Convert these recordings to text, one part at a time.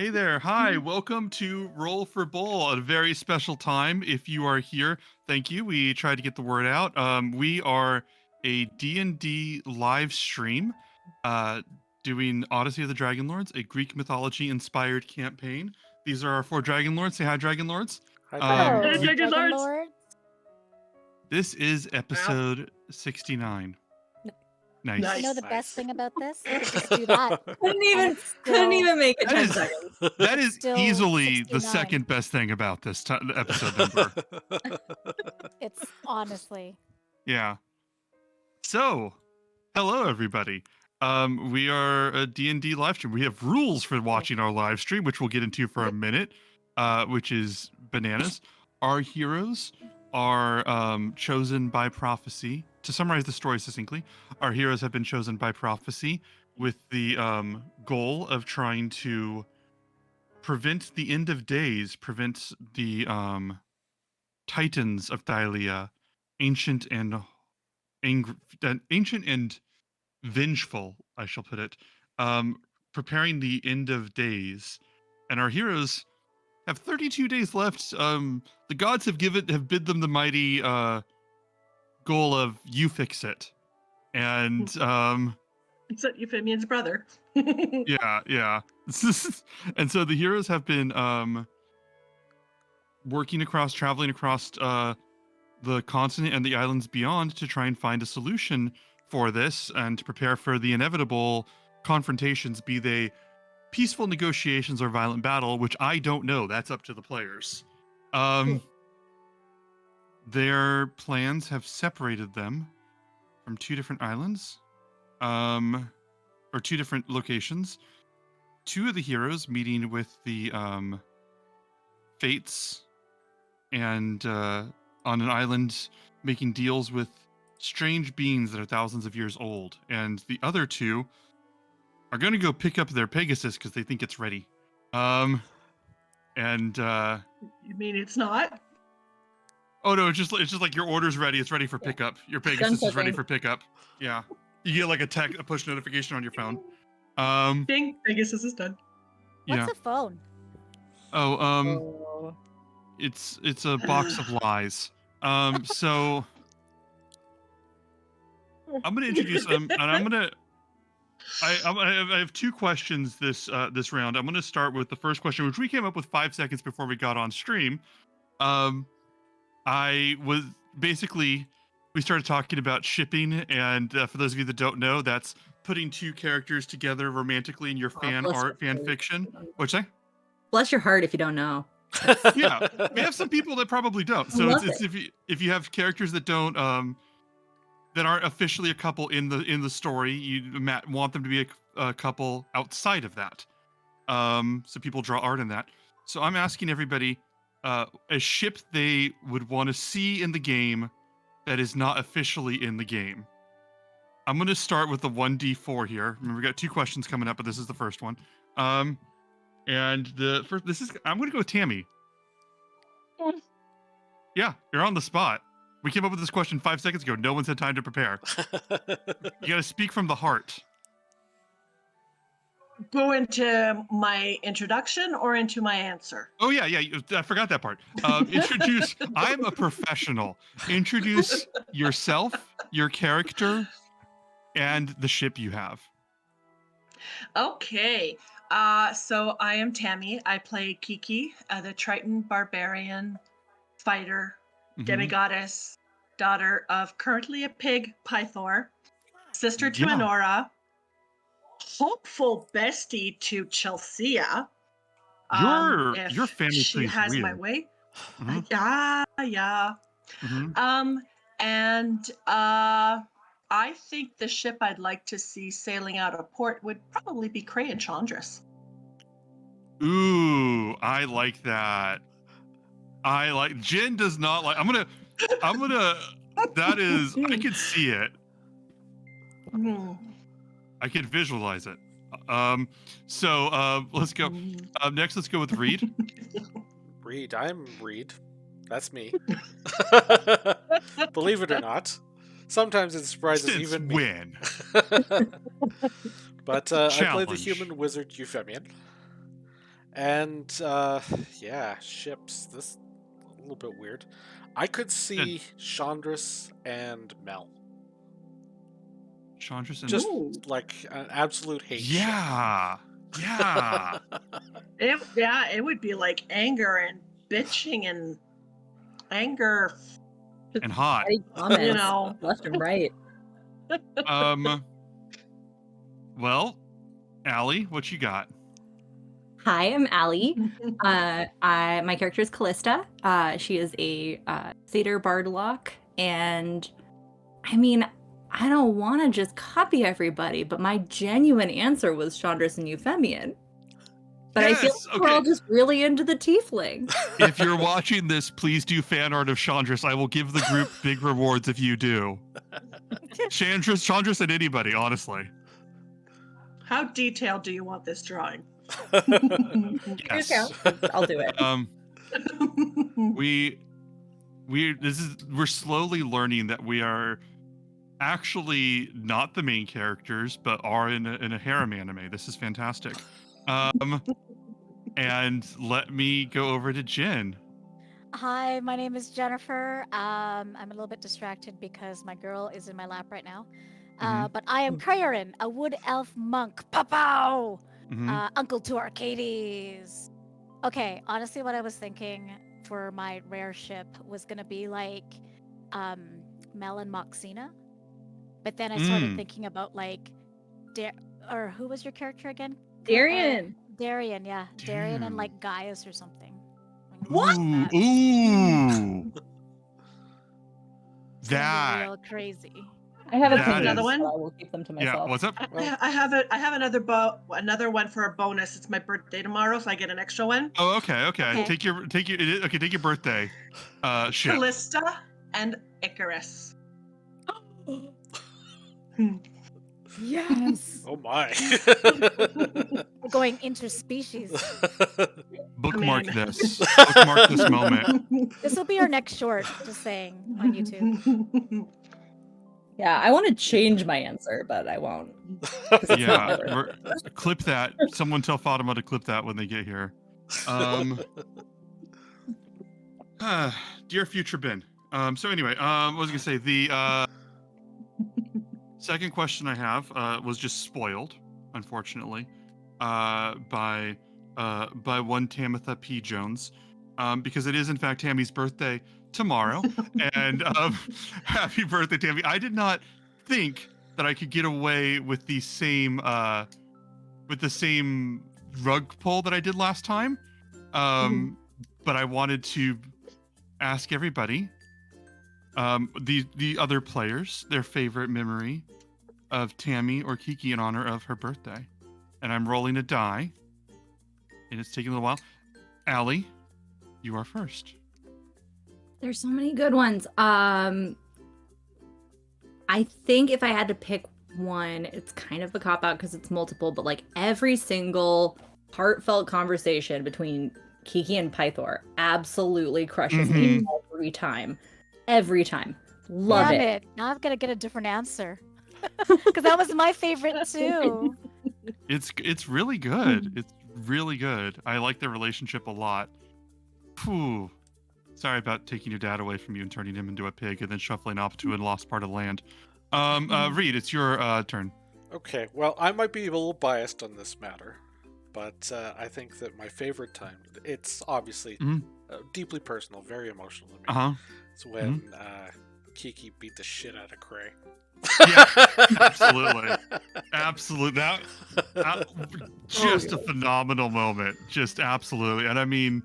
Hey there. Hi. Welcome to Roll for Bowl, a very special time. If you are here, thank you. We tried to get the word out. We are a D&D live stream uh, doing Odyssey of the Dragonlords, a Greek mythology inspired campaign. These are our four Dragonlords. Say hi, Dragonlords. Hi, Um, Dragon. Hello, we, Dragonlords. this is Wow. episode 69. N- Nice. Nice. You know the best Nice. thing about this? You could just do that. Couldn't And even it's couldn't still, even make it That 10 is seconds. that is still easily the 69. second best thing about this episode number. It's honestly. Yeah. So, hello everybody. We are a D&D live stream. We have rules for watching our live stream, which we'll get into for a minute, which is bananas. Our heroes are chosen by prophecy. To summarize the story succinctly, our heroes have been chosen by prophecy with the goal of trying to prevent the end of days, prevent the titans of Thylia, ancient and ancient and vengeful, I shall put it, um, preparing the end of days. And our heroes have 32 days left. The gods have bid them the mighty goal of you fix it. And Except Euphemia's brother. yeah. And so the heroes have been traveling across the continent and the islands beyond to try and find a solution for this and to prepare for the inevitable confrontations, be they peaceful negotiations or violent battle, which I don't know. That's up to the players. Their plans have separated them from two different islands, or two different locations. Two of the heroes meeting with the fates and on an island making deals with strange beings that are thousands of years old. And the other two are going to go pick up their Pegasus because they think it's ready. You mean it's not? Oh no, it's just like your order's ready. It's ready for pickup. Your Pegasus is ready for pickup. Yeah. You get like a push notification on your phone. Ding, Pegasus is done. Yeah. What's a phone? Oh. It's a box of lies. So I'm gonna introduce them, and I have two questions this round. I'm gonna start with the first question, which we came up with 5 seconds before we got on stream. I was basically we started talking about shipping, and for those of you that don't know, that's putting two characters together romantically in your fan fiction. What'd you say? Bless your heart if you don't know. Yeah, we have some people that probably don't. So it's if you have characters that don't that aren't officially a couple in the story, you want them to be a couple outside of that. So people draw art in that. So I'm asking everybody a ship they would want to see in the game that is not officially in the game. I'm going to start with the 1d4 here. Remember, we got two questions coming up, but this is the first one. And the first, I'm going to go with Tammy. Yeah, you're on the spot. We came up with this question 5 seconds ago. No one's had time to prepare. You got to speak from the heart. Go into my introduction or into my answer? Oh, yeah. I forgot that part. Introduce, I'm a professional. Introduce yourself, your character, and the ship you have. Okay. So I am Tammy. I play Kiki, the Triton barbarian fighter, demigoddess, daughter of currently a pig, Pythor, sister to Honora, hopeful bestie to Chelsea. Your family she has weird. my way. Yeah. And I think the ship I'd like to see sailing out of port would probably be Cray and Chandris. Ooh, I like that. Jen does not like. I'm gonna. That is. I could see it. I could visualize it. So let's go. Next, let's go with Reed. Reed, I'm Reed. That's me. Believe it or not, sometimes it surprises Since even me. when? But I play the human wizard Euphemian. And yeah, ships. This a little bit weird. I could see Chandris and Mel. Chandris and Just like an absolute hate. yeah. Yeah. It would be like anger and bitching and anger. And hot. Comments, You know. left and right. Well, Allie, what you got? Hi, I'm Allie. My character is Callista. She is a satyr bardlock, and I mean, I don't want to just copy everybody, but my genuine answer was Chandris and Euphemian. But I feel like we're all just really into the tiefling. If you're watching this, please do fan art of Chandris. I will give the group big rewards if you do. Chandris and anybody, honestly. How detailed do you want this drawing? Yes. I'll do it. We're slowly learning that we are actually not the main characters, but are in a harem anime. This is fantastic. And let me go over to Jen. Hi, my name is Jennifer. I'm a little bit distracted because my girl is in my lap right now. But I am Krayerin, a wood elf monk. Pow! Uncle to Arcades. Okay, honestly, what I was thinking for my rare ship was gonna be like Mel and Moxina. But then I started thinking about like or who was your character again? Darian. Darian, yeah. Darian and like Gaius or something. What? Ooh. It's That. real crazy. I have another one. So I will keep them to myself. Yeah, what's up? I have another one for a bonus. It's my birthday tomorrow, so I get an extra one. Oh, okay. Take your birthday. Ship. Callista and Icarus. Yes. Oh my. We're going interspecies. Bookmark this. Bookmark this moment. This will be our next short, just saying, on YouTube. Yeah, I want to change my answer, but I won't. Yeah, clip that. Someone tell Fatima to clip that when they get here. Dear future Ben. So anyway, what was I gonna say? The second question I have was just spoiled, unfortunately, by one Tamitha P. Jones, because it is in fact Tammy's birthday tomorrow, and happy birthday, Tammy! I did not think that I could get away with the same rug pull that I did last time, but I wanted to ask everybody, the other players, their favorite memory of Tammy or Kiki in honor of her birthday. And I'm rolling a die, and it's taking a little while. Allie, you are first. There's so many good ones. I think if I had to pick one, it's kind of a cop-out because it's multiple, but like every single heartfelt conversation between Kiki and Pythor absolutely crushes me every time. Every time. Love Damn it. it. Now I've got to get a different answer. Because that was my favorite too. It's really good. It's really good. I like their relationship a lot. Phew. Sorry about taking your dad away from you and turning him into a pig and then shuffling off to a lost part of the land. Reed, it's your turn. Okay, well, I might be a little biased on this matter, but I think that my favorite time, it's obviously deeply personal, very emotional to me. It's when Kiki beat the shit out of Cray. Yeah, absolutely. Absolutely. That just a phenomenal moment. Just absolutely. And I mean,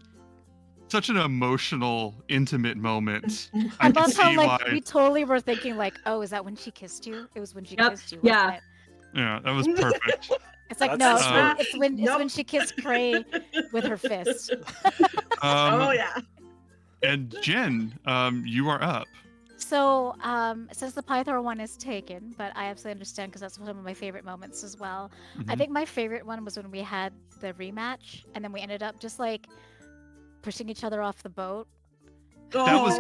such an emotional, intimate moment. I love how like we totally were thinking like, oh, is that when she kissed you? It was when she kissed you. Yeah. It? Yeah, that was perfect. It's like it's when she kissed Cray with her fist. Oh yeah. And Jen, you are up. So, since the Pythor one is taken, but I absolutely understand because that's one of my favorite moments as well. I think my favorite one was when we had the rematch, and then we ended up just like pushing each other off the boat. That was.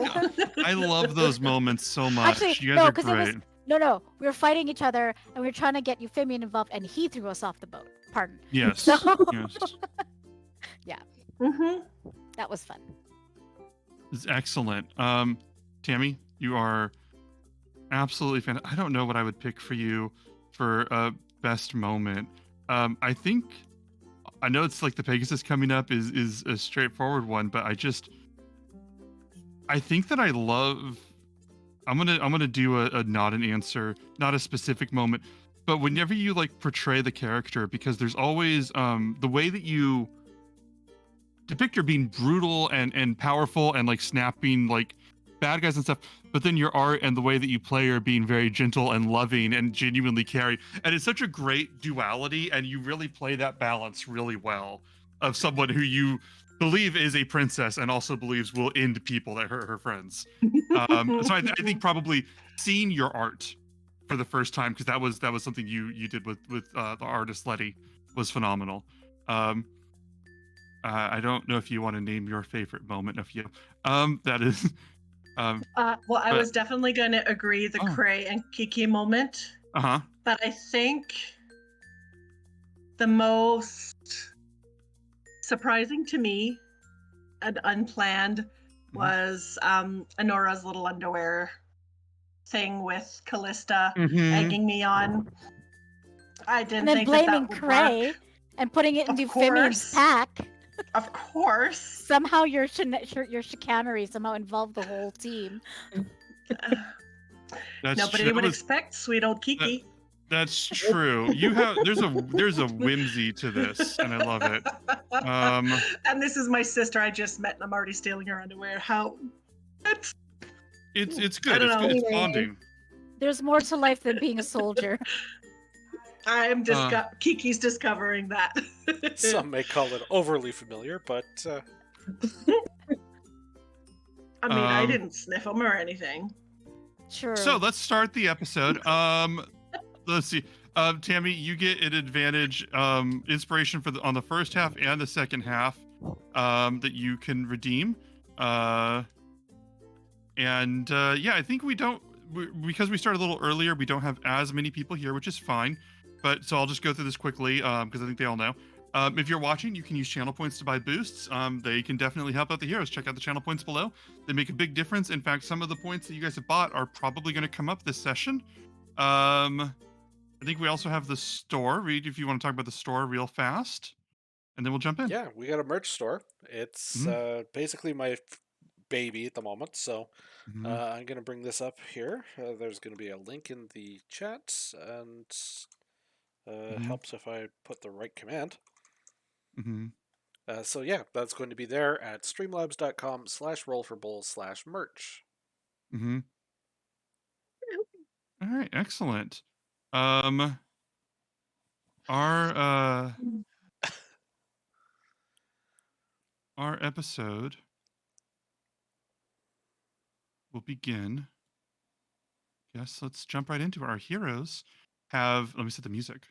I love those moments so much. Actually, you guys are great. No, we were fighting each other, and we were trying to get Euphemian involved, and he threw us off the boat. Pardon. Yes. So, Yes. Yeah. Mm-hmm. That was fun. It's excellent. Tammy, you are absolutely fantastic. I don't know what I would pick for you for a best moment. I think I know it's like the Pegasus coming up is a straightforward one, but I think that I love. I'm gonna do a not an answer, not a specific moment, but whenever you like portray the character, because there's always the way that you depict her being brutal and powerful and like snapping like bad guys and stuff, but then your art and the way that you play her being very gentle and loving and genuinely caring, and it's such a great duality, and you really play that balance really well of someone who you believe is a princess and also believes will end people that hurt her friends. So I think probably seeing your art for the first time, because that was something you did with the artist Letty, was phenomenal. I don't know if you want to name your favorite moment of you. That is. Well, I but, was definitely going to agree the Cray and Kiki moment. Uh-huh. But I think the most surprising to me and unplanned was Honora's little underwear thing with Callista egging me on. I didn't think blaming that would Cray work. and putting it into Fimian's pack. Of course. Somehow your chicanery somehow involved the whole team. Nobody would expect sweet old Kiki. That's true. There's a whimsy to this, and I love it. And this is my sister I just met, and I'm already stealing her underwear. How? It's good. It's bonding. There's more to life than being a soldier. I'm Kiki's discovering that. Some may call it overly familiar, but I mean, I didn't sniff them or anything. Sure. So let's start the episode. Let's see. Tammy, you get an advantage, inspiration on the first half and the second half, that you can redeem. Yeah, I think because we started a little earlier, we don't have as many people here, which is fine. But so I'll just go through this quickly, because I think they all know. If you're watching, you can use channel points to buy boosts. They can definitely help out the heroes. Check out the channel points below. They make a big difference. In fact, some of the points that you guys have bought are probably going to come up this session. I think we also have the store. Reed, if you want to talk about the store real fast, and then we'll jump in. Yeah, we got a merch store. It's basically my baby at the moment, so I'm going to bring this up here. There's going to be a link in the chat, and helps if I put the right command. So yeah, that's going to be there at streamlabs.com/rollforbowls/merch. All right, excellent. Our episode will begin. Yes, let's jump right into it. Our heroes let me set the music.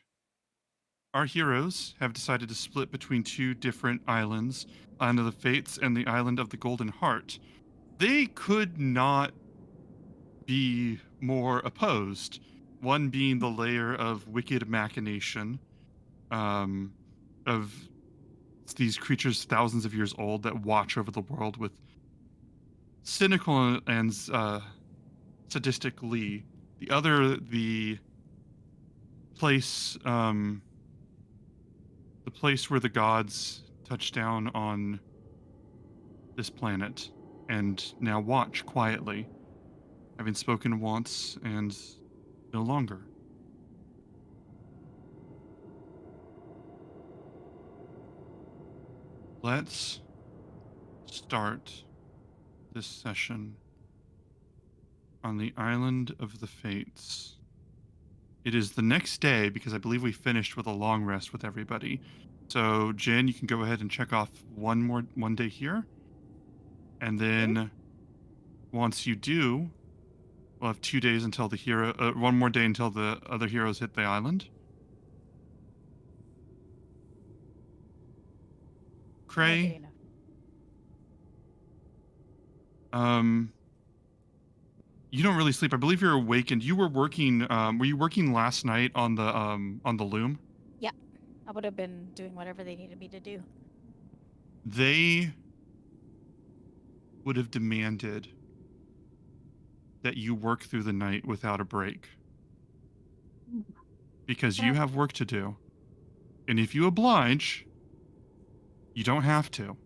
Our heroes have decided to split between two different islands, Island of the Fates and the Island of the Golden Heart. They could not be more opposed. One being the layer of wicked machination, of these creatures thousands of years old that watch over the world with cynical and sadistic glee. The other, the place where the gods touch down on this planet and now watch quietly, having spoken once and no longer. Let's start this session on the Island of the Fates. It is the next day, because I believe we finished with a long rest with everybody. So, Jen, you can go ahead and check off one day here. And then once you do, we'll have 2 days until one more day until the other heroes hit the island. Cray, you don't really sleep. I believe you're awakened. You were working. Were you working last night on the loom? Yeah, I would have been doing whatever they needed me to do. They would have demanded that you work through the night without a break. Because you have work to do. And if you oblige, you don't have to.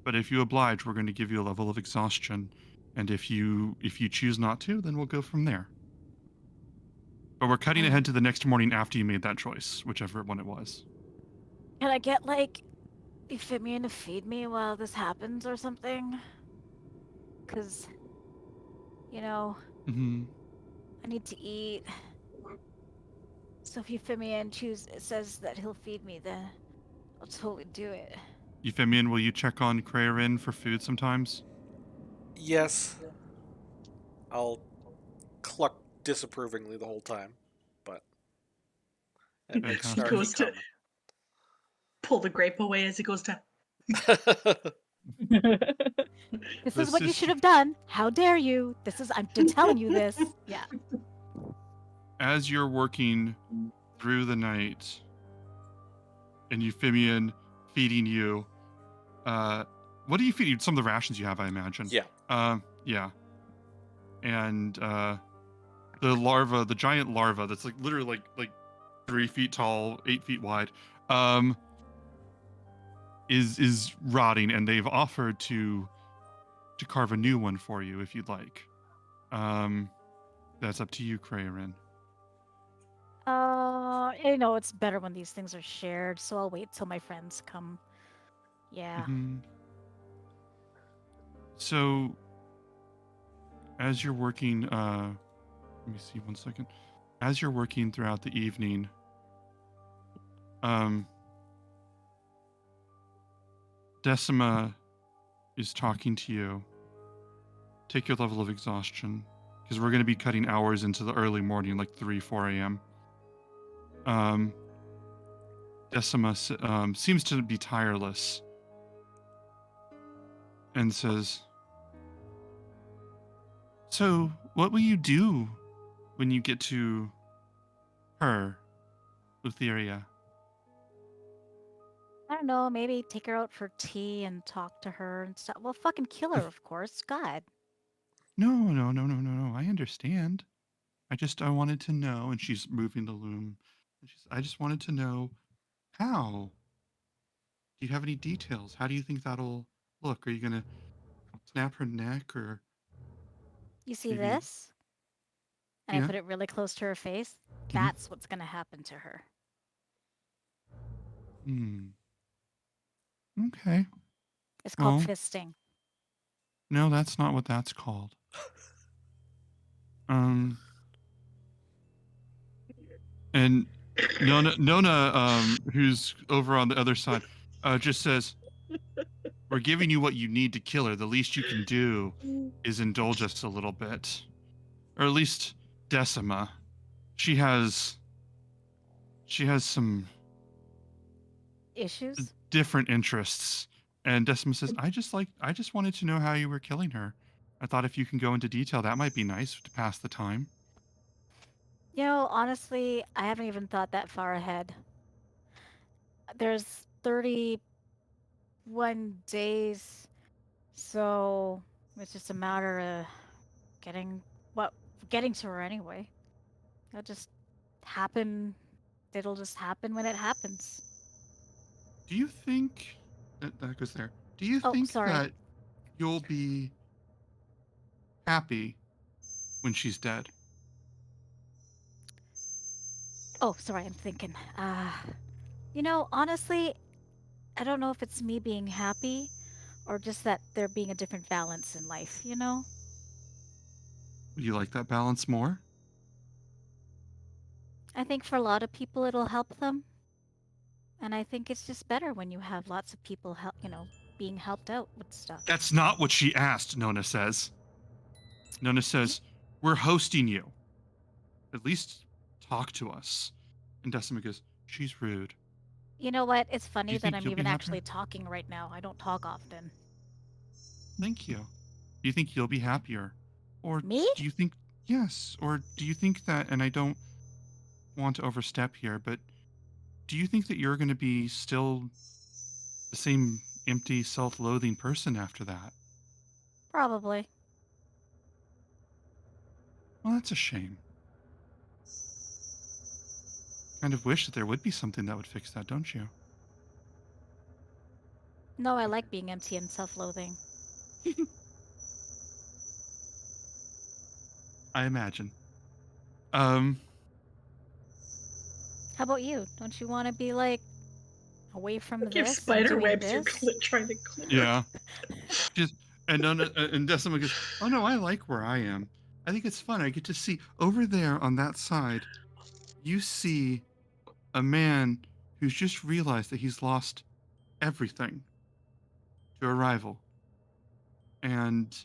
But if you oblige, we're going to give you a level of exhaustion. And if you choose not to, then we'll go from there. But we're cutting ahead to the next morning after you made that choice, whichever one it was. Can I get, like, Euphemian to feed me while this happens or something? Because, you know, I need to eat. So if Euphemian says that he'll feed me, then I'll totally do it. Euphemian, will you check on Kraerin for food sometimes? Yes. I'll cluck disapprovingly the whole time, but and make Fantastic. snarky Goes to comment. pull the grape away as he goes to. This is what you should have done. How dare you? I'm telling you this. Yeah. As you're working through the night and Euphemian feeding you, what do you feed you? Some of the rations you have, I imagine. Yeah. Yeah. And the giant larva that's like literally like 3 feet tall, 8 feet wide, is rotting, and they've offered to carve a new one for you if you'd like. That's up to you, Kraerin. It's better when these things are shared, so I'll wait till my friends come. Yeah. So, as you're working, let me see 1 second. As you're working throughout the evening, Decima is talking to you. Take your level of exhaustion, because we're going to be cutting hours into the early morning, like 3, 4 a.m. Decima seems to be tireless and says, "So, what will you do when you get to her, Lutheria?" I don't know, maybe take her out for tea and talk to her and stuff. Well, fucking kill her, of course. God. No. I understand. I wanted to know, and she's moving the loom. I just wanted to know how. Do you have any details? How do you think that'll look? Are you gonna snap her neck, or You see maybe? this? And Yeah. I put it really close to her face. Mhm. That's what's gonna happen to her. Okay. It's called Well, fisting. no, that's not what that's called. And Nona, who's over on the other side, just says, "We're giving you what you need to kill her. The least you can do is indulge us a little bit, or at least Decima. She has some Issues? different interests." And Decima says, I just wanted to know how you were killing her. I thought if you can go into detail, that might be nice to pass the time." Honestly, I haven't even thought that far ahead. There's 31 days, so it's just a matter of getting to her anyway. It'll just happen. It'll just happen when it happens. Do you think that goes there? Do you Oh, think sorry. that you'll be happy when she's dead? Oh, sorry, I'm thinking. Honestly, I don't know if it's me being happy or just that there being a different balance in life, Would you like that balance more? I think for a lot of people it'll help them. And I think it's just better when you have lots of people being helped out with stuff. That's not what she asked, Nona says. Nona says, "We're hosting you. At least talk to us." And Decima goes, "She's rude." You know what? It's Do funny you that think I'm you'll be even happier? actually talking right now. I don't talk often. Thank you. Do you think you'll be happier? Or Me? do you think, yes, or do you think that, and I don't want to overstep here, but do you think that you're going to be still the same empty, self-loathing person after that. Probably. Well, that's a shame. Kind of wish that there would be something that would fix that, don't you? No, I like being empty and self-loathing. I imagine. Um, How about you? Don't you want to be like away from Give this and spider doing webs you're this? trying to clear. yeah. Just and then and then someone goes, "Oh no, I like where I am. I think it's fun. I get to see over there on that side. You see a man who's just realized that he's lost everything to a rival, and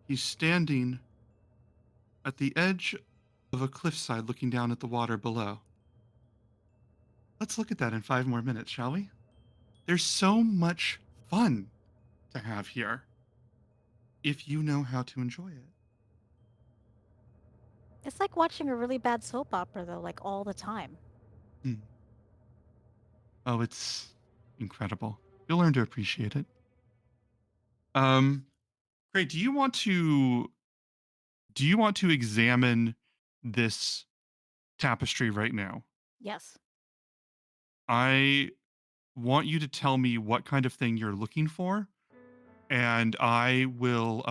he's standing at the edge of a cliffside, looking down at the water below. Let's look at that in 5 more minutes, shall we? There's so much fun to have here if you know how to enjoy it." It's like watching a really bad soap opera, though, like all the time. Hmm. Oh, it's incredible. You'll learn to appreciate it. Um, Great. Do you want to examine this tapestry right now? Yes. I want you to tell me what kind of thing you're looking for, and I will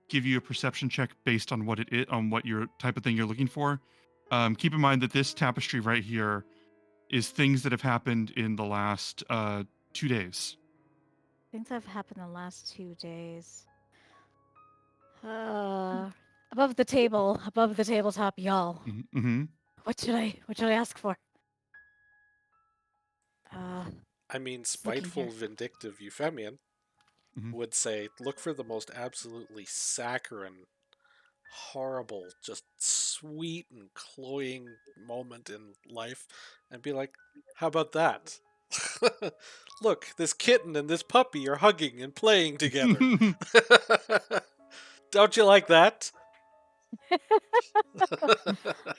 give you a perception check based on what it is, on what your type of thing you're looking for. Keep in mind that this tapestry right here is things that have happened in the last 2 days. Things that have happened the last 2 days. Above the table, above the tabletop, y'all. Mm-hmm. What should I ask for? I mean, Just looking here. spiteful, vindictive Euphemian Mm-hmm. would say, look for the most absolutely saccharine, horrible, just sweet and cloying moment in life, and be like, how about that? Look, this kitten and this puppy are hugging and playing together. Don't you like that?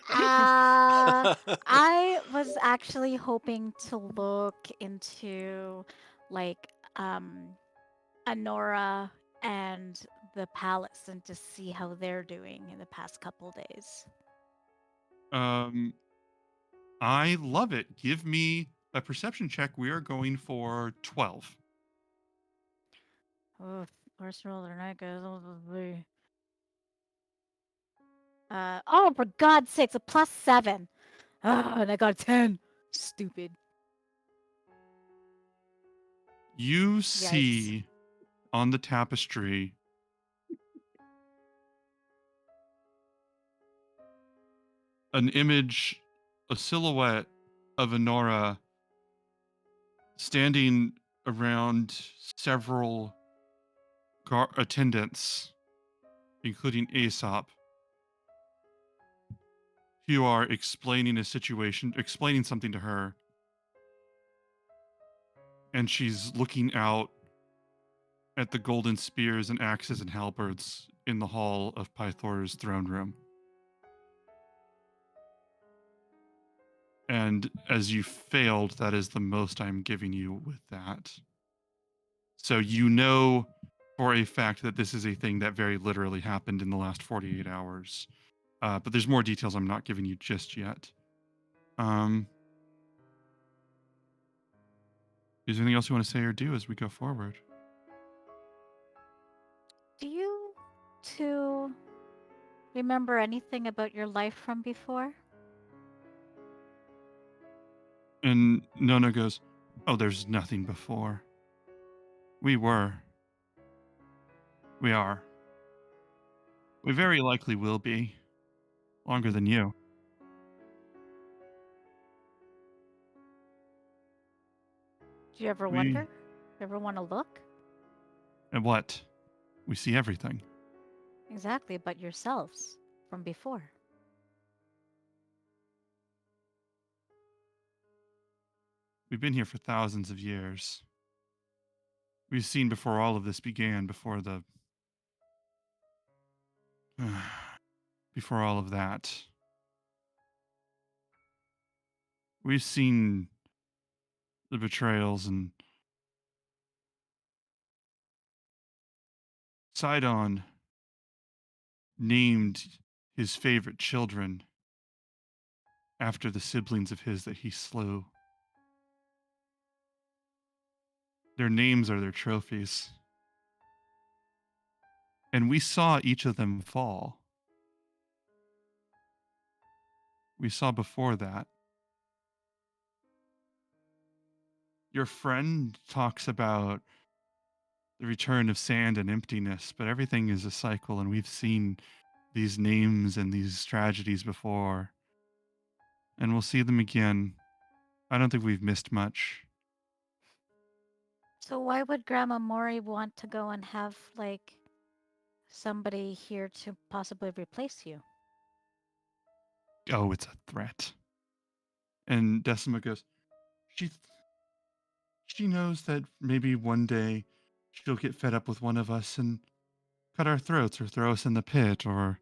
I was actually hoping to look into like Honora and the palace and to see how they're doing in the past couple days. um, I love it. Give me a perception check. We are going for 12. Oh, first roll or not guys. For God's sakes, a +7. And I got a 10. Stupid. You Yikes. see on the tapestry an image, a silhouette of Honora standing around several attendants, including Aesop, who are explaining a situation, explaining something to her. And she's looking out at the golden spears and axes and halberds in the hall of Pythor's throne room. And as you failed, that is the most I'm giving you with that. So you know for a fact that this is a thing that very literally happened in the last 48 hours. But there's more details I'm not giving you just yet. Is there anything else you want to say or do as we go forward? Do you two remember anything about your life from before? And Nona goes, "Oh, there's nothing before. We were. We are. We very likely will be. Longer than you." Do you ever wonder? Ever want to look? And what? We see everything. Exactly, but yourselves from before. We've been here for thousands of years. We've seen before all of this began, before the. Before all of that. We've seen the betrayals and Sidon named his favorite children after the siblings of his that he slew. Their names are their trophies. And we saw each of them fall. We saw before that. Your friend talks about the return of sand and emptiness, but everything is a cycle, and we've seen these names and these tragedies before. And we'll see them again. I don't think we've missed much. So why would Grandma Mori want to go and have, like, somebody here to possibly replace you? Oh, it's a threat. And Decima goes, she knows that maybe one day she'll get fed up with one of us and cut our throats or throw us in the pit or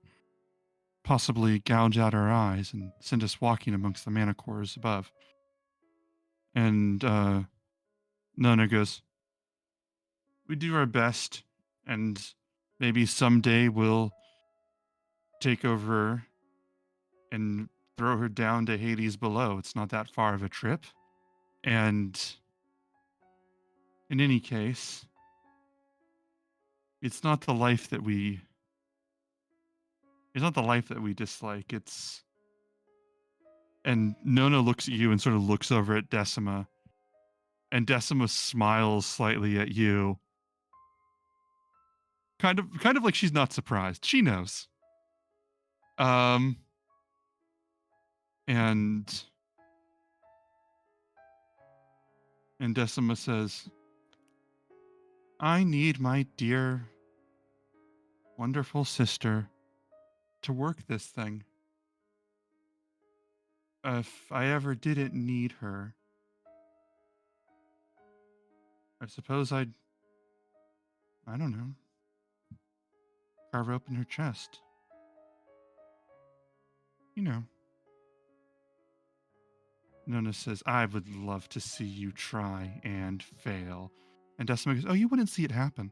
possibly gouge out our eyes and send us walking amongst the manticores above. And Nona goes, we do our best, and maybe someday we'll take over and throw her down to Hades below. It's not that far of a trip. And in any case, it's not the life that we dislike. And Nona looks at you and sort of looks over at Decima, and Decima smiles slightly at you. Kind of like she's not surprised. She knows. And Decima says, I need my dear, wonderful sister to work this thing. If I ever didn't need her, I suppose I don't know, carve open her chest. You know. Nona says, I would love to see you try and fail. And Decima goes, oh, you wouldn't see it happen.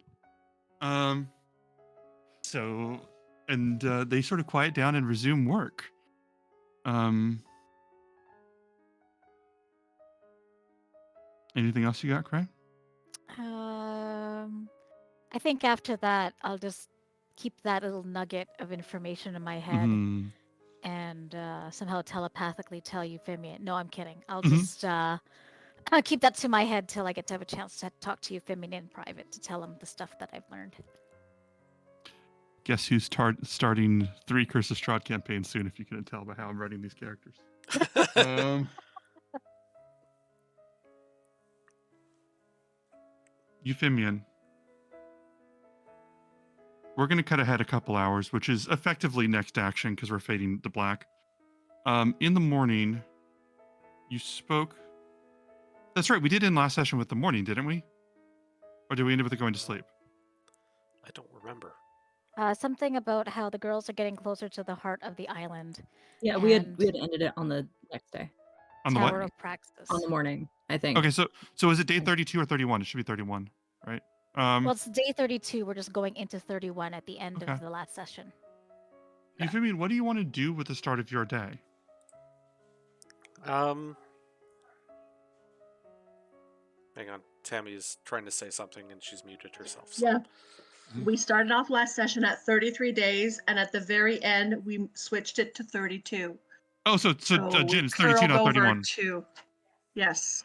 So, and they sort of quiet down and resume work. Anything else you got, Cray? I think after that, I'll just keep that little nugget of information in my head and somehow telepathically tell Euphemia. No, I'm kidding. I'll just I'll keep that to my head till I get to have a chance to talk to Euphemia in private to tell him the stuff that I've learned. Guess who's starting 3 Curse of Strahd campaigns soon, if you couldn't tell by how I'm writing these characters. Euphemian. We're going to cut ahead a couple hours, which is effectively next action because we're fading to black. In the morning, you spoke. That's right. We did in last session with the morning, didn't we? Or did we end up with it going to sleep? I don't remember. Something about how the girls are getting closer to the heart of the island. Yeah, we had ended it on the next day. On the Tower what? of Praxis. On the morning, I think. Okay, so is it day 32 or 31? It should be 31, right? Well, it's day 32. We're just going into 31 at the end of the last session. Euphemian, what do you want to do with the start of your day? Hang on. Tammy's trying to say something and she's muted herself. So. Yeah. We started off last session at 33 days, and at the very end, we switched it to 32. Oh, so Jen, it's 32, not 31. Yes.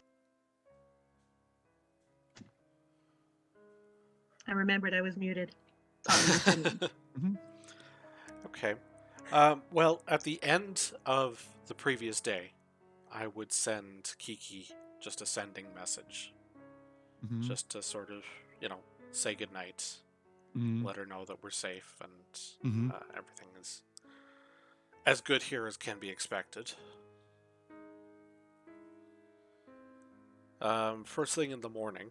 I remembered I was muted. Okay. Well, at the end of the previous day, I would send Kiki just a sending message. Just to sort of, say goodnight. Let her know that we're safe and everything is as good here as can be expected. First thing in the morning,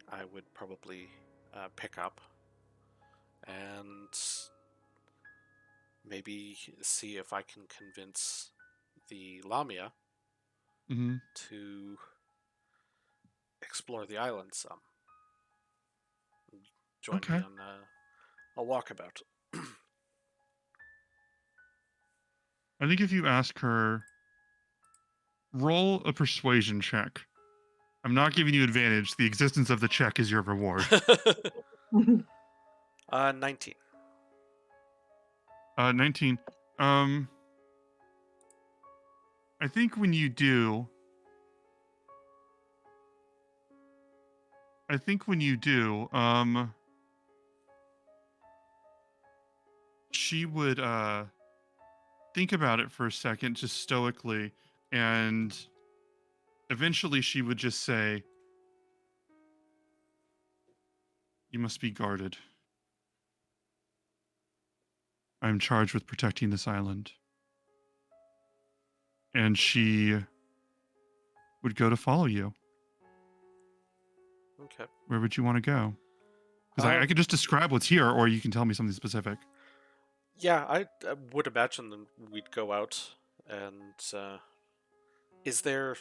I would probably pick up and maybe see if I can convince the Lamia to explore the island some. Join me on walkabout. I think if you ask her, roll a persuasion check. I'm not giving you advantage. The existence of the check is your reward. 19. 19. I think when you do, she would think about it for a second, just stoically, and eventually she would just say, "You must be guarded. I'm charged with protecting this island." And she would go to follow you. Okay. Where would you want to go? Because I could just describe what's here, or you can tell me something specific. Yeah, I would imagine that we'd go out, and is there...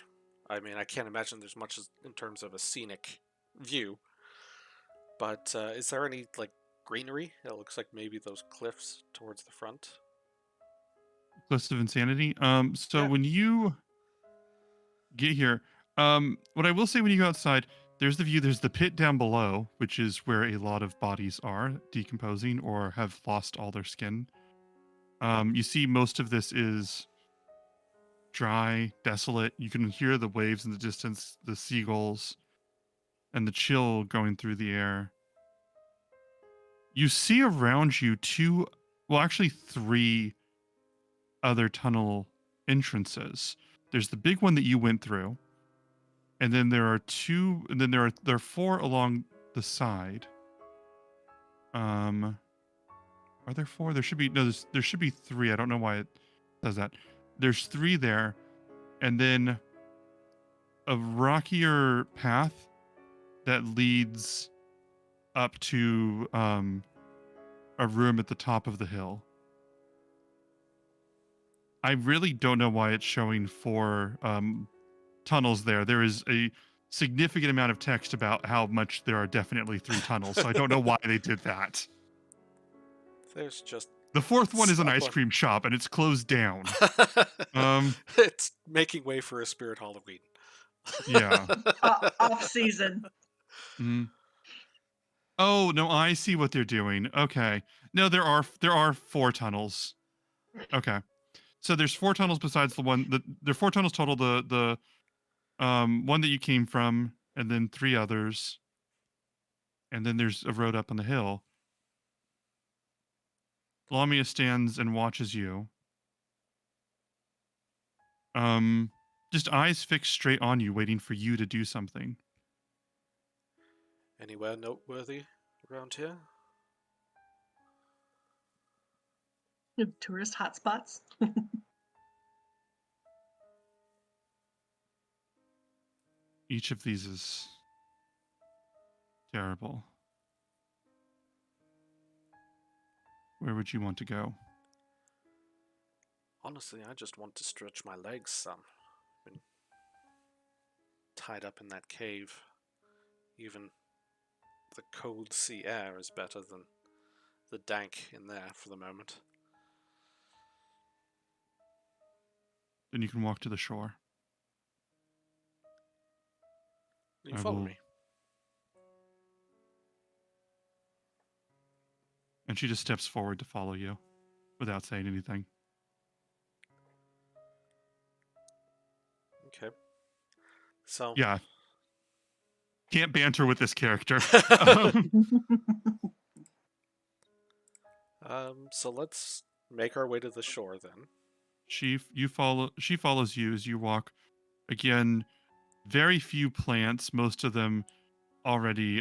I mean, I can't imagine there's much in terms of a scenic view, but is there any, like, greenery? It looks like maybe those cliffs towards the front. Cliffs of Insanity. So Yeah. when you get here, what I will say when you go outside, there's the view, there's the pit down below, which is where a lot of bodies are decomposing or have lost all their skin. You see most of this is dry, desolate. You can hear the waves in the distance, the seagulls, and the chill going through the air. You see around you three other tunnel entrances. There's the big one that you went through, and then there are four along the side. Are there four? There should be there should be three. I don't know why it does that. There's three there, and then a rockier path that leads up to a room at the top of the hill. I really don't know why it's showing four tunnels there. There is a significant amount of text about how much there are definitely three tunnels, so I don't know why they did that. There's just... The fourth one is an ice cream shop, and it's closed down. It's making way for a Spirit Halloween. Yeah. Off season. Mm. Oh, no, I see what they're doing. Okay. No, there are four tunnels. Okay. So there's four tunnels besides the one that there are four tunnels total. The one that you came from, and then three others, and then there's a road up on the hill. Lamia stands and watches you. Just eyes fixed straight on you, waiting for you to do something. Anywhere noteworthy around here? Tourist hotspots. Each of these is terrible. Where would you want to go? Honestly, I just want to stretch my legs some. Been tied up in that cave. Even the cold sea air is better than the dank in there for the moment. Then you can walk to the shore. You follow me. And she just steps forward to follow you without saying anything. Okay. So... Yeah. Can't banter with this character. So let's make our way to the shore then. She follows you as you walk. Again, very few plants, most of them already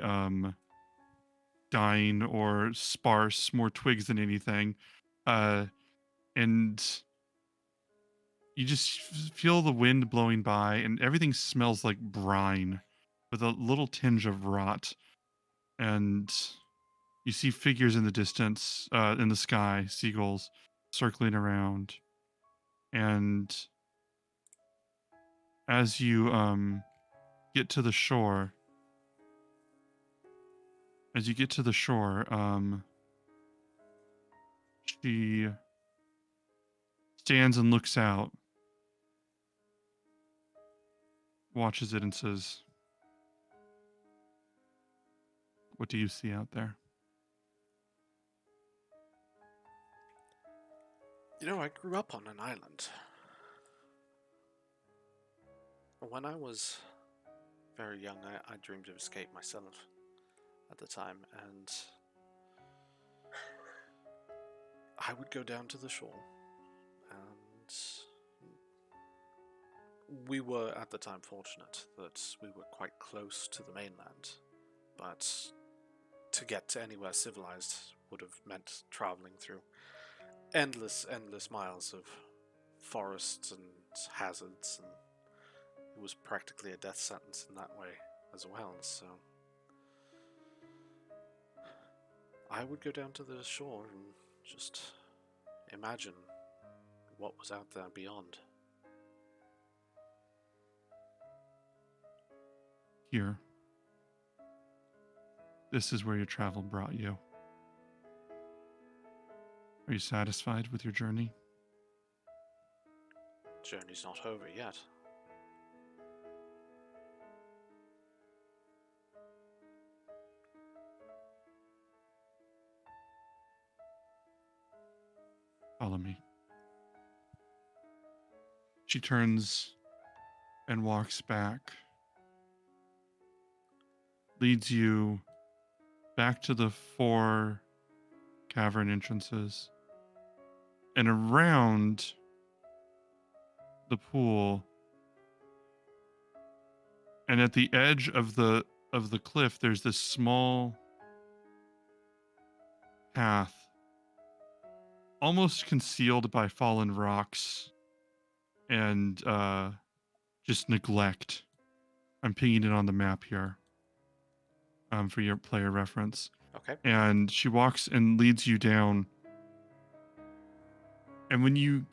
dying or sparse, more twigs than anything. And you just feel the wind blowing by, and everything smells like brine with a little tinge of rot. And you see figures in the distance, in the sky, seagulls circling around. And as you get to the shore, She stands and looks out, watches it, and says, "What do you see out there?" You know, I grew up on an island. When I was very young, I dreamed of escape myself at the time, and I would go down to the shore, and we were at the time fortunate that we were quite close to the mainland, but to get to anywhere civilized would have meant traveling through endless miles of forests and hazards, and it was practically a death sentence in that way as well. So I would go down to the shore and just imagine what was out there beyond. Here. This is where your travel brought you. Are you satisfied with your journey? Journey's not over yet. Follow me. She turns and walks back, leads you back to the 4 cavern entrances and around the pool, and at the edge of the cliff there's this small path almost concealed by fallen rocks and just neglect. I'm pinging it on the map here for your player reference. Okay. And she walks and leads you down. And when you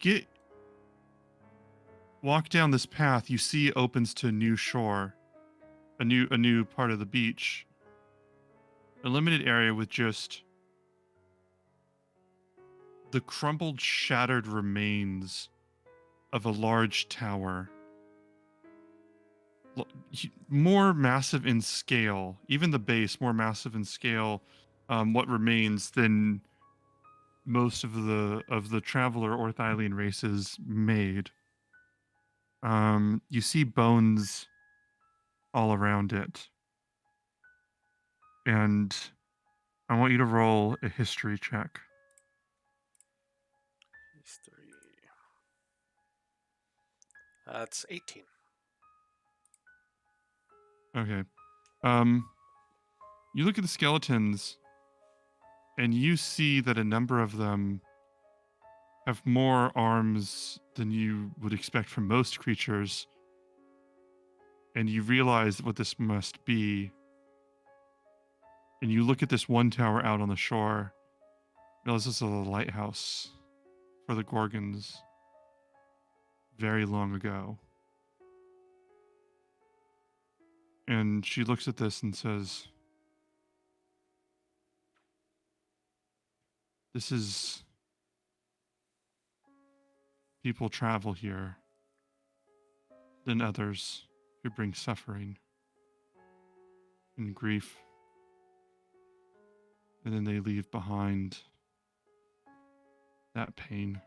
walk down this path, you see it opens to a new shore, a new part of the beach, a limited area with just the crumbled, shattered remains of a large tower. More massive in scale, even the base more massive in scale, what remains than most of the traveler Orthylian races made. You see bones all around it. And I want you to roll a history check. History. That's 18. Okay. You look at the skeletons and you see that a number of them have more arms than you would expect from most creatures. And you realize what this must be. And you look at this one tower out on the shore. Realize this is a lighthouse for the Gorgons very long ago. And she looks at this and says, "This is... people travel here than others who bring suffering and grief. And then they leave behind that pain.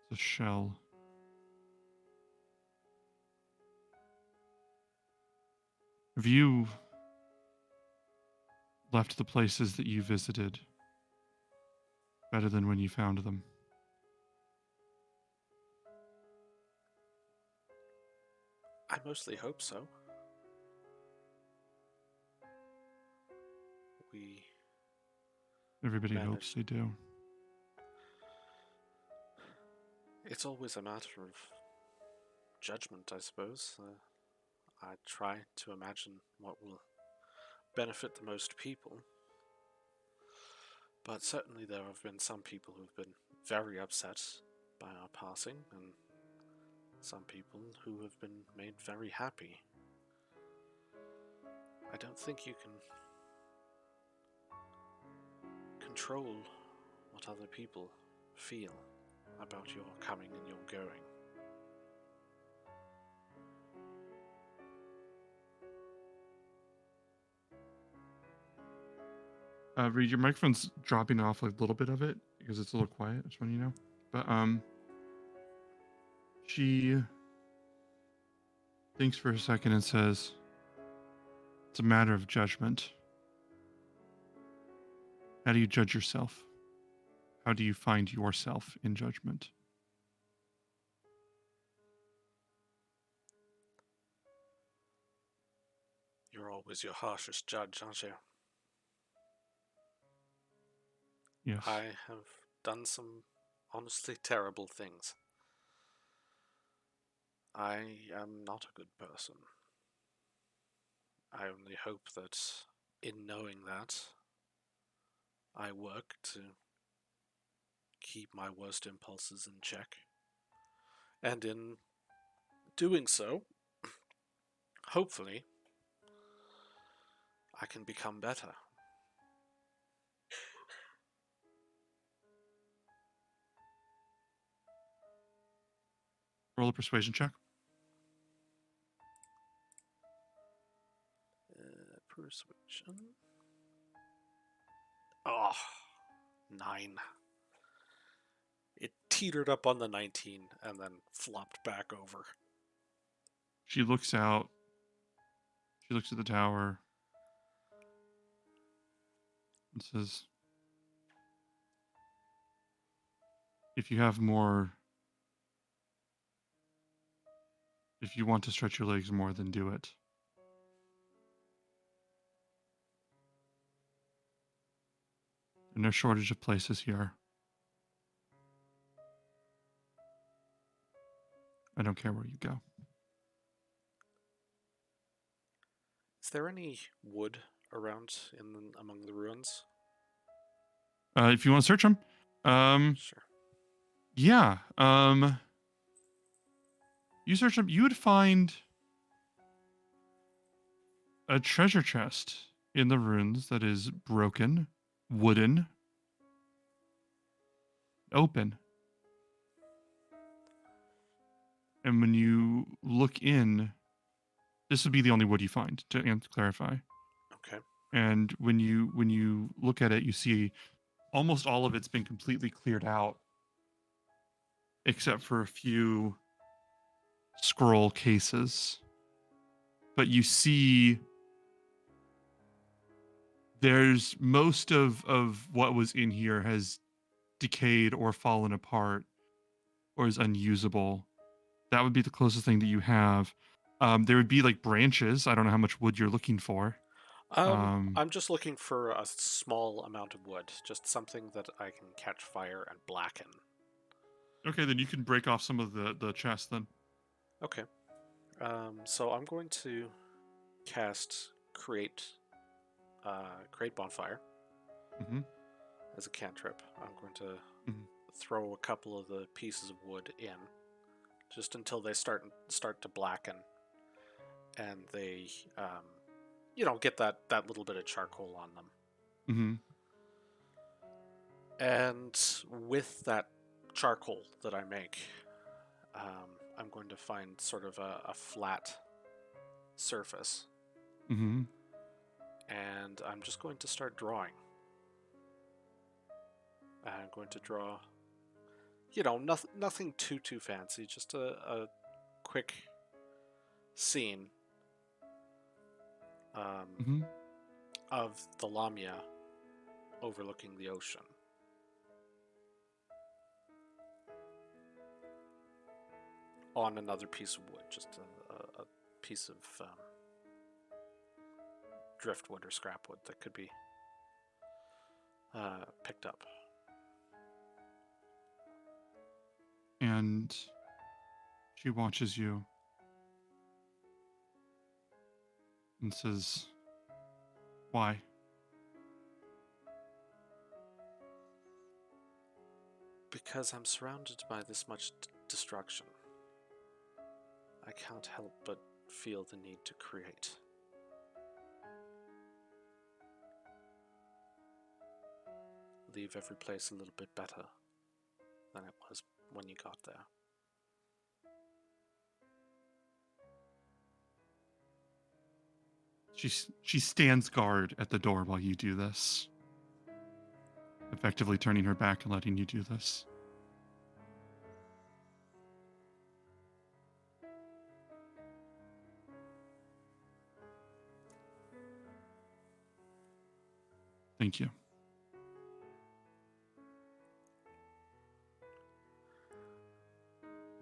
It's a shell. Have you left the places that you visited better than when you found them?" I mostly hope so. Everybody hopes they do. It's always a matter of judgment, I suppose. I try to imagine what will benefit the most people. But certainly there have been some people who've been very upset by our passing, and some people who have been made very happy. I don't think you can control what other people feel about your coming and your going. Reed, your microphone's dropping off a little bit of it because it's a little quiet. Just want you to know. But she thinks for a second and says, "It's a matter of judgment. How do you judge yourself? How do you find yourself in judgment?" You're always your harshest judge, aren't you? Yes. I have done some honestly terrible things. I am not a good person. I only hope that in knowing that, I work to keep my worst impulses in check. And in doing so, hopefully, I can become better. Roll a persuasion check. Persuasion. Oh, 9. It teetered up on the 19 and then flopped back over. She looks out. She looks at the tower and says, if you want to stretch your legs more, then do it. There's no shortage of places here. I don't care where you go. Is there any wood around among the ruins? If you want to search them, Sure. yeah. You search them, you would find a treasure chest in the ruins that is broken, wooden, open. And when you look in, this would be the only wood you find, to clarify. Okay. And when you look at it, you see almost all of it's been completely cleared out, except for a few scroll cases. But you see there's most of what was in here has decayed or fallen apart or is unusable. That would be the closest thing that you have. There would be like branches. I don't know how much wood you're looking for. I'm just looking for a small amount of wood, just something that I can catch fire and blacken. Okay, then you can break off some of the chest then. Okay. So I'm going to cast create bonfire as a cantrip. I'm going to throw a couple of the pieces of wood in, just until they start to blacken, and they get that little bit of charcoal on them. And with that charcoal that I make, I'm going to find sort of a flat surface, and I'm just going to start drawing. I'm going to draw, nothing too fancy, just a quick scene of the Lamia overlooking the ocean. On another piece of wood, just a piece of driftwood or scrapwood that could be picked up. And she watches you and says, "Why?" Because I'm surrounded by this much destruction. I can't help but feel the need to create. leave every place a little bit better than it was when you got there. She stands guard at the door while you do this, effectively turning her back and letting you do this. Thank you.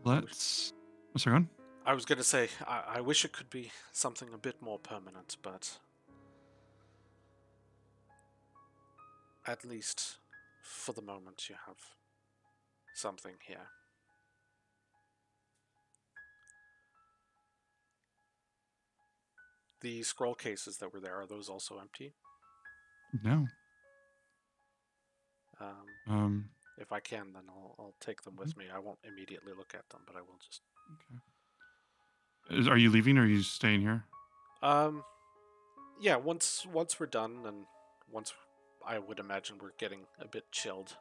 Let's... Oh, sorry, go on. I was going to say, I wish it could be something a bit more permanent, but at least for the moment you have something here. The scroll cases that were there, are those also empty? No. If I can, then I'll take them with me. I won't immediately look at them, but I will just... Okay. Are you leaving or are you staying here? Yeah, once we're done, and once I would imagine we're getting a bit chilled,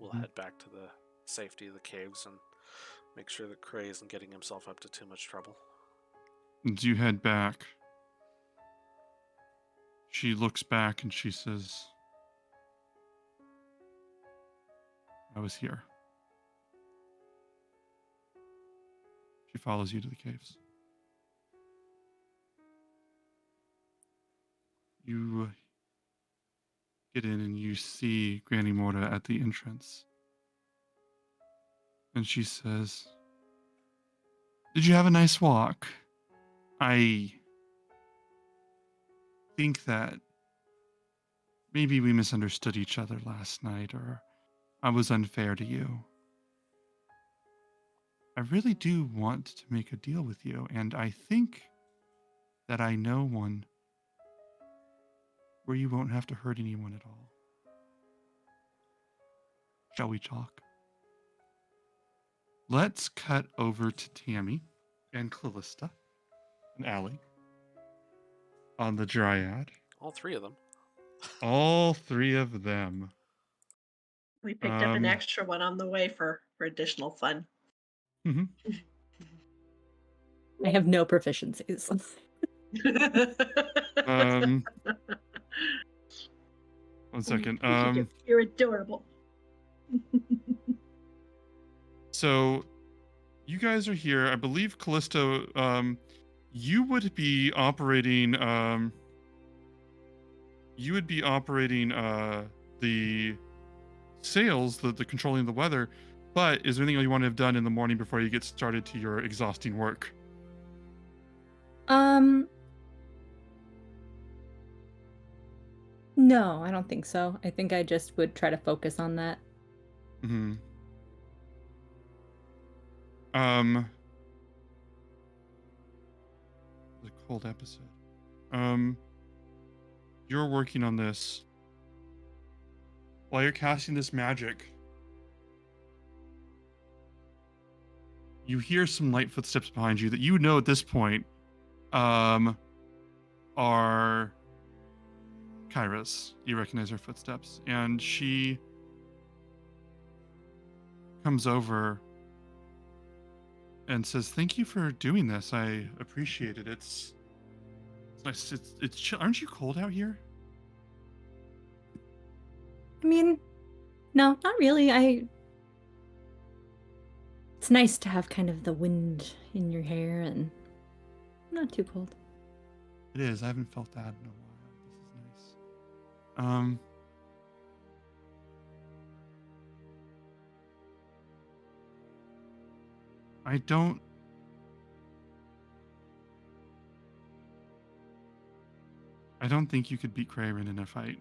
we'll head back to the safety of the caves and make sure that Cray isn't getting himself up to too much trouble. As you head back, she looks back and she says, I was here. She follows you to the caves. You get in and you see Granny Morta at the entrance. And she says, did you have a nice walk? I think that maybe we misunderstood each other last night, or I was unfair to you. I really do want to make a deal with you, and I think that I know one where you won't have to hurt anyone at all. Shall we talk? Let's cut over to Tammy and Callista and Allie on the Dryad. All three of them. All three of them. We picked up an extra one on the way for additional fun. Mm-hmm. I have no proficiencies. One second. You're adorable. So you guys are here. I believe Callisto, you would be operating the sails, the controlling the weather, but is there anything you want to have done in the morning before you get started to your exhausting work? No, I don't think so. I think I just would try to focus on that. Mm-hmm. The cold episode. You're working on this. While you're casting this magic, you hear some light footsteps behind you that you know at this point are Kyra's. You recognize her footsteps, and she comes over and says, "Thank you for doing this. I appreciate it. It's nice. It's chill. Aren't you cold out here?" I mean, no, not really. It's nice to have kind of the wind in your hair and not too cold. It is. I haven't felt that in a while. This is nice. I don't think you could beat Kraven in a fight.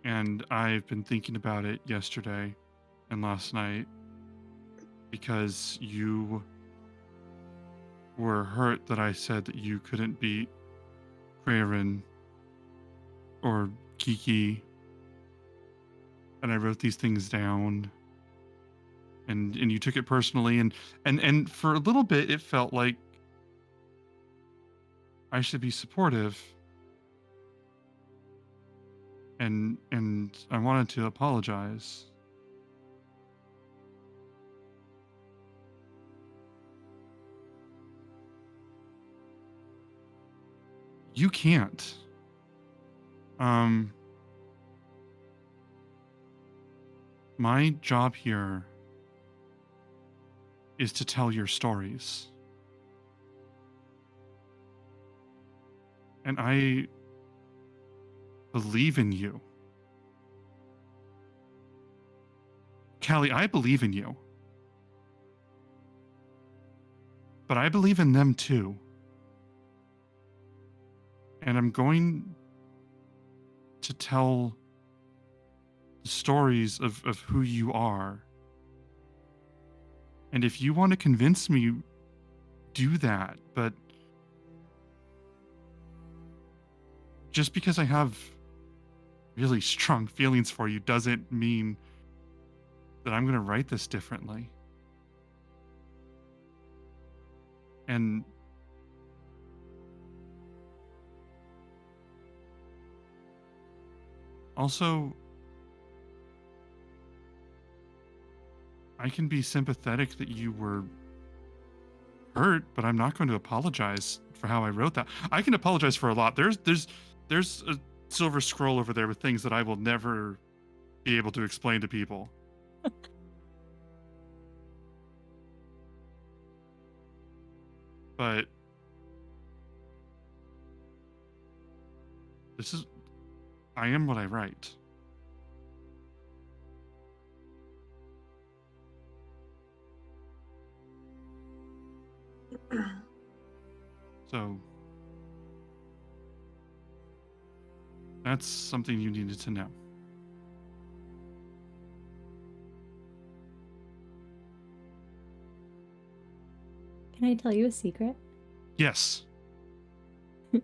And I've been thinking about it yesterday and last night because you were hurt that I said that you couldn't beat Kraven or Kiki. And I wrote these things down. And you took it personally, and for a little bit it felt like I should be supportive. and I wanted to apologize. You can't. My job here is to tell your stories. And I believe in you. Callie, I believe in you. But I believe in them too. And I'm going to tell the stories of who you are. And if you want to convince me, do that. But just because I have really strong feelings for you doesn't mean that I'm going to write this differently. And also, I can be sympathetic that you were hurt, but I'm not going to apologize for how I wrote that. I can apologize for a lot. There's a silver scroll over there with things that I will never be able to explain to people. But I am what I write. So that's something you needed to know. Can I tell you a secret? Yes. You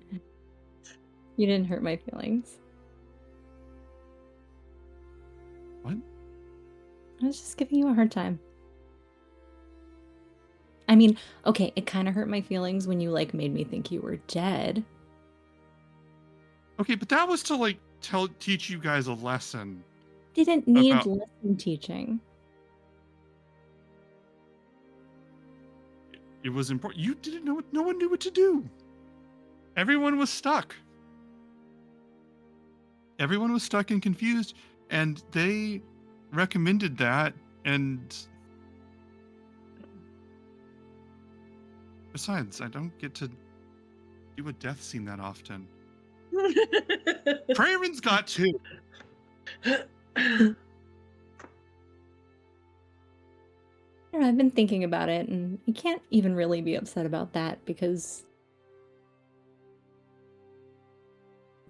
didn't hurt my feelings. What? I was just giving you a hard time. I mean, okay, it kind of hurt my feelings when you made me think you were dead. Okay, but that was to teach you guys a lesson. Didn't need lesson teaching. It was important. You didn't know what, no one knew what to do. Everyone was stuck. Everyone was stuck and confused, and they recommended that. And besides, I don't get to do a death scene that often. Praren's got two. I've been thinking about it, and you can't even really be upset about that because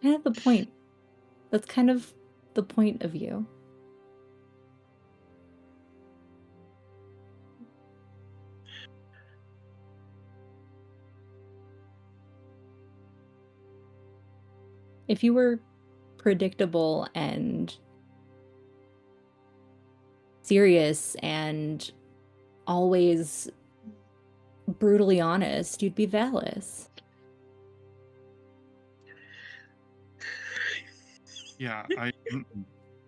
kind of the point. That's kind of the point of you. If you were predictable and serious and always brutally honest, you'd be Valis. Yeah,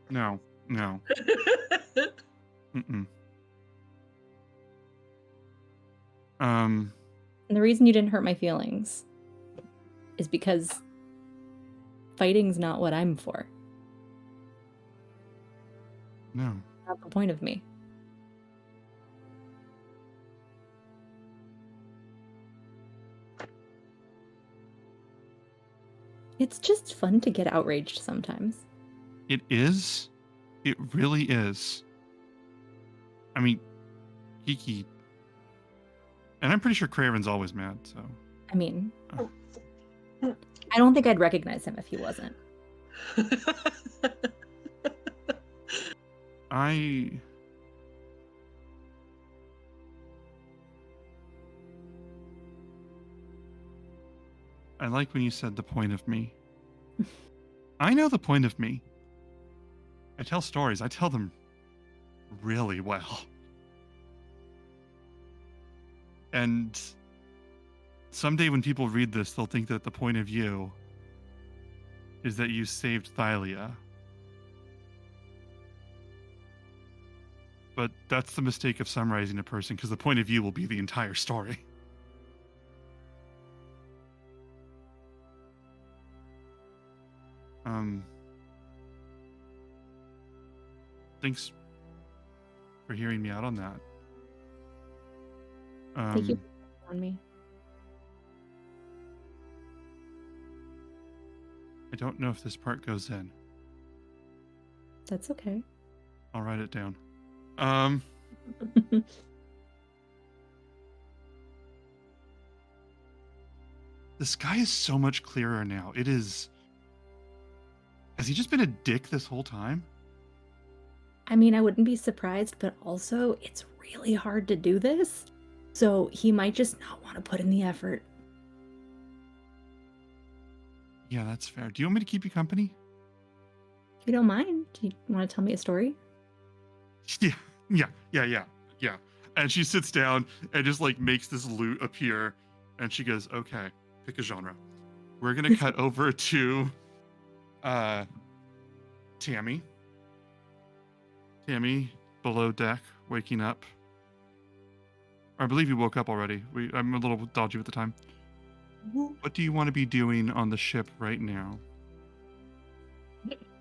no. Mm-mm. And the reason you didn't hurt my feelings is because fighting's not what I'm for. No. Not the point of me. It's just fun to get outraged sometimes. It is. It really is. I mean, Kiki. And I'm pretty sure Craven's always mad, so. I mean, I don't think I'd recognize him if he wasn't. I like when you said the point of me. I know the point of me. I tell stories. I tell them really well. And someday when people read this, they'll think that the point of you is that you saved Thylia. But that's the mistake of summarizing a person, because the point of view will be the entire story. Thanks for hearing me out on that. Thank you on me. I don't know if this part goes in. That's okay. I'll write it down. The sky is so much clearer now. It is. Has he just been a dick this whole time? I mean, I wouldn't be surprised, but also it's really hard to do this. So he might just not want to put in the effort. Yeah, that's fair. Do you want me to keep you company? If you don't mind, do you want to tell me a story? Yeah. And she sits down and just like makes this loot appear. And she goes, okay, pick a genre. We're going to cut over to Tammy. Tammy, below deck, waking up. I believe you woke up already. I'm a little dodgy with the time. Mhm. What do you want to be doing on the ship right now?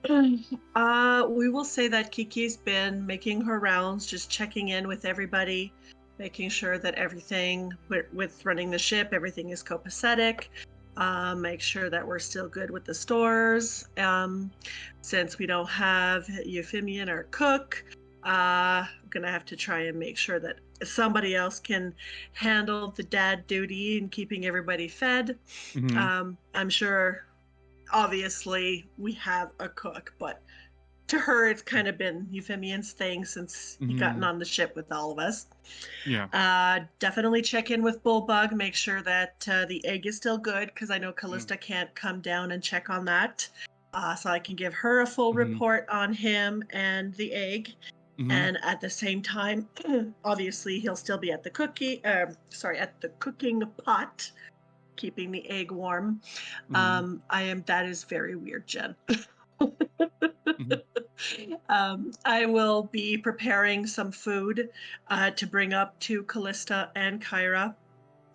We will say that Kiki's been making her rounds, just checking in with everybody, making sure that everything with running the ship, everything is copacetic. Make sure that we're still good with the stores. Since we don't have Euphemian or cook, I'm gonna have to try and make sure that somebody else can handle the dad duty and keeping everybody fed. Mm-hmm. I'm sure, obviously, we have a cook, but to her, it's kind of been Euphemian's thing since he gotten on the ship with all of us. Yeah. Definitely check in with Bullbug, make sure that the egg is still good, because I know Callista can't come down and check on that. So I can give her a full report on him and the egg. And at the same time, obviously, he'll still be at the at the cooking pot, keeping the egg warm. That is very weird, Jen. I will be preparing some food to bring up to Callista and Kyra,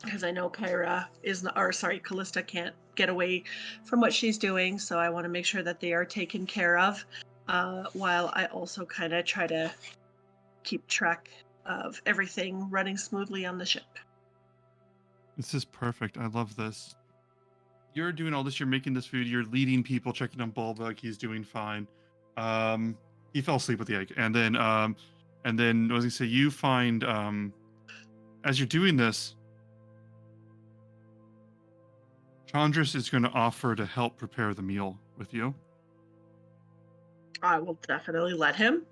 because I know Callista can't get away from what she's doing, so I want to make sure that they are taken care of, while I also kind of try to keep track of everything running smoothly on the ship. This is perfect. I love this. You're doing all this. You're making this food. You're leading people, checking on Bulbug. He's doing fine. He fell asleep with the egg, and then what was I gonna say? You find as you're doing this, Chandris is going to offer to help prepare the meal with you. I will definitely let him.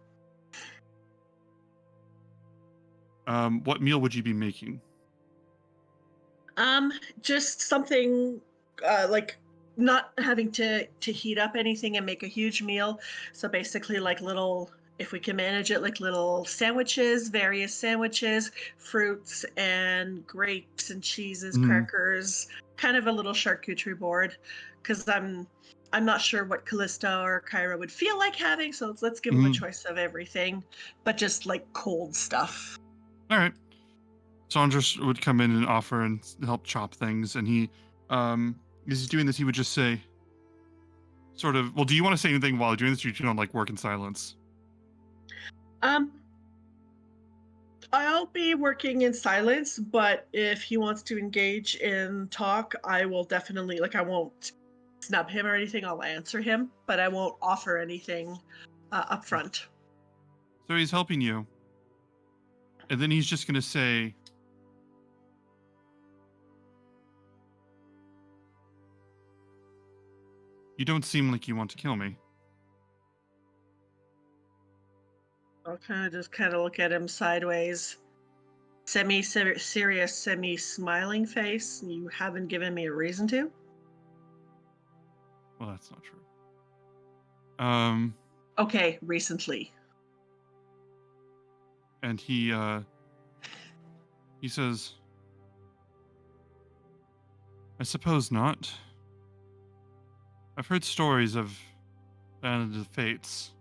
What meal would you be making? Just something like not having to heat up anything and make a huge meal. So basically like little, if we can manage it, like little sandwiches, various sandwiches, fruits and grapes and cheeses, crackers, kind of a little charcuterie board, because I'm not sure what Callista or Kyra would feel like having, so let's give them a choice of everything, but just like cold stuff. All right. Saunders would come in and offer and help chop things, and he, as he's doing this, he would just say, sort of, well, do you want to say anything while doing this, or do you like work in silence? I'll be working in silence, but if he wants to engage in talk, I will definitely, I won't snub him or anything. I'll answer him, but I won't offer anything up front. So he's helping you, and then he's just going to say, you don't seem like you want to kill me. I'll kind of look at him sideways. Semi-serious, semi-smiling face. You haven't given me a reason to? Well, that's not true. Okay, recently. And he says, I suppose not. I've heard stories of the Fates.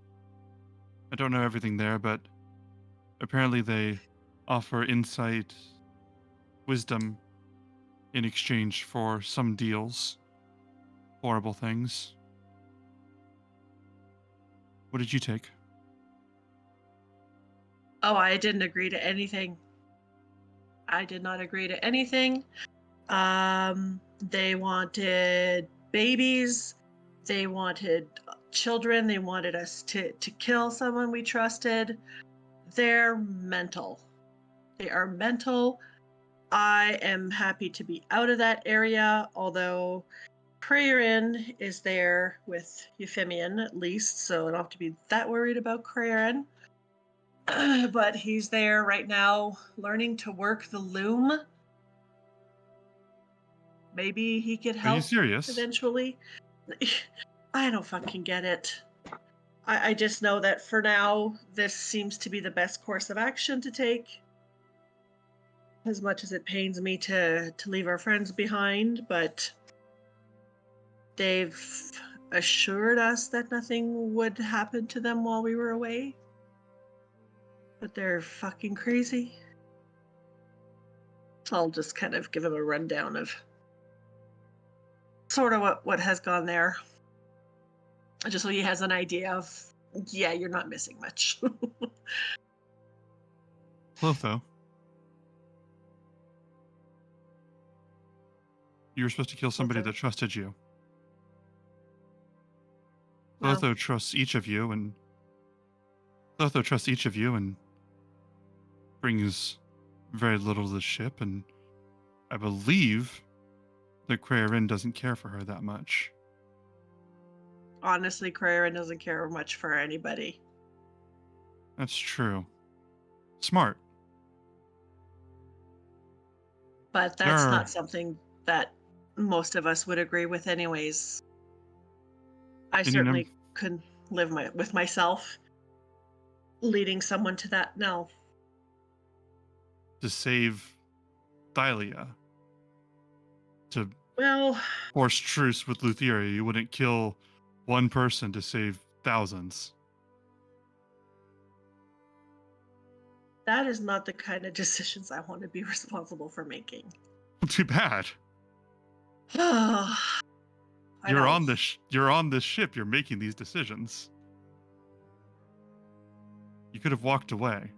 I don't know everything there, but apparently they offer insight, wisdom in exchange for some deals. Horrible things. What did you take? Oh, I didn't agree to anything. I did not agree to anything. They wanted babies. They wanted children. They wanted us to kill someone we trusted. They're mental. They are mental. I am happy to be out of that area, although Crayerin is there with Euphemian at least, so I don't have to be that worried about Crayerin. But he's there right now learning to work the loom. Maybe he could help. Are you serious? Eventually. I don't fucking get it. I just know that for now, this seems to be the best course of action to take. As much as it pains me to leave our friends behind, but they've assured us that nothing would happen to them while we were away. But they're fucking crazy. So I'll just kind of give him a rundown of sort of what has gone there. Just so he has an idea of, yeah, you're not missing much. Clotho. You were supposed to kill somebody that trusted you. Clotho trusts each of you, and brings very little to the ship, and I believe that Crayerin doesn't care for her that much. Honestly, Crayerin doesn't care much for anybody. That's true. Smart. But that's not something that most of us would agree with anyways. I certainly couldn't live with myself leading someone to that, no. To save Thylia. To force truce with Lutheria, you wouldn't kill one person to save thousands. That is not the kind of decisions I want to be responsible for making. Too bad. You're on this ship. You're making these decisions. You could have walked away.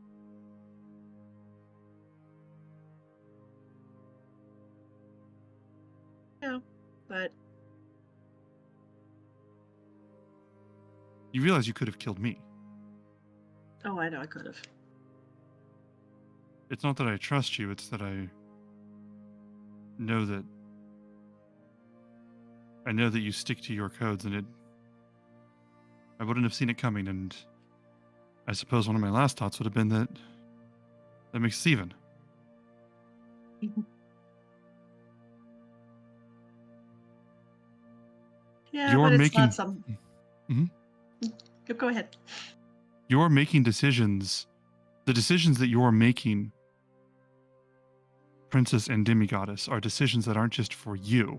Yeah, but you realize you could have killed me. Oh, I know I could have. It's not that I trust you, it's that I know that you stick to your codes, and I wouldn't have seen it coming, and I suppose one of my last thoughts would have been that makes us even. Yeah, but it's not some... Mm-hmm. Go ahead. You're making decisions. The decisions that you're making, Princess and Demigoddess, are decisions that aren't just for you.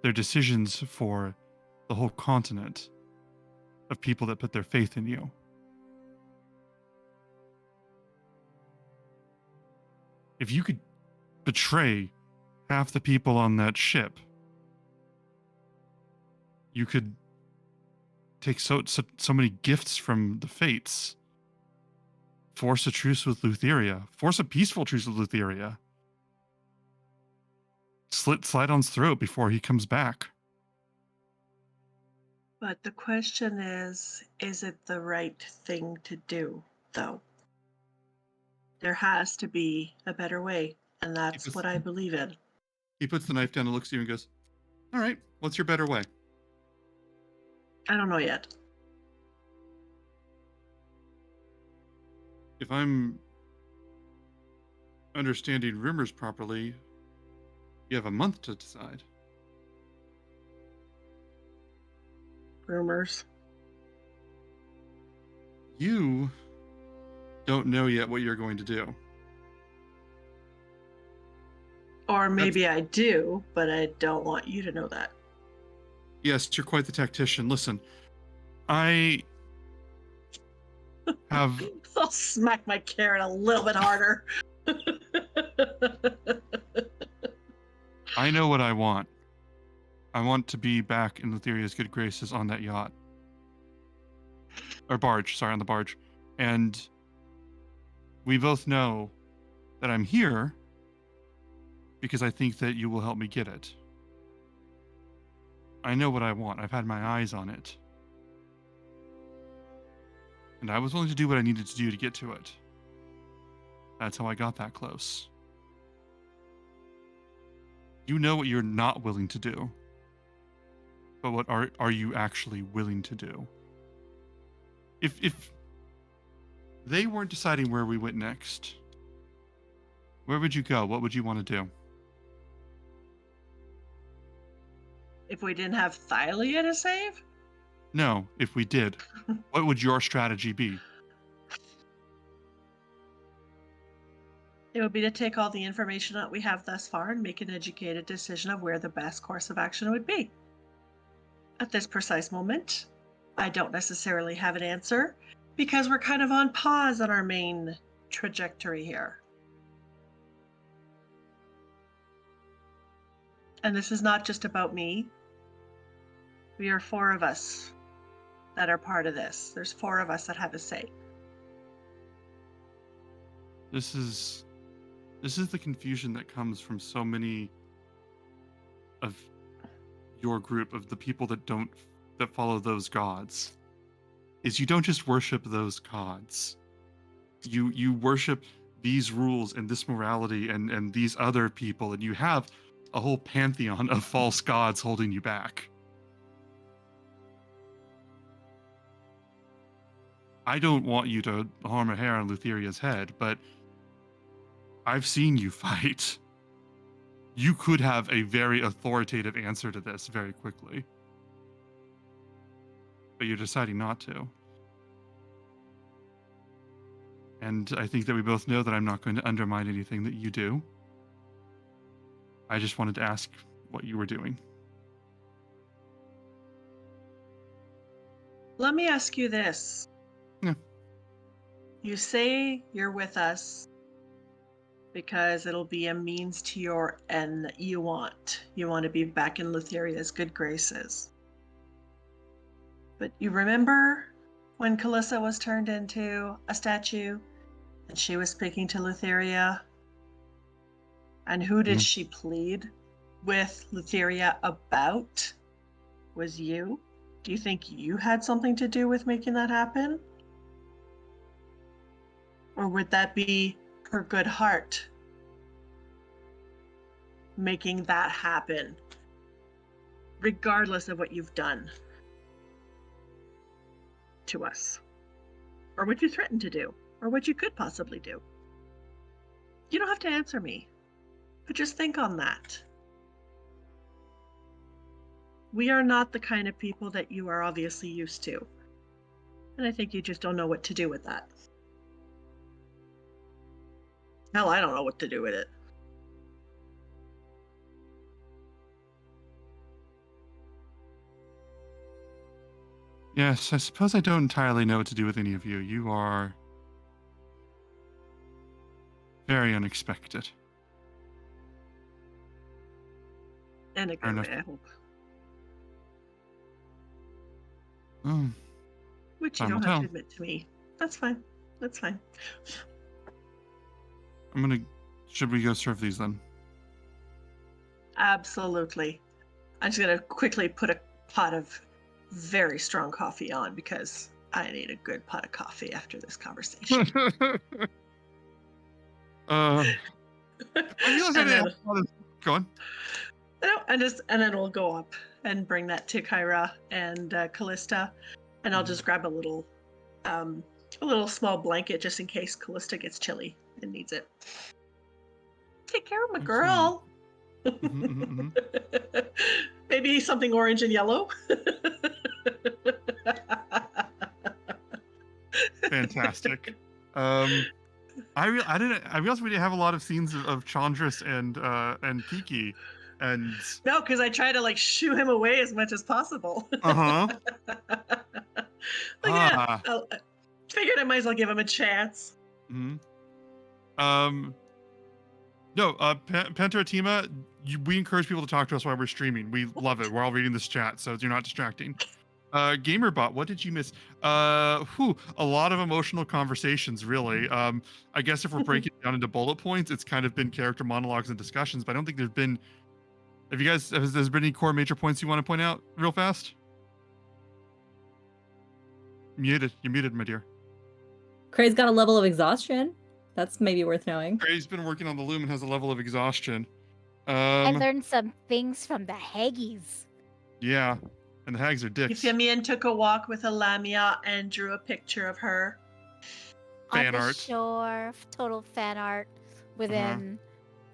They're decisions for the whole continent of people that put their faith in you. If you could betray half the people on that ship, you could take so many gifts from the fates, force a truce with Lutheria, force a peaceful truce with Lutheria, slit Slidon's throat before he comes back. But the question is it the right thing to do, though? There has to be a better way, and that's what I believe in. He puts the knife down and looks at you and goes, all right, what's your better way? I don't know yet. If I'm understanding rumors properly, you have a month to decide. Rumors? You don't know yet what you're going to do. Or maybe I do, but I don't want you to know that. Yes, you're quite the tactician. Listen, I have I'll smack my carrot a little bit harder. I know what I want. I want to be back in Lutheria's good graces on that yacht. Or barge, sorry, on the barge. And we both know that I'm here because I think that you will help me get it. I know what I want. I've had my eyes on it. And I was willing to do what I needed to do to get to it. That's how I got that close. You know what you're not willing to do. But what are you actually willing to do? If they weren't deciding where we went next, where would you go? What would you want to do? If we didn't have Thylia to save? No, if we did, what would your strategy be? It would be to take all the information that we have thus far and make an educated decision of where the best course of action would be. At this precise moment, I don't necessarily have an answer because we're kind of on pause on our main trajectory here. And this is not just about me. We are 4 of us that are part of this. There's 4 of us that have a say. This is the confusion that comes from so many of your group, of the people that follow those gods. Is you don't just worship those gods. You worship these rules and this morality and these other people, and you have a whole pantheon of false gods holding you back. I don't want you to harm a hair on Lutheria's head, but I've seen you fight. You could have a very authoritative answer to this very quickly. But you're deciding not to. And I think that we both know that I'm not going to undermine anything that you do. I just wanted to ask what you were doing. Let me ask you this. Yeah. You say you're with us because it'll be a means to your end that you want. You want to be back in Lutheria's good graces. But you remember when Calissa was turned into a statue and she was speaking to Lutheria? And who did she plead with Lutheria about? Was you? Do you think you had something to do with making that happen? Or would that be her good heart making that happen, regardless of what you've done to us, or what you threatened to do, or what you could possibly do? You don't have to answer me, but just think on that. We are not the kind of people that you are obviously used to, and I think you just don't know what to do with that. Hell, I don't know what to do with it. Yes, I suppose I don't entirely know what to do with any of you. You are very unexpected. In a good way, I hope. Which you don't have to admit to me. That's fine. That's fine. Should we go serve these then? Absolutely. I'm just going to quickly put a pot of very strong coffee on because I need a good pot of coffee after this conversation. I realize I didn't have go on. No, and then we'll go up and bring that to Kyra and Callista, and I'll just grab a little small blanket just in case Callista gets chilly and needs it. Take care of my girl. Maybe something orange and yellow. Fantastic. I realized we didn't have a lot of scenes of Chandris and Kiki, and no, because I try to shoo him away as much as possible. Uh-huh. Figured I might as well give him a chance. Mm-hmm. No, Panteratima, we encourage people to talk to us while we're streaming. We love it. We're all reading this chat, so you're not distracting. Gamerbot, what did you miss? A lot of emotional conversations, really. I guess if we're breaking it down into bullet points, it's kind of been character monologues and discussions, but I don't think there's been. Has there been any core major points you want to point out real fast? Muted. You're muted, my dear. Cray's got a level of exhaustion. That's maybe worth knowing. Cray's been working on the loom and has a level of exhaustion. I learned some things from the Haggies. Yeah, and the hags are dicks. Euphemian took a walk with a Lamia and drew a picture of her. Fan on the art. shore, total fan art within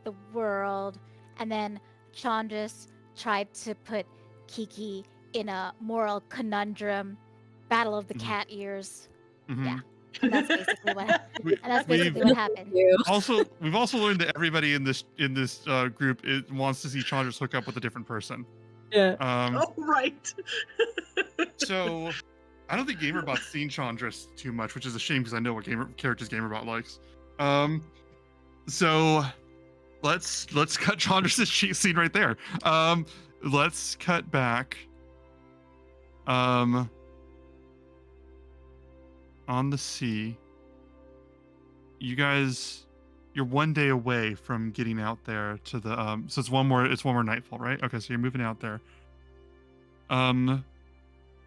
the world. And then Chandris tried to put Kiki in a moral conundrum, battle of the cat ears. Yeah. And that's basically what happened. We've also learned that everybody in this group wants to see Chandris hook up with a different person. Yeah. Oh, right. So I don't think Gamerbot's seen Chandris too much, which is a shame because I know what characters Gamerbot likes. So let's cut Chandris' scene right there. Let's cut back. On the sea, you guys, you're 1 day away from getting out there to the so it's one more nightfall, right? Okay, so you're moving out there.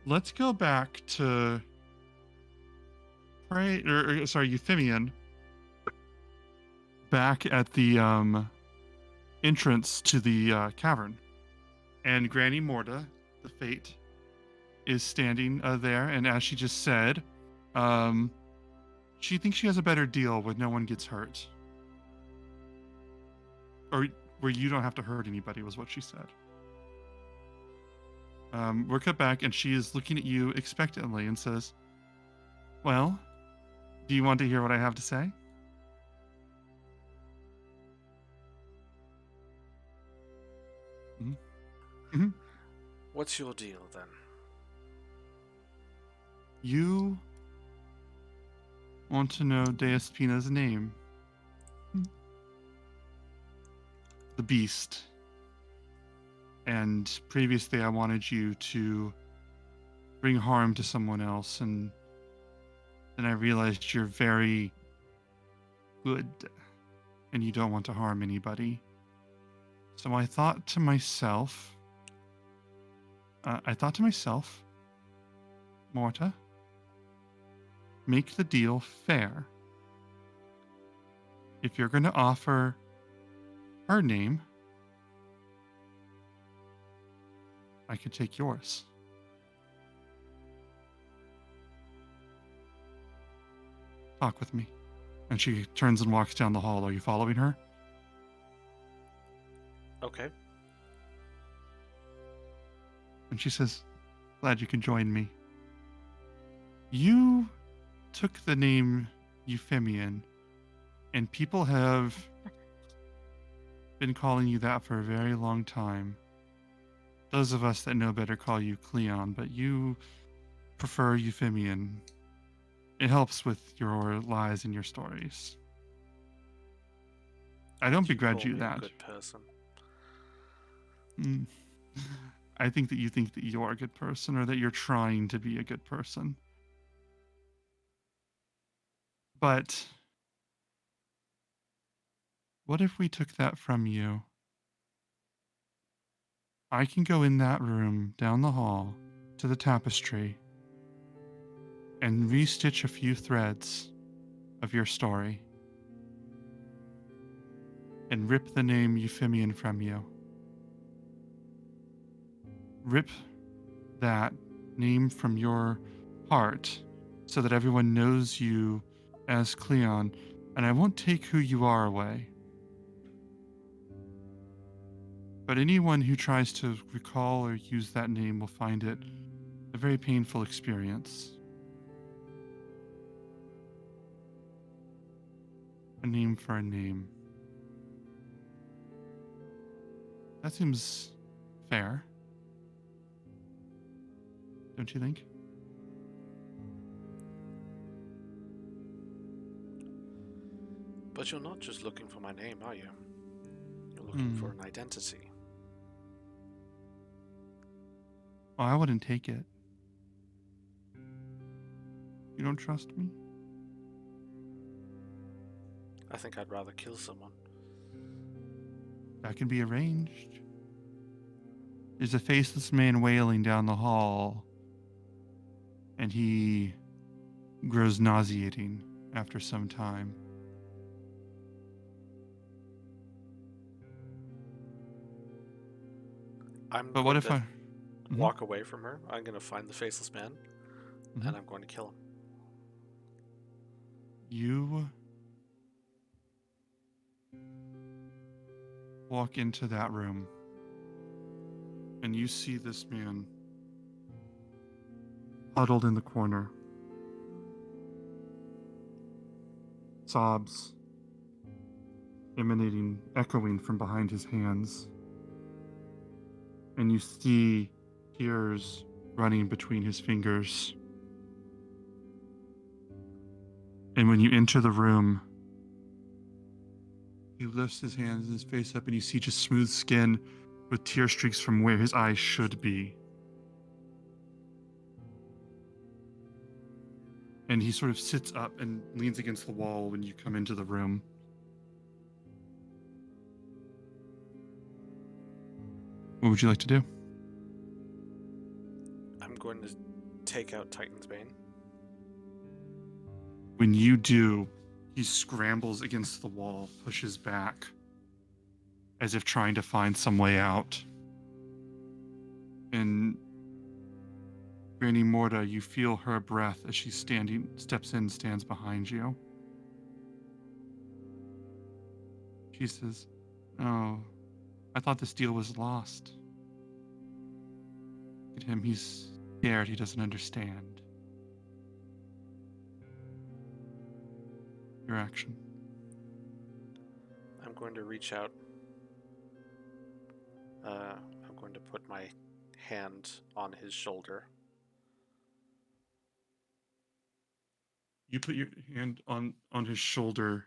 Let's go back to Euphemian, back at the entrance to the cavern, and Granny Morta, the Fate, is standing there, and as she just said, she thinks she has a better deal where no one gets hurt, or where you don't have to hurt anybody, was what she said. We're cut back, and she is looking at you expectantly and says, "Well, do you want to hear what I have to say?" What's your deal then? You want to know Despina's name? The Beast. And previously I wanted you to bring harm to someone else, and then I realized you're very good and you don't want to harm anybody. So I thought to myself, Morta, make the deal fair. If you're going to offer her name, I could take yours. Talk with me. And she turns and walks down the hall. Are you following her? Okay. And she says, "Glad you can join me. You took the name Euphemian, and people have been calling you that for a very long time. Those of us that know better call you Cleon, but you prefer Euphemian. It helps with your lies and your stories. I don't begrudge you that. Good person. I think that you think that you're a good person, or that you're trying to be a good person. But what if we took that from you? I can go in that room down the hall to the tapestry and restitch a few threads of your story and rip the name Euphemian from you. Rip that name from your heart so that everyone knows you as Cleon, and I won't take who you are away. But anyone who tries to recall or use that name will find it a very painful experience. A name for a name. That seems fair. Don't you think? But you're not just looking for my name, are you? You're looking for an identity. Oh, I wouldn't take it. You don't trust me? I think I'd rather kill someone. That can be arranged. There's a faceless man wailing down the hall, and he grows nauseating after some time. But what if I walk away from her? I'm going to find the faceless man, and I'm going to kill him. You walk into that room, and you see this man huddled in the corner. Sobs echoing from behind his hands. And you see tears running between his fingers. And when you enter the room, he lifts his hands and his face up, and you see just smooth skin with tear streaks from where his eyes should be. And he sort of sits up and leans against the wall when you come into the room. What would you like to do? I'm going to take out Titan's Bane. When you do, he scrambles against the wall, pushes back, as if trying to find some way out. And Granny Morta, you feel her breath as she stands behind you. She says, "Oh, I thought this deal was lost." Look at him, he's scared, he doesn't understand. Your action. I'm going to reach out. I'm going to put my hand on his shoulder. You put your hand on his shoulder,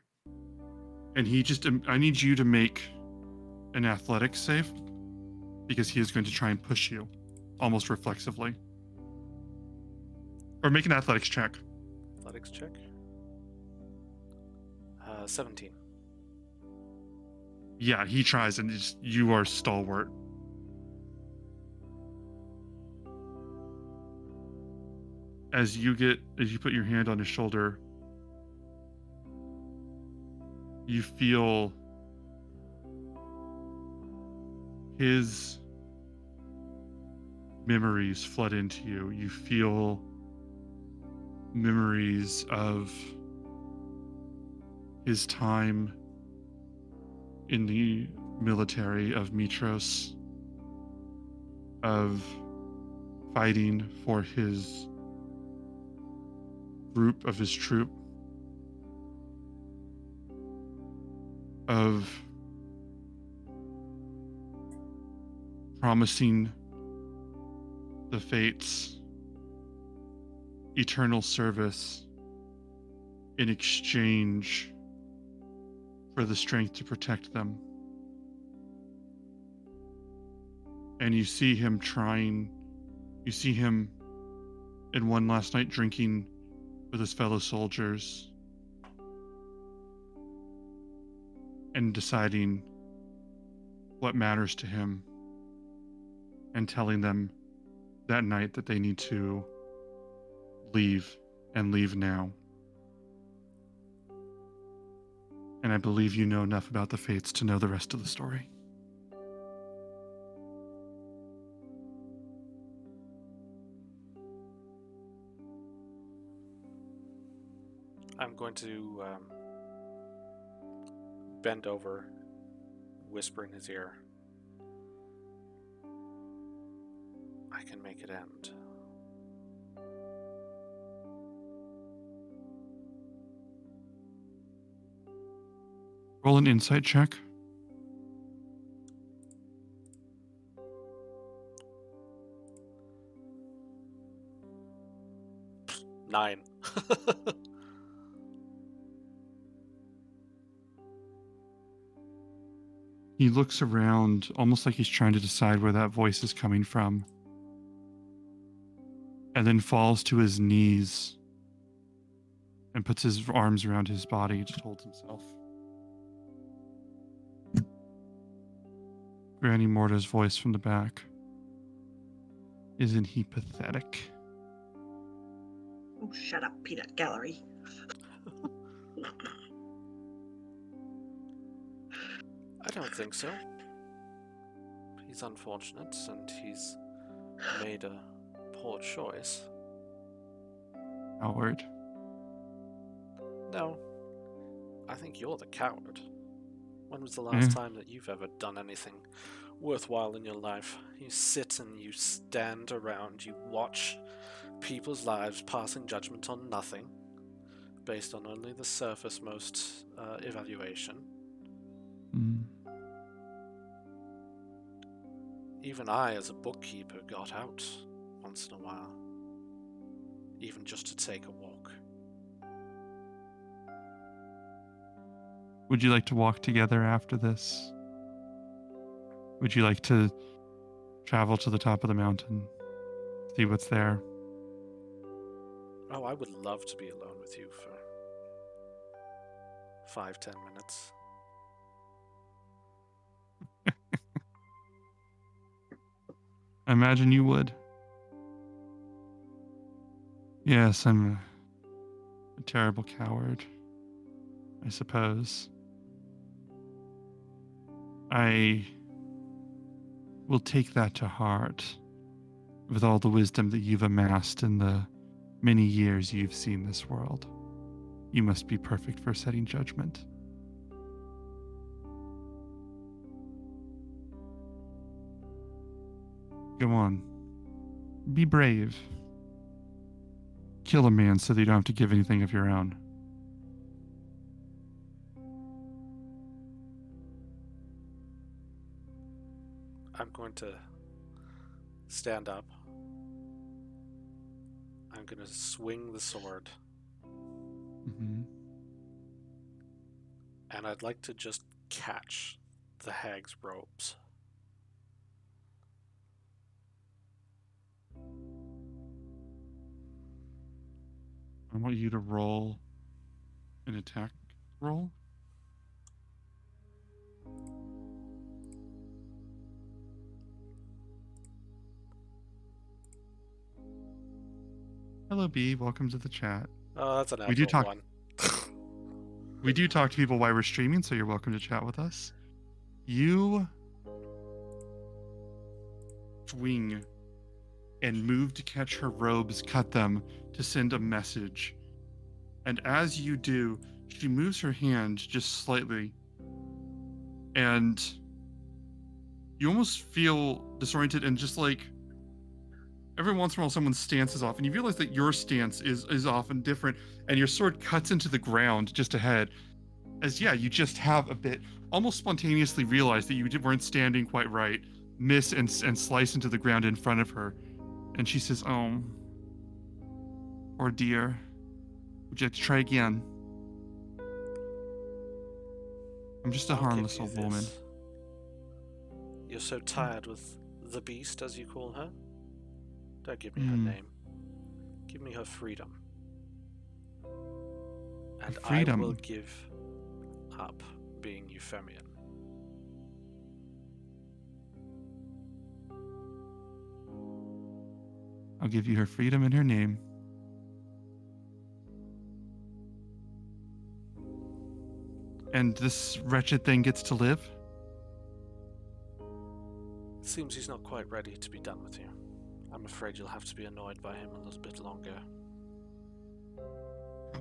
and I need you to make an athletics save, because he is going to try and push you, almost reflexively. Or make an athletics check. Athletics check. 17. Yeah, he tries, and you are stalwart. As you put your hand on his shoulder, you feel his memories flood into you. You feel memories of his time in the military of Mitros, of fighting for his group, of his troop, of promising the Fates eternal service in exchange for the strength to protect them. And you see him in one last night drinking with his fellow soldiers and deciding what matters to him, and telling them that night that they need to leave, and leave now. And I believe you know enough about the Fates to know the rest of the story. I'm going to bend over, whisper in his ear. I can make it end. Roll an insight check. Nine. He looks around, almost like he's trying to decide where that voice is coming from, and then falls to his knees and puts his arms around his body and just holds himself. Granny Morta's voice from the back. Isn't he pathetic? Oh, shut up, Peanut Gallery. I don't think so. He's unfortunate and he's made a poor choice. Coward. No. I think you're the coward. When was the last time that you've ever done anything worthwhile in your life? You sit and you stand around, you watch people's lives passing judgment on nothing, based on only the surface most evaluation. Even I, as a bookkeeper, got out once in a while, even just to take a walk. Would you like to walk together after this? Would you like to travel to the top of the mountain, see what's there? Oh, I would love to be alone with you for 5-10 minutes. I imagine you would. Yes, I'm a terrible coward, I suppose. I will take that to heart with all the wisdom that you've amassed in the many years you've seen this world. You must be perfect for setting judgment. Go on. Be brave. Kill a man so that you don't have to give anything of your own. I'm going to stand up. I'm going to swing the sword. And I'd like to just catch the hag's robes. I want you to roll an attack roll. Hello, B. Welcome to the chat. Oh, that's an natural one. We do talk to people while we're streaming, so you're welcome to chat with us. You swing and move to catch her robes, cut them to send a message. And as you do, she moves her hand just slightly. And you almost feel disoriented and just like every once in a while someone's stance is off, and you realize that your stance is often different, and your sword cuts into the ground just ahead. As you just have a bit, almost spontaneously realize that you weren't standing quite right, miss and slice into the ground in front of her. And she says, "Oh, or dear, would you like to try again? I'm just a harmless old woman." You're so tired with the beast, as you call her? Don't give me her name. Give me her freedom. And freedom. I will give up being Euphemian. I'll give you her freedom and her name. And this wretched thing gets to live? It seems he's not quite ready to be done with you. I'm afraid you'll have to be annoyed by him a little bit longer.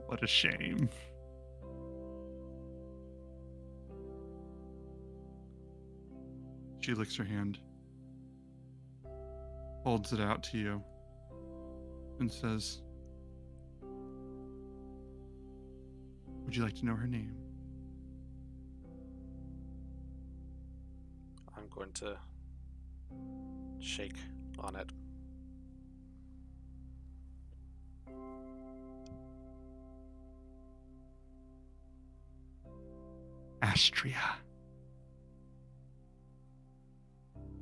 What a shame. She licks her hand, holds it out to you, and says, "Would you like to know her name?" I'm going to shake on it. Astria.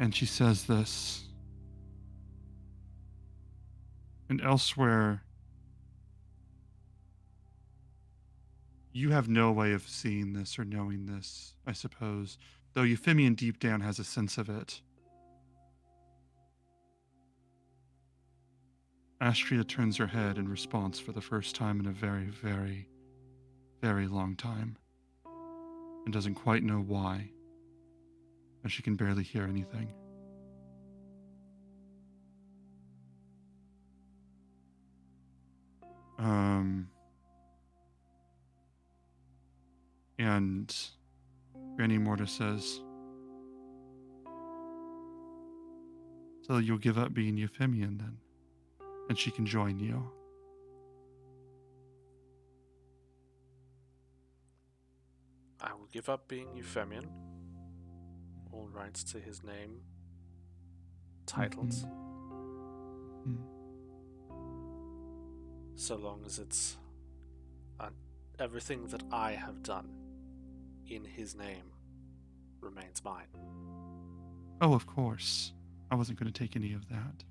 And she says this. And elsewhere, you have no way of seeing this or knowing this, I suppose, though Euphemian deep down has a sense of it. Astria turns her head in response for the first time in a very, very, very long time, and doesn't quite know why, as she can barely hear anything. And Granny Morta says, so you'll give up being Euphemian then, and she can join you. I will give up being Euphemian. All rights to his name, titles. Mm-hmm. So long as it's everything that I have done in his name remains mine. Oh, of course. I wasn't going to take any of that.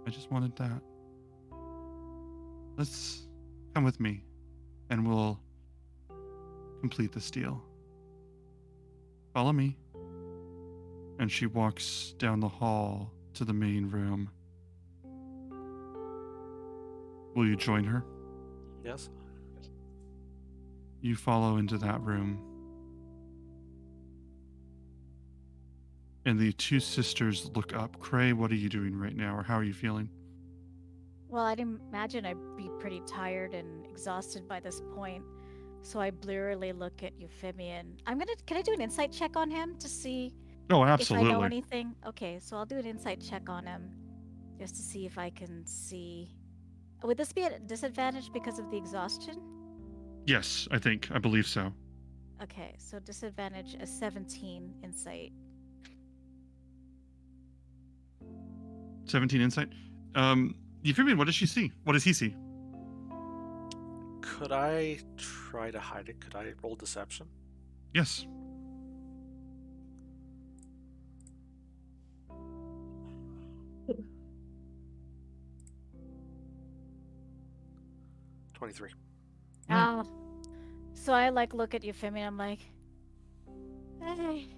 I just wanted that. Let's come with me, and we'll complete this deal. Follow me. And she walks down the hall to the main room. Will you join her? Yes. You follow into that room. And the two sisters look up. Cray, what are you doing right now, or how are you feeling? Well, I'd imagine I'd be pretty tired and exhausted by this point. So I blearily look at Euphemian. Can I do an insight check on him to see Oh, if absolutely. I know anything? Okay, so I'll do an insight check on him just to see if I can see. Would this be at a disadvantage because of the exhaustion? Yes, I believe so. Okay, so disadvantage a 17 insight. 17 insight. Euphemian, what does she see? What does he see? Could I try to hide it? Could I roll deception? Yes. $23. Oh. So I look at Euphemian, I'm like, hey.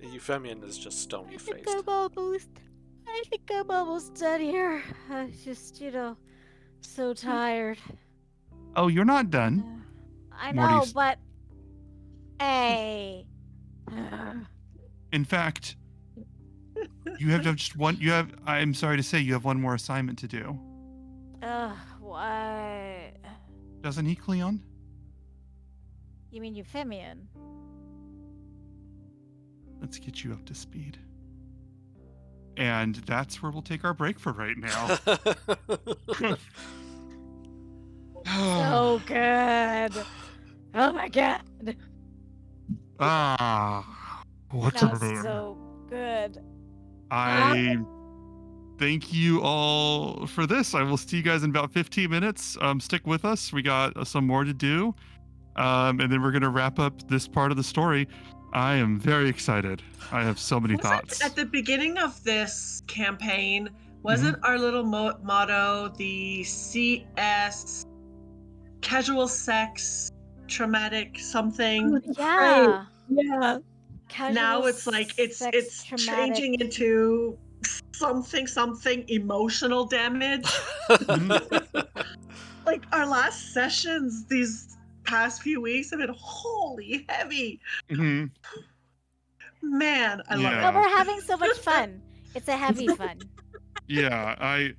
Euphemian is just stony faced. I think I'm almost done here. I'm just, so tired. Oh, you're not done. I know, Morty's... but hey. In fact, you have just one. I'm sorry to say, you have one more assignment to do. What? Doesn't he, Cleon? You mean Euphemian? Let's get you up to speed. And that's where we'll take our break for right now. So good. Oh my god. What's That over was there? so good. I thank you all for this. I will see you guys in about 15 minutes. Stick with us. We got some more to do. And then we're going to wrap up this part of the story. I am very excited. I have so many thoughts. At the beginning of this campaign, wasn't our little motto the CS casual sex traumatic something? Yeah. Yeah. Casual now it's like it's traumatic. changing into something emotional damage. Like our last sessions these past few weeks have been holy heavy. Man, I love it. But we're having so much fun. It's a heavy fun. Yeah,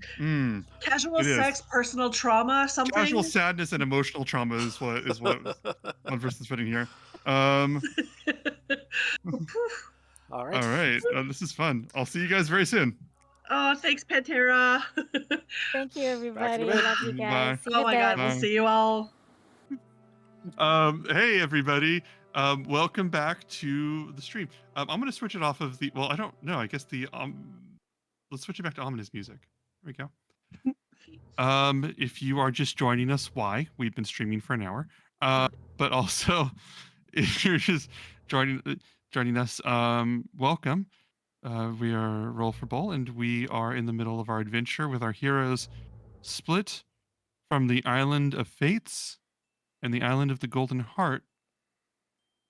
casual sex, personal trauma, something. Casual sadness and emotional trauma is what one person's putting here. All right. This is fun. I'll see you guys very soon. Oh, thanks, Pantera. Thank you, everybody. Love you guys. Bye. See you oh my God, we'll see you all. Hey, everybody. Welcome back to the stream. I'm going to switch it off of the. Well, I don't know. I guess the let's switch it back to ominous music. There we go. If you are just joining us, why? We've been streaming for an hour. But also, if you're just joining us, welcome. We are Roll for Bull, and we are in the middle of our adventure with our heroes split from the Island of Fates and the Island of the Golden Heart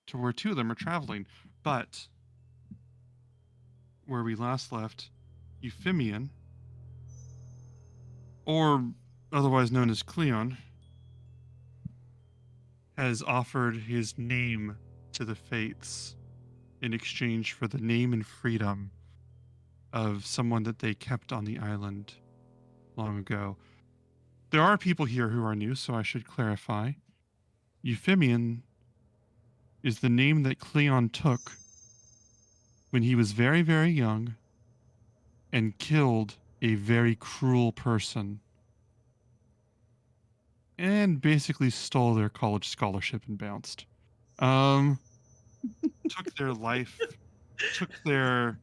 to where two of them are traveling. But where we last left, Euphemion, or otherwise known as Cleon, has offered his name to the Fates in exchange for the name and freedom of someone that they kept on the island long ago. There are people here who are new, so I should clarify. Euphemion is the name that Cleon took when he was very, very young and killed a very cruel person and basically stole their college scholarship and bounced. Took their life, took their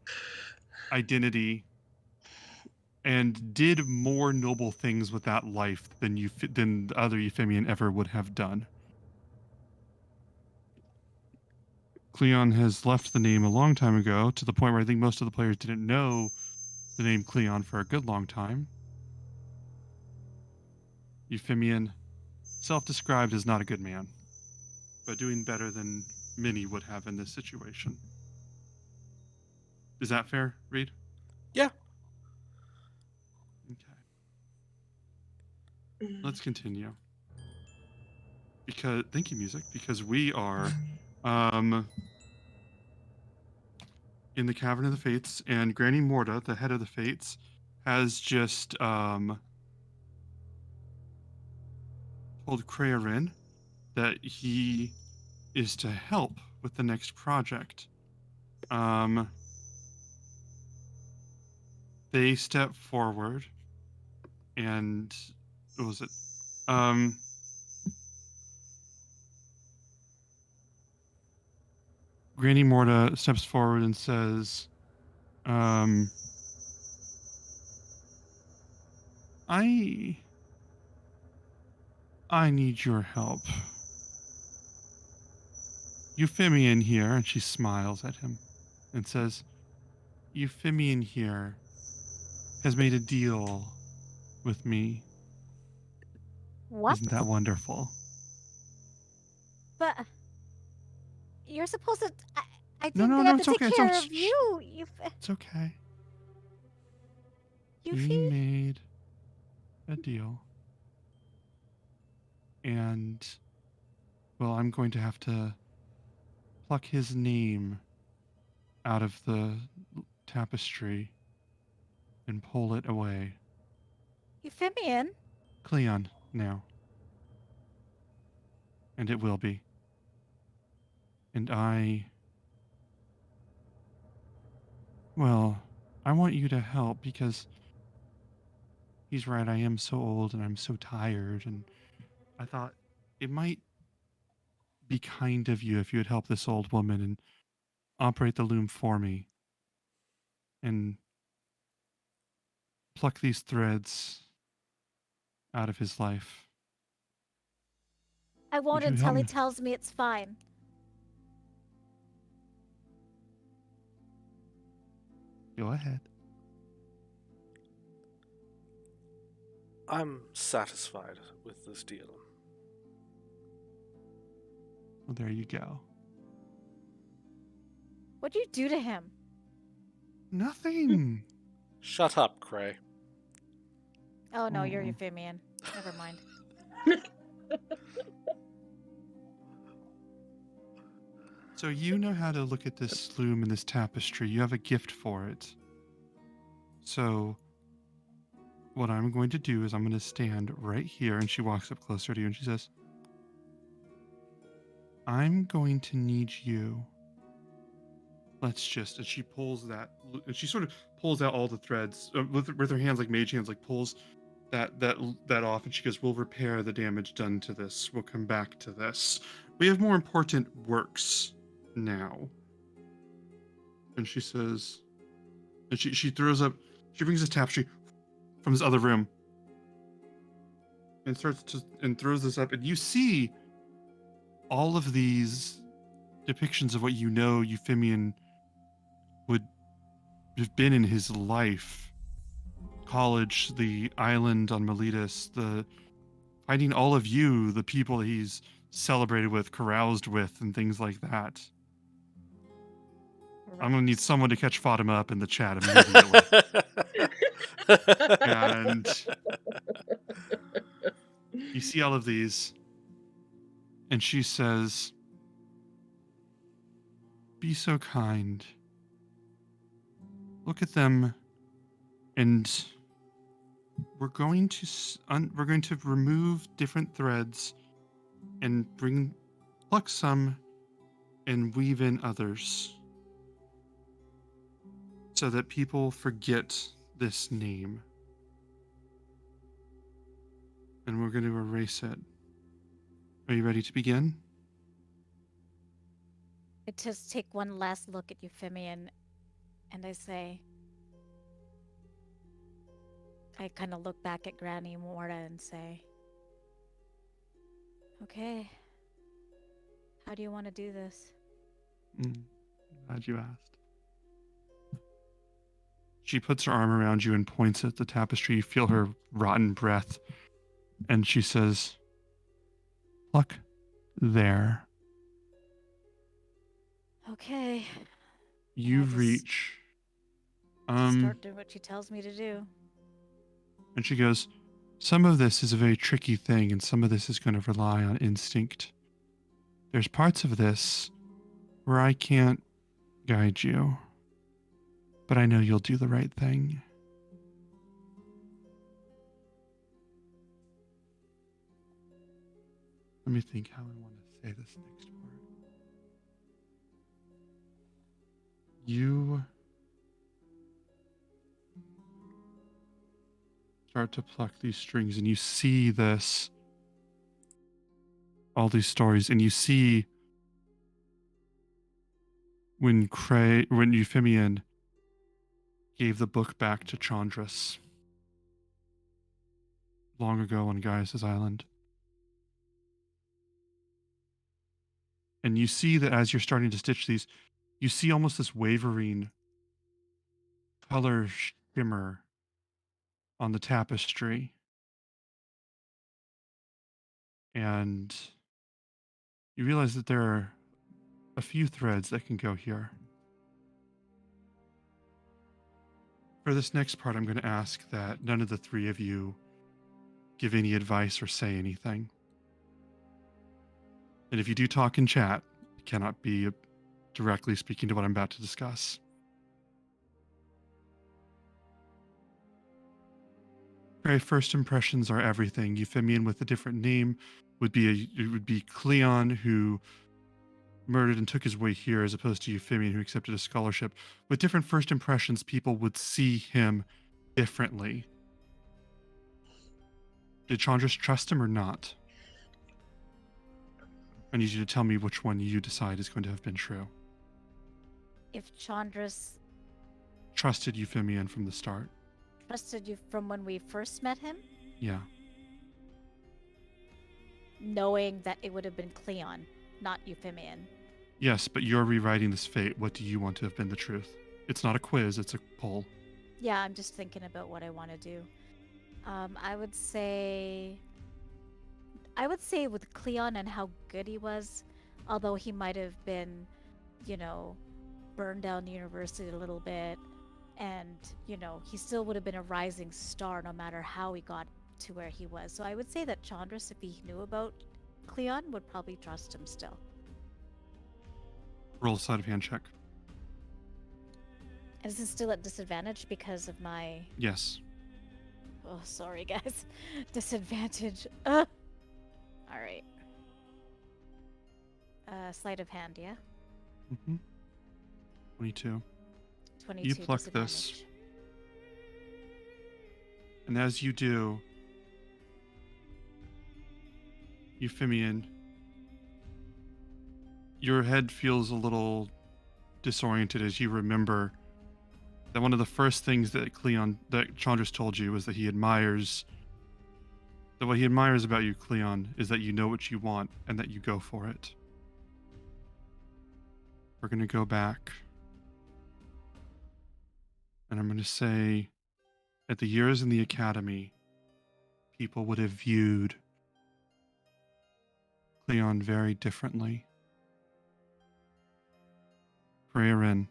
identity, and did more noble things with that life than the other Euphemion ever would have done. Cleon has left the name a long time ago, to the point where I think most of the players didn't know the name Cleon for a good long time. Euphemion, self-described as not a good man, but doing better than many would have in this situation. Is that fair, Reed? Yeah. Okay. Let's continue. Thank you, music, because we are in the Cavern of the Fates, and Granny Morta, the head of the Fates, has just told Crearin that he is to help with the next project. They step forward, and what was it? Granny Morta steps forward and says, I need your help. Euphemion here, and she smiles at him and says, Euphemion here has made a deal with me. What? Isn't that wonderful? But you're supposed to. I No, think no, they no, have it's to okay. take care of you. It's okay. He Yuffie? made a deal. And, well, I'm going to have to pluck his name out of the tapestry and pull it away. Euphemion? Cleon, now. And it will be. And well, I want you to help because he's right, I am so old and I'm so tired, and I thought it might be kind of you if you would help this old woman and operate the loom for me and pluck these threads out of his life. I won't Would you until help he me? tells me it's fine. Go ahead. I'm satisfied with this deal. Well, there you go. What'd you do to him? Nothing. Shut up, Cray. Oh no, you're Oh. Euphemion. Never mind. So you know how to look at this loom and this tapestry. You have a gift for it. So what I'm going to do is I'm going to stand right here, and she walks up closer to you and she says, I'm going to need you. And she pulls that, and she sort of pulls out all the threads with her hands like mage hands, like pulls that off, and she goes, we'll repair the damage done to this. We'll come back to this. We have more important works now. And she says, and she brings this tapestry from this other room and throws this up, and you see all of these depictions of what you know Euphemian would have been in his life. College, the island on Miletus, finding all of you, the people he's celebrated with, caroused with, and things like that. Right. I'm going to need someone to catch Fatima up in the chat immediately. And you see all of these, and she says, be so kind. Look at them, and we're going to remove different threads and pluck some and weave in others so that people forget this name. And we're going to erase it. Are you ready to begin? I just take one last look at Euphemian and I say, I kind of look back at Granny Morta and say, okay, how do you want to do this? Glad you asked. She puts her arm around you and points at the tapestry. You feel her rotten breath. And she says, pluck there. Okay. You reach. Start doing what she tells me to do. And she goes, some of this is a very tricky thing, and some of this is going to rely on instinct. There's parts of this where I can't guide you, but I know you'll do the right thing. Let me think how I want to say this next word. You start to pluck these strings, and you see all these stories, and you see when Euphemian gave the book back to Chandras long ago on Gaius' island. And you see that as you're starting to stitch these, you see almost this wavering color shimmer on the tapestry. And you realize that there are a few threads that can go here. For this next part, I'm going to ask that none of the three of you give any advice or say anything. And if you do talk in chat, it cannot be directly speaking to what I'm about to discuss. Very first impressions are everything. Euphemian with a different name would be Cleon, who murdered and took his way here, as opposed to Euphemian, who accepted a scholarship. With different first impressions, people would see him differently. Did Chandras trust him or not? I need you to tell me which one you decide is going to have been true. If Chandras trusted Euphemian from the start. Trusted you from when we first met him? Yeah. Knowing that it would have been Cleon, not Euphemian. Yes, but you're rewriting this fate. What do you want to have been the truth? It's not a quiz, it's a poll. Yeah, I'm just thinking about what I want to do. I would say with Cleon and how good he was, although he might have been, burned down the university a little bit, and, he still would have been a rising star no matter how he got to where he was. So I would say that Chandras, if he knew about Cleon, would probably trust him still. Roll a sleight of hand check. And is this still at disadvantage because of my... Yes. Oh, sorry, guys. Disadvantage. All right. Sleight of hand, yeah? Mm-hmm. 22. 22. You pluck this. And as you do, Euphemian, your head feels a little disoriented as you remember that one of the first things that Chandras told you was that what he admires about you, Cleon, is that you know what you want and that you go for it. we're going to go back. And I'm going to say, at the years in the academy, people would have viewed Cleon very differently. Praerin,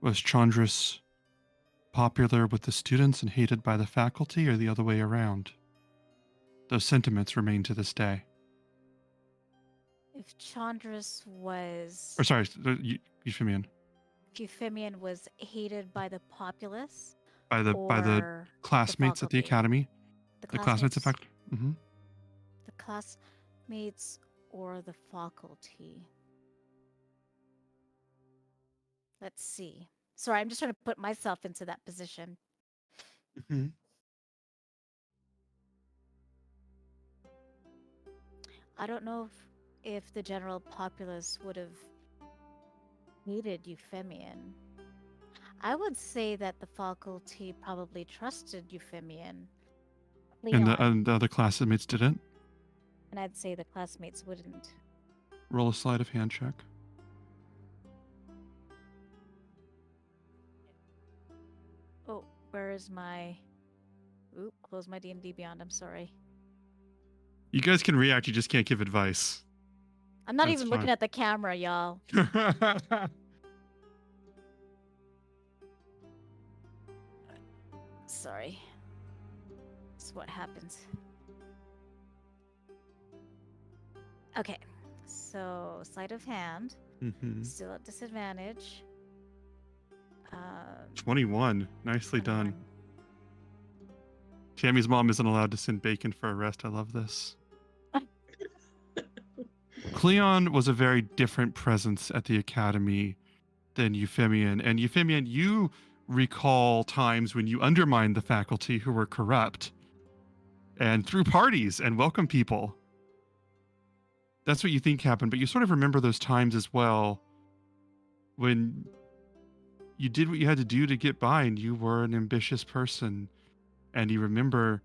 was Chandris popular with the students and hated by the faculty, or the other way around? Those sentiments remain to this day. If Chandris was... Or sorry, Euphemian. Euphemian was hated by the populace? By the classmates at the academy? The classmates, in fact. Mm-hmm. The classmates or the faculty? Let's see. Sorry, I'm just trying to put myself into that position. Mm-hmm. I don't know if the general populace would have hated Euphemian. I would say that the faculty probably trusted Euphemian. And the other classmates didn't? And I'd say the classmates wouldn't. Roll a sleight of hand check. Oh, where is my... Oop, close my D&D Beyond, I'm sorry. You guys can react, you just can't give advice. I'm not even looking at the camera, y'all. Sorry. That's what happens. Okay, so sleight of hand. Still at disadvantage. 21. Nicely done. Tammy's mom isn't allowed to send bacon for a rest. I love this. Cleon was a very different presence at the academy than Euphemian. And Euphemian, you recall times when you undermined the faculty who were corrupt and threw parties and welcomed people. That's what you think happened, but you sort of remember those times as well when you did what you had to do to get by and you were an ambitious person and you remember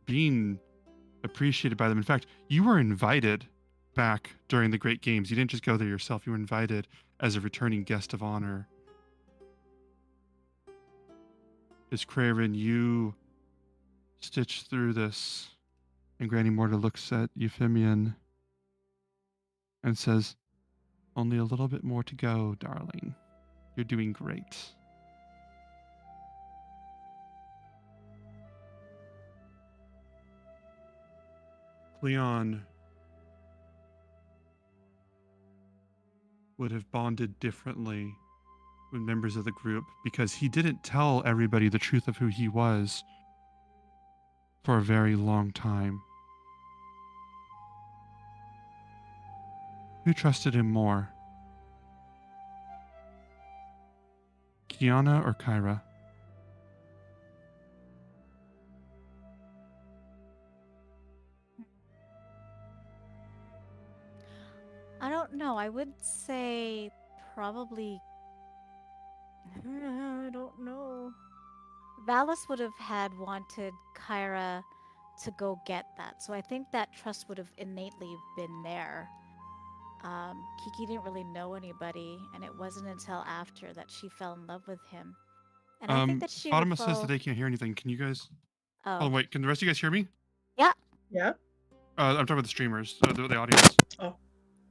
being appreciated by them. In fact, you were invited back during the Great Games. You didn't just go there yourself. You were invited as a returning guest of honor. As Craven, you stitch through this, and Granny Morta looks at Euphemian and says, "Only a little bit more to go, darling. You're doing great." Cleon would have bonded differently with members of the group because he didn't tell everybody the truth of who he was for a very long time. Who trusted him more? Kiana or Kyra? I don't know. I would say probably... I don't know. Valis would have wanted Kyra to go get that. So I think that trust would have innately been there. Kiki didn't really know anybody, and it wasn't until after that she fell in love with him. And I think that she Fatima says that they can't hear anything. Can you guys... Oh, wait. Can the rest of you guys hear me? Yeah. Yeah. I'm talking about the streamers, the audience. Oh.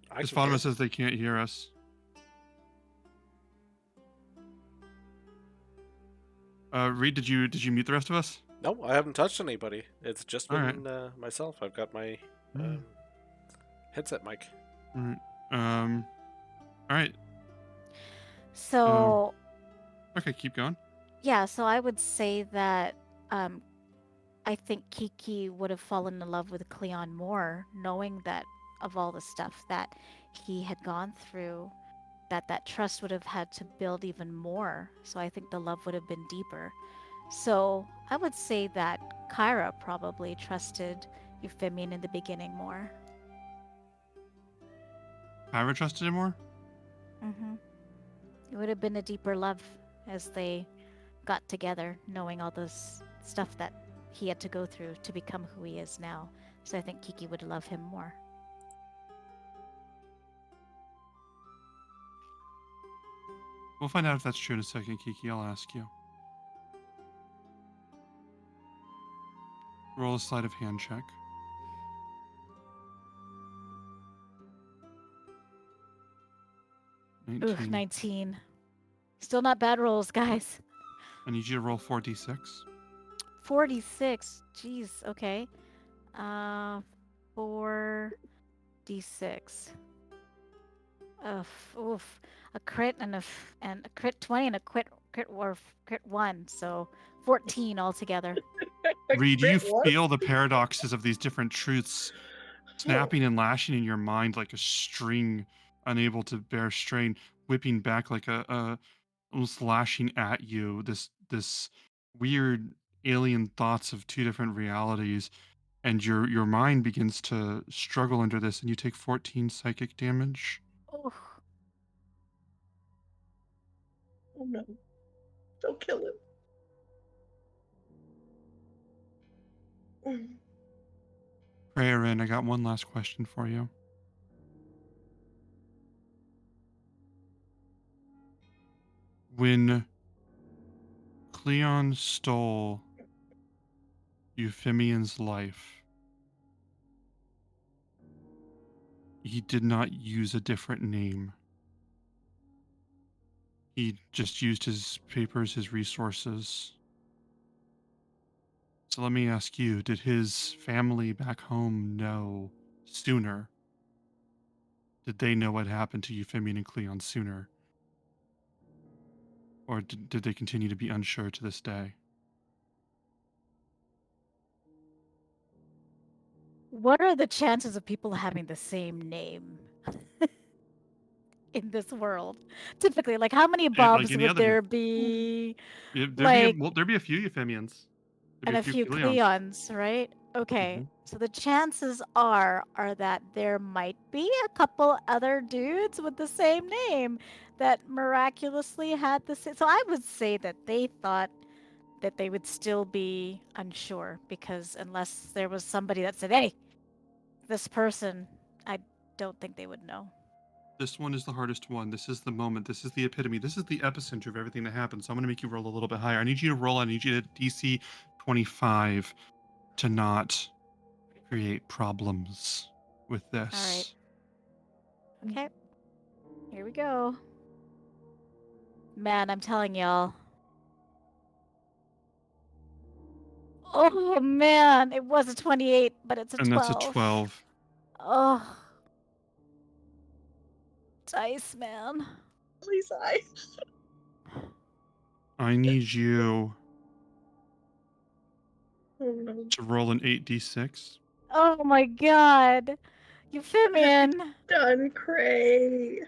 Because Fatima says they can't hear us. Reed, did you mute the rest of us? No, I haven't touched anybody. It's just been myself. I've got my headset mic. All right. All right. So... okay, keep going. Yeah, so I would say that I think Kiki would have fallen in love with Cleon more, knowing that of all the stuff that he had gone through, that trust would have had to build even more. So I think the love would have been deeper. So I would say that Kyra probably trusted Euphemian in the beginning more. Kyra trusted him more? Mm-hmm. It would have been a deeper love as they got together, knowing all this stuff that he had to go through to become who he is now. So I think Kiki would love him more. We'll find out if that's true in a second, Kiki. I'll ask you. Roll a sleight of hand check. 19. Ooh, 19. Still not bad rolls, guys. I need you to roll 4d6. 46. Jeez, okay. 4d6. Oof. A crit and a crit 20 and a crit 1. So 14 altogether. Reed, you feel the paradoxes of these different truths snapping and lashing in your mind like a string unable to bear strain, whipping back like a almost lashing at you. This weird alien thoughts of two different realities, and your mind begins to struggle under this, and you take 14 psychic damage. Oh, Oh no. Don't kill him. Prayerin, I got one last question for you. When Cleon stole Euphemian's life, he did not use a different name. He just used his papers, his resources. So let me ask you, did his family back home know sooner? Did they know what happened to Euphemian and Cleon sooner? Or did they continue to be unsure to this day? what are the chances of people having the same name in this world? Typically, like how many Like Bobs any would other there be? there'd be a few Euphemians. There'd And be a a few few Cleons. Cleons, right? Okay. Mhm. So the chances are that there might be a couple other dudes with the same name that miraculously had the same. So I would say that they thought that they would still be unsure because unless there was somebody that said, "Hey, this person," I don't think they would know. This one is the hardest one. This is the moment. This is the epitome. This is the epicenter of everything that happened. So I'm going to make you roll a little bit higher. I need you to roll. I need you to DC 25 to not create problems with this. Okay. Here we go. Man, I'm telling y'all. Oh man, it was a 28, but it's a And 12. that's a 12. Oh. Dice, man. Please, I need you Oh no. to roll an 8d6. Oh my god. Euphemian. Done, Cray.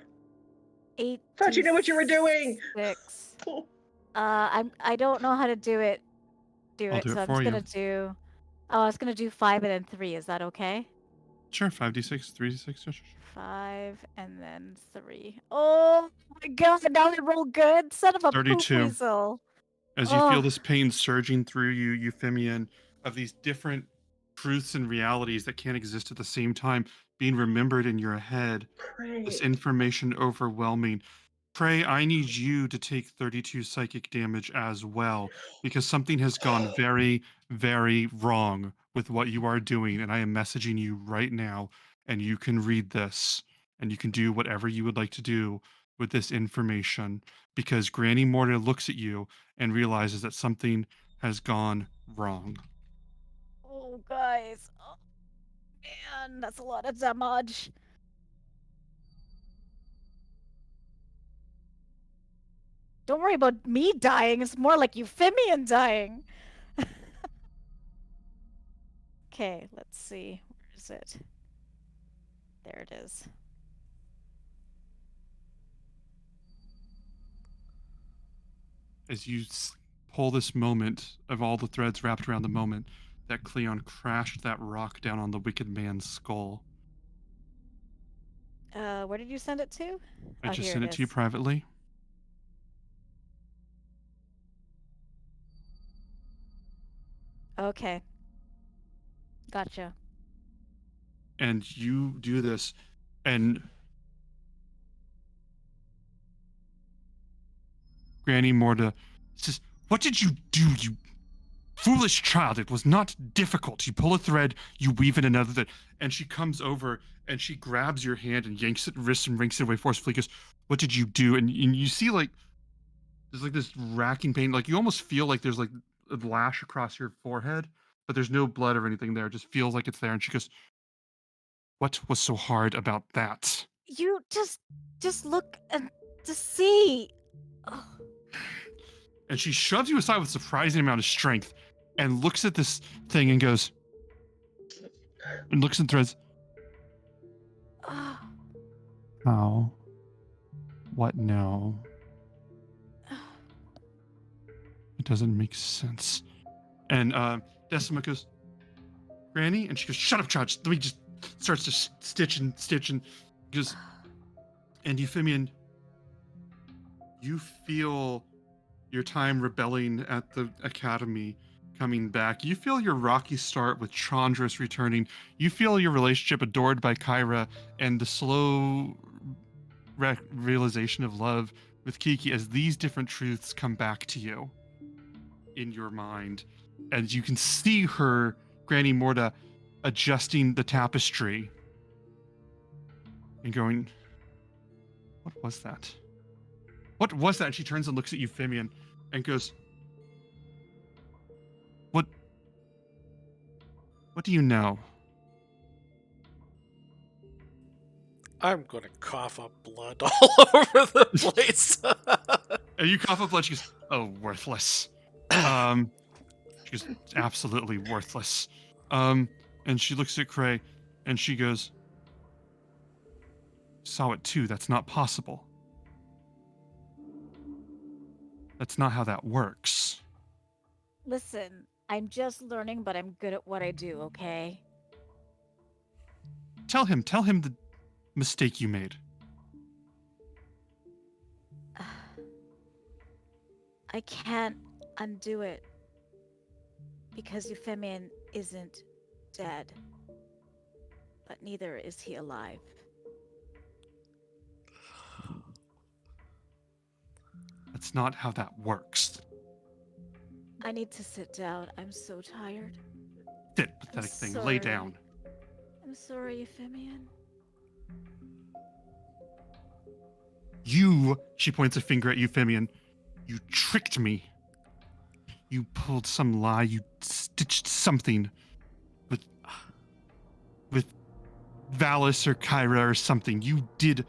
8 Thought you knew what you were doing. 6. Oh. I don't know how to do it. I'll do it So I'm for just you. gonna do. Oh, I was gonna do 5 and then 3. Is that okay? Sure, 5d6, 3d6. Sure. 5 and then 3. Oh my god! Now I roll good. Son of a poop 32. weasel. As you feel this pain surging through you, Euphemian, of these different truths and realities that can't exist at the same time being remembered in your head, this Cray. information overwhelming. Pray, I need you to take 32 psychic damage as well, because something has gone very, very wrong with what you are doing. And I am messaging you right now, and you can read this, and you can do whatever you would like to do with this information, because Granny Morta looks at you and realizes that something has gone wrong. Oh, guys. Oh, man, that's a lot of damage. Don't worry about me dying. It's more like Euphemian dying. Okay, let's see. Where is it? There it is. As you pull this moment of all the threads wrapped around the moment that Cleon crashed that rock down on the wicked man's skull. Where did you send it to? I Oh, just here sent it it to you is. privately. Okay. Gotcha. And you do this, and Granny Morta says, "What did you do, you foolish child? It was not difficult. You pull a thread, you weave in another thread." And she comes over and she grabs your hand and yanks it wrist and wrinks it away forcefully. Goes, "What did you do?" And you see like there's like this racking pain. Like you almost feel like there's like a lash across your forehead, but there's no blood or anything there. It just feels like it's there. And she goes, "What was so hard about that?" You just look and just see. Oh. And she shoves you aside with a surprising amount of strength and looks at this thing and goes, and looks and threads. How? What? No. It doesn't make sense. And Decima goes, "Granny?" And she goes, "Shut up, child. Let me just," starts to stitch and goes, and Euphemian, you feel your time rebelling at the academy coming back. You feel your rocky start with Chandras returning. You feel your relationship adored by Kyra and the slow realization of love with Kiki as these different truths come back to you in your mind. And you can see her, Granny Morta, adjusting the tapestry and going, "What was that? What was that?" And she turns and looks at Euphemian and goes, What do you know?" I'm gonna cough up blood all over the place. And you cough up blood. She goes, "Oh, worthless." She goes, "Absolutely worthless." And she looks at Cray and she goes, "Saw it too. That's not possible. That's not how that works." Listen, I'm just learning, but I'm good at what I do, okay? Tell him the mistake you made. I can't undo it because Euphemian isn't dead, but neither is he alive. That's not how that works. I need to sit down. I'm so tired. Sit, pathetic thing. Lay down. I'm sorry, Euphemian. She points a finger at Euphemian. You tricked me. You pulled some lie. You stitched something with Valis or Kyra or something. You did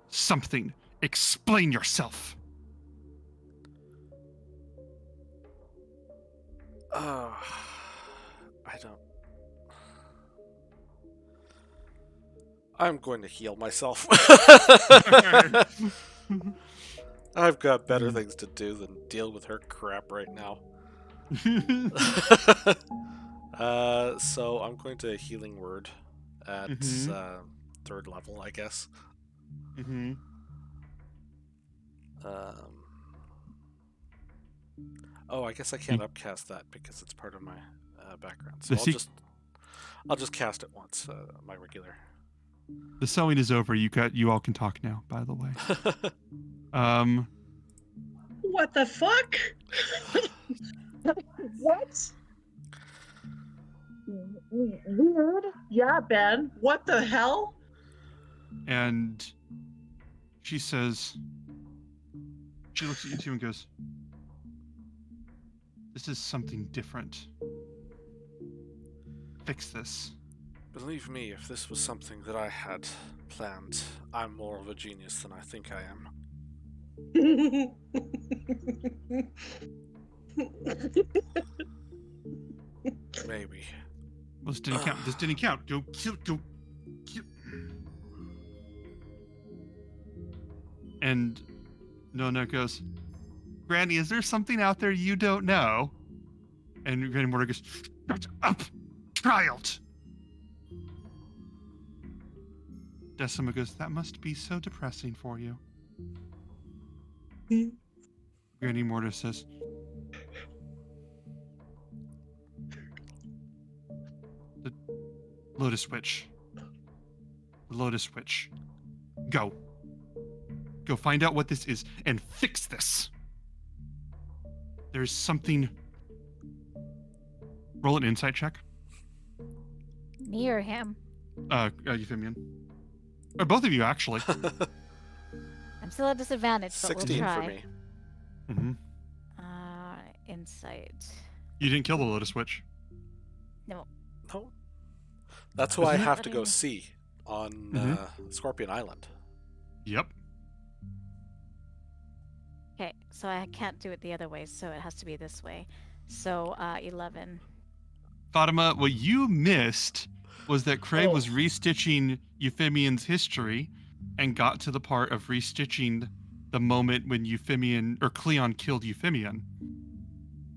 something. Explain yourself. I don't. I'm going to heal myself. I've got better things to do than deal with her crap right now. So I'm going to healing word at 3rd level, I guess. Oh, I guess I can't upcast that because it's part of my background. So I'll just cast it once, my regular. The sewing is over. You all can talk now, by the way. What the fuck? What? Weird. Yeah, Ben. What the hell? And she says, she looks at you two and goes, "This is something different. Fix this." Believe me, if this was something that I had planned, I'm more of a genius than I think I am. Maybe. Well, this didn't count. This didn't count. Go. And Nona goes, "Granny, is there something out there you don't know?" And Granny Mortar goes, "Shut up, child." Decima goes, "That must be so depressing for you." Granny Mortar says, "The Lotus Witch. The Lotus Witch. Go. Go find out what this is and fix this." there's something. Roll an insight check. Me or him? Euphemian. Or both of you, actually. I'm still at disadvantage, but we'll 16 try. for me. Mm-hmm. Insight. You didn't kill the Lotus Witch. No. No. That's who I Isn't it? have to go see on Scorpion Island. Yep. Okay, so I can't do it the other way, so it has to be this way. So, 11. Fatima, what you missed was that Cray was restitching Euphemian's history and got to the part of restitching the moment when Cleon killed Euphemian.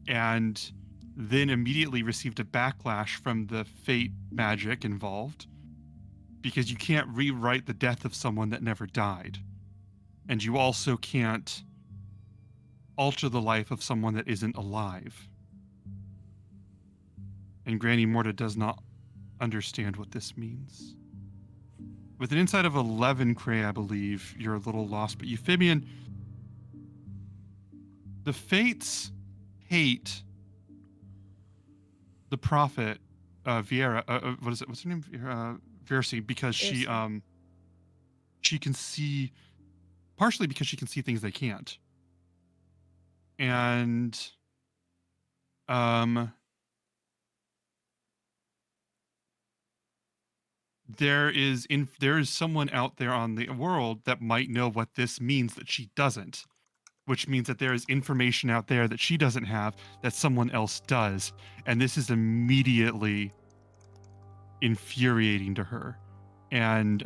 And then immediately received a backlash from the fate magic involved, because you can't rewrite the death of someone that never died. And you also can't alter the life of someone that isn't alive. And Granny Morta does not understand what this means. With an insight of 11, Cray, I believe, you're a little lost, but Euphemian, the Fates hate the prophet, Vieira, what is it? What's her name? Versi, because she can see, partially because she can see things they can't. And, there is someone out there on the world that might know what this means that she doesn't, which means that there is information out there that she doesn't have that someone else does, and this is immediately infuriating to her, and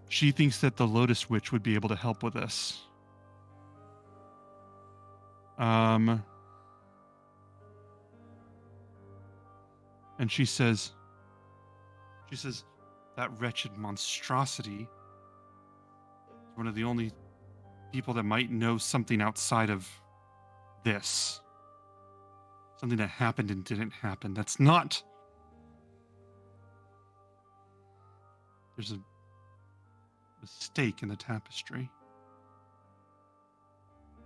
she thinks that the Lotus Witch would be able to help with this. And she says, that wretched monstrosity is one of the only people that might know something outside of this. Something that happened and didn't happen. That's not... There's a mistake in the tapestry.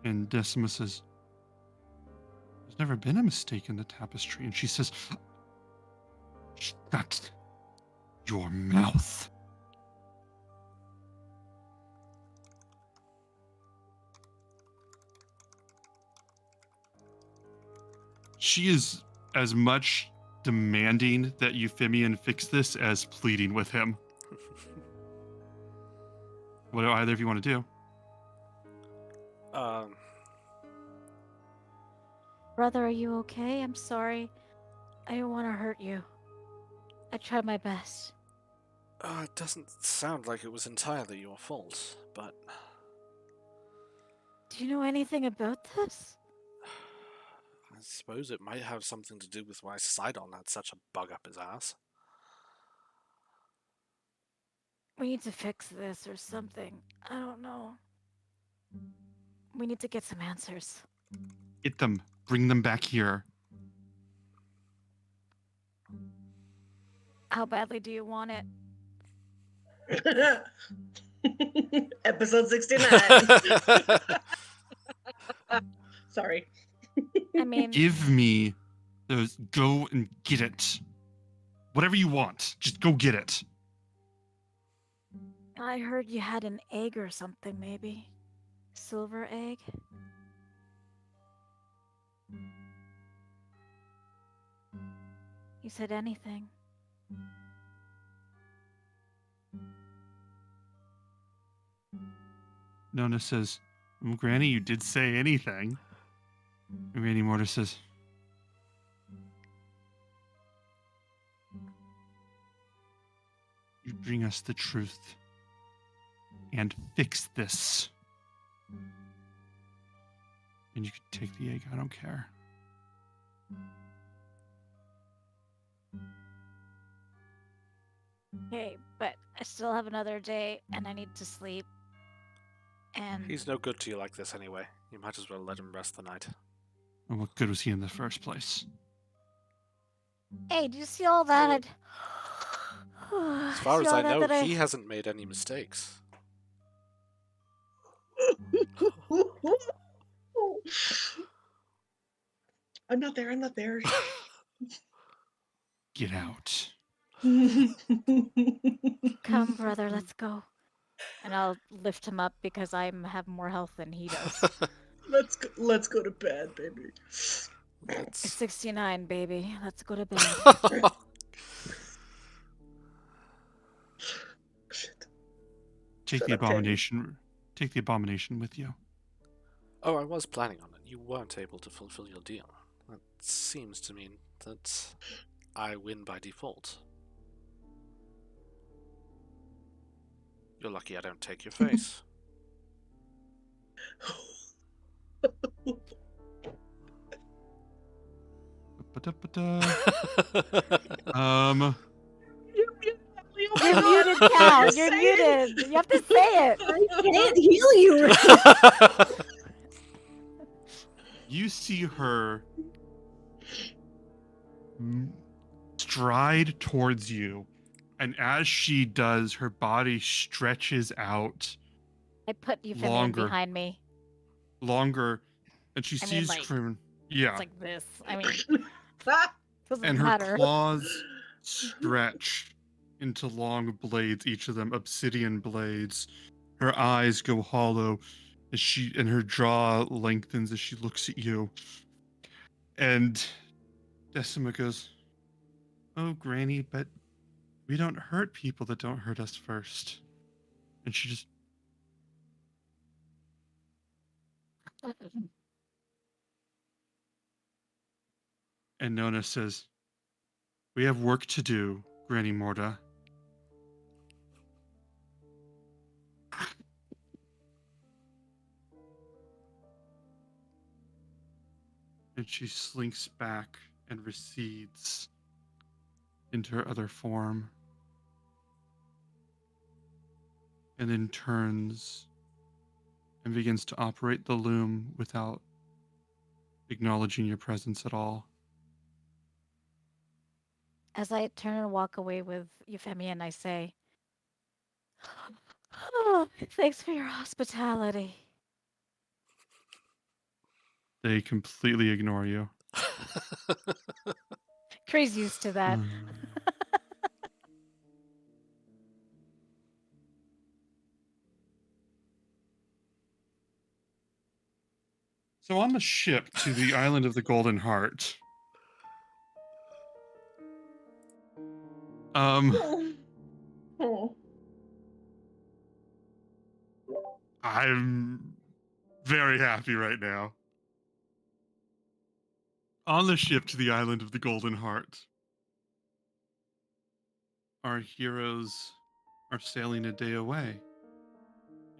And Decima says, there's never been a mistake in the tapestry. And she says, shut your mouth. She is as much demanding that Euphemian fix this as pleading with him. What do either of you want to do? Brother, are you okay? I'm sorry. I didn't want to hurt you. I tried my best. It doesn't sound like it was entirely your fault, but... Do you know anything about this? I suppose it might have something to do with why Sidon had such a bug up his ass. We need to fix this or something. I don't know. We need to get some answers. Get them. Bring them back here. How badly do you want it? Episode 69. Sorry. I mean... Give me those. Go and get it. Whatever you want. Just go get it. I heard you had an egg or something, maybe. Silver egg? You said anything. Nona says, Granny, you did say anything. And Granny Morta says, you bring us the truth and fix this. And you can take the egg, I don't care. Okay, but I still have another day and I need to sleep. And He's no good to you like this anyway. You might as well let him rest the night. And what good was he in the first place? hey, do you see all that? As far as I know, he hasn't made any mistakes. I'm not there. I'm not there. Get out. Come, brother, let's go. And I'll lift him up because I have more health than he does. Let's go to bed, baby. It's 69, baby. Let's go to bed. Shit. Take Shut the up, Teddy. abomination. Take the abomination with you. Oh, I was planning on it. You weren't able to fulfill your deal. That seems to mean that I win by default. You're lucky I don't take your face. You're muted, Cal. You're muted. You have to say it. I can't heal you. You see her stride towards you, and as she does, her body stretches out. I put Euphemian behind me. Longer, and she I sees mean, like, Krim. Yeah. It's like this. I mean, doesn't And her matter. claws stretch into long blades, each of them obsidian blades. Her eyes go hollow as and her jaw lengthens as she looks at you. And Decima goes, "Oh, Granny, but we don't hurt people that don't hurt us first." And she just and Nona says, "We have work to do, Granny Morta." And she slinks back and recedes into her other form. And then turns and begins to operate the loom without acknowledging your presence at all. As I turn and walk away with Euphemian, I say, "Oh, thanks for your hospitality." They completely ignore you. Cray's used to that. So on the ship to the island of the Golden Heart, I'm very happy right now. On the ship to the island of the Golden Heart, our heroes are sailing a day away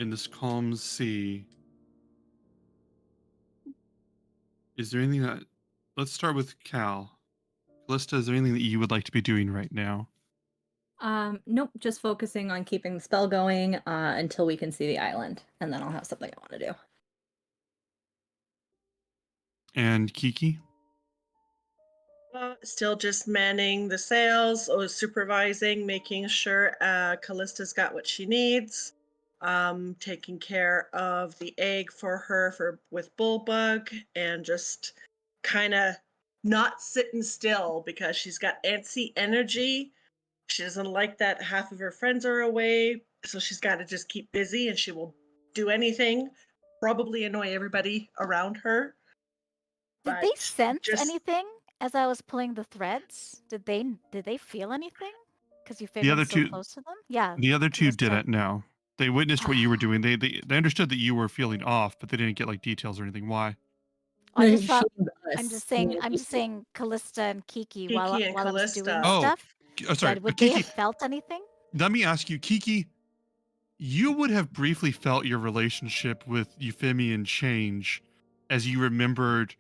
in this calm sea. Is there anything that... Let's start with Cal. Callista, is there anything that you would like to be doing right now? Nope, just focusing on keeping the spell going until we can see the island, and then I'll have something I want to do. And Kiki? Still just manning the sails, or supervising, making sure Callista's got what she needs. Taking care of the egg for her with Bullbug, and just kind of not sitting still because she's got antsy energy. She doesn't like that half of her friends are away, so she's got to just keep busy, and she will do anything, probably annoy everybody around her. Did they sense anything as I was pulling the threads? Did they feel anything? Because Euphemian's so close to them? Yeah. The other two didn't, no. They witnessed what you were doing. They understood that you were feeling off, but they didn't get like details or anything. Why? I just thought, I'm just saying Callista and Kiki while I was doing stuff. Oh, sorry. Would Kiki, they have felt anything? Let me ask you, Kiki, you would have briefly felt your relationship with Euphemian change as you remembered,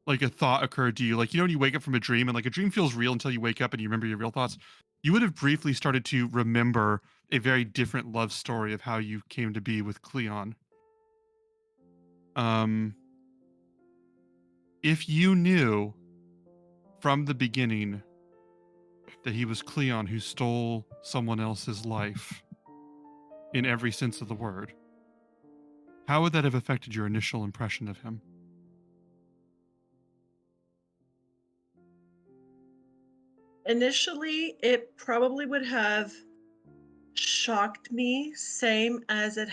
like a thought occurred to you. Like, you know, when you wake up from a dream and like a dream feels real until you wake up and you remember your real thoughts. You would have briefly started to remember a very different love story of how you came to be with Cleon. If you knew from the beginning that he was Cleon who stole someone else's life in every sense of the word, how would that have affected your initial impression of him? Initially, it probably would have shocked me, same as it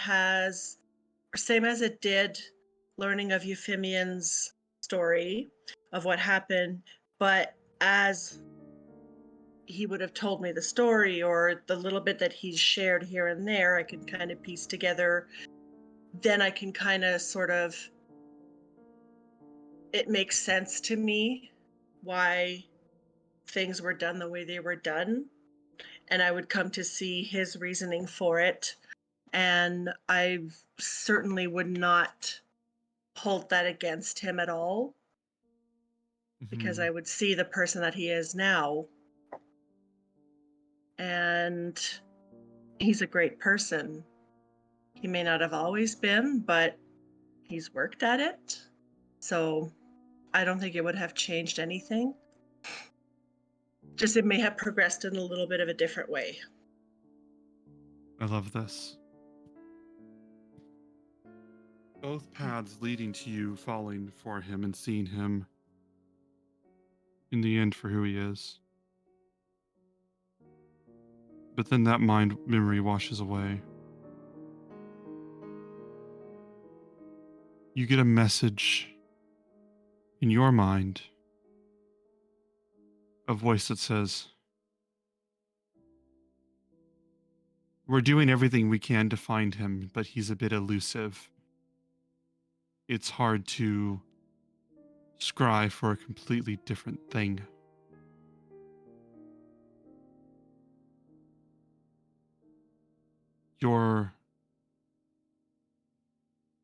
did learning of Euphemian's story of what happened. But as he would have told me the story or the little bit that he's shared here and there, I can kind of piece together. Then I can kind of sort of, it makes sense to me why things were done the way they were done. And I would come to see his reasoning for it. And I certainly would not hold that against him at all because I would see the person that he is now. And he's a great person. He may not have always been, but he's worked at it. So I don't think it would have changed anything. Just it may have progressed in a little bit of a different way. I love this. Both paths leading to you falling for him and seeing him in the end for who he is. But then that mind memory washes away. You get a message in your mind, a voice that says, we're doing everything we can to find him, but he's a bit elusive. It's hard to scry for a completely different thing. You're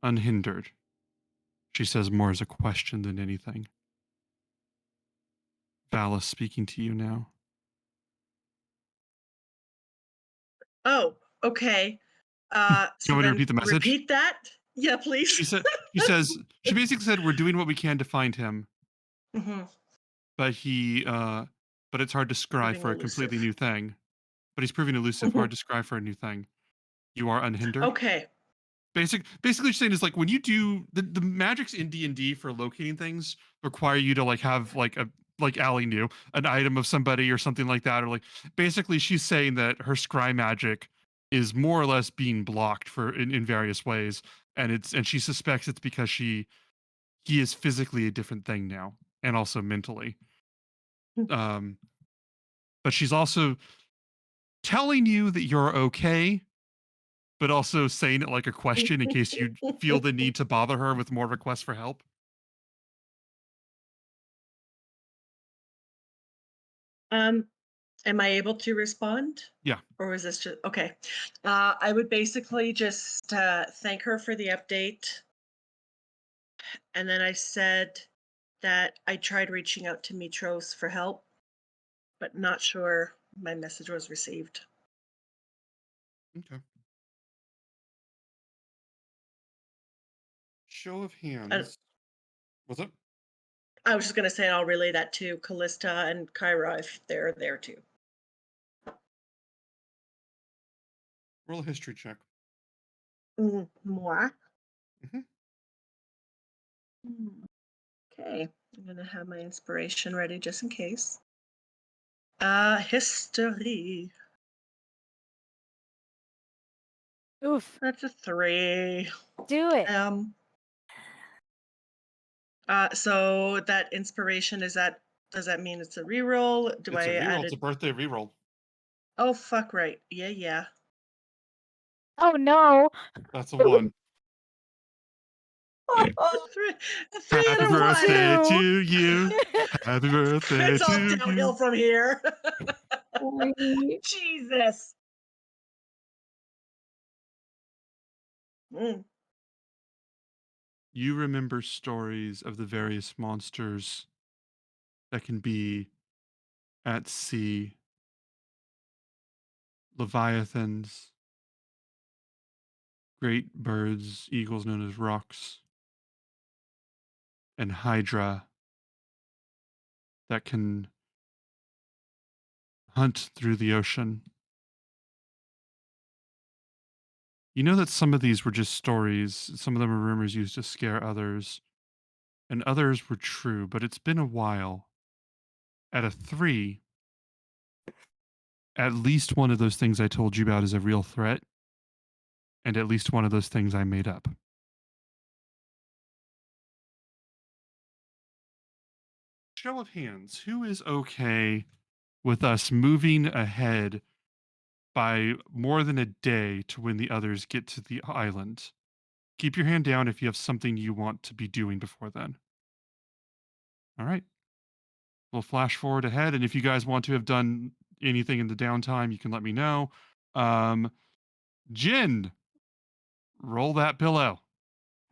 unhindered. She says more as a question than anything. Valis speaking to you now. Oh, okay. You So want me to then repeat the message? repeat that? Yeah, please. She basically said, we're doing what we can to find him, Mm-hmm. but it's hard to scry Proving for a elusive. completely new thing. But he's proving elusive, hard to scry for a new thing. You are unhindered. Okay. Basically, what saying is like when you do the magics in D&D for locating things require you to like have like Allie knew an item of somebody or something like that, or like basically she's saying that her scry magic is more or less being blocked for in various ways, and she suspects it's because he is physically a different thing now and also mentally. But she's also telling you that you're okay, but also saying it like a question in case you feel the need to bother her with more requests for help. Am I able to respond? Yeah. Or is this just okay? I would basically just thank her for the update. And then I said that I tried reaching out to Mitros for help, but not sure my message was received. Okay. Show of hands. What's up? I was just going to say I'll relay that to Callista and Kyra if they're there too. Roll a history check. Moi? Mm-hmm. Okay. I'm going to have my inspiration ready just in case. History. Oof. That's a 3. Do it. So that inspiration does that mean it's a reroll? It's a reroll. It's a birthday reroll. Oh fuck right. Yeah. Oh no. That's a 1. Three Happy and a birthday 1. to you. Happy birthday It's all to downhill you. from here. Jesus. You remember stories of the various monsters that can be at sea, leviathans, great birds, eagles known as rocks, and hydra that can hunt through the ocean. You know that some of these were just stories, some of them are rumors used to scare others, and others were true, but it's been a while. At a 3, at least one of those things I told you about is a real threat, and at least one of those things I made up. Show of hands, who is okay with us moving ahead by more than a day to when the others get to the island? Keep your hand down if you have something you want to be doing before then. All right. We'll flash forward ahead, and if you guys want to have done anything in the downtime, you can let me know. Jin, roll that pillow.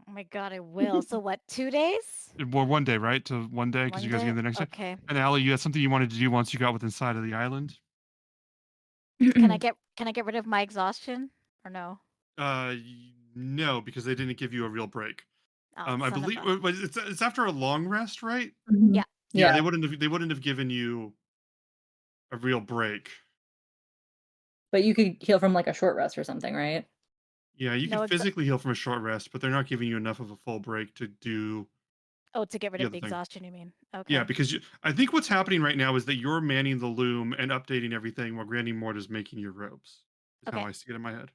Oh my god, I will. So what, 2 days? Well, one day, right? To one day, because you guys get the next day. Okay. And Allie, you had something you wanted to do once you got within sight of the island? Can I get rid of my exhaustion or no? No, because they didn't give you a real break. Oh, I believe it's after a long rest, right? Yeah. Yeah, they wouldn't have given you a real break. But you could heal from like a short rest or something, right? Yeah, you can physically heal from a short rest, but they're not giving you enough of a full break to do. Oh, to get rid of the exhaustion, you mean? Okay. Yeah, because I think what's happening right now is that you're manning the loom and updating everything while Granny Mort is making your robes. Is how I see it in my head.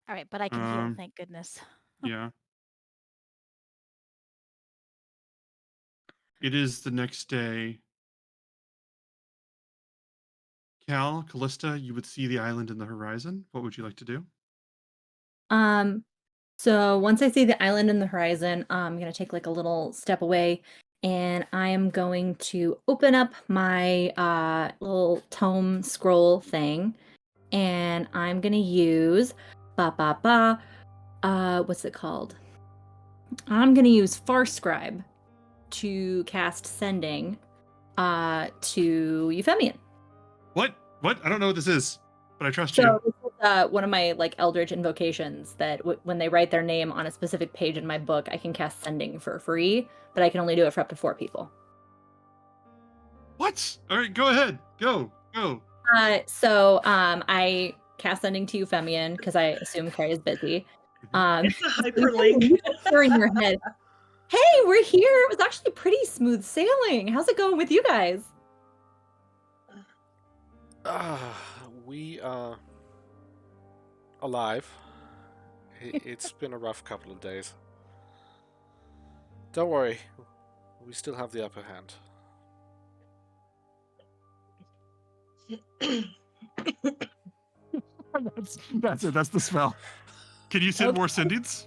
All right, but I can heal, thank goodness. Yeah. It is the next day. Cal, Callista, you would see the island in the horizon. What would you like to do? So once I see the island in the horizon, I'm gonna take like a little step away, and I am going to open up my little tome scroll thing, and I'm gonna use what's it called? I'm gonna use Farscribe to cast Sending to Euphemian. What? I don't know what this is, but I trust you. So this is one of my like Eldritch invocations that when they write their name on a specific page in my book, I can cast Sending for free, but I can only do it for up to 4 people. What? All right, go ahead. Go. So I cast Sending to Euphemian because I assume Cray is busy. It's a hyperlink. In your head. Hey, we're here. It was actually pretty smooth sailing. How's it going with you guys? We are alive. It's been a rough couple of days. Don't worry, we still have the upper hand. That's it. That's the spell. Can you send more sendings?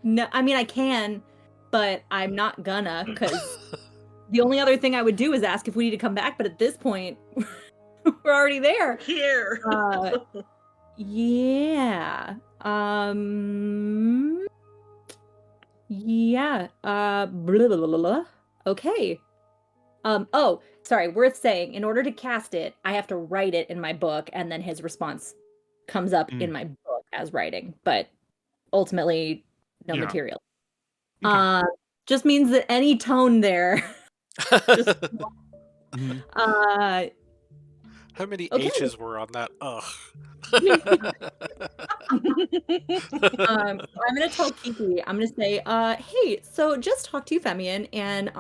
No, I mean I can, but I'm not gonna because the only other thing I would do is ask if we need to come back. But at this point, we're already there. Here. Yeah. Yeah. Blah, blah, blah, blah. Okay. Oh, sorry. Worth saying. In order to cast it, I have to write it in my book, and then his response comes up in my book as writing. But ultimately, no material. Okay. Just means that any tone there. Just, How many H's were on that? Ugh. I'm gonna tell Kiki. I'm gonna say, hey, so just talk to Euphemian, and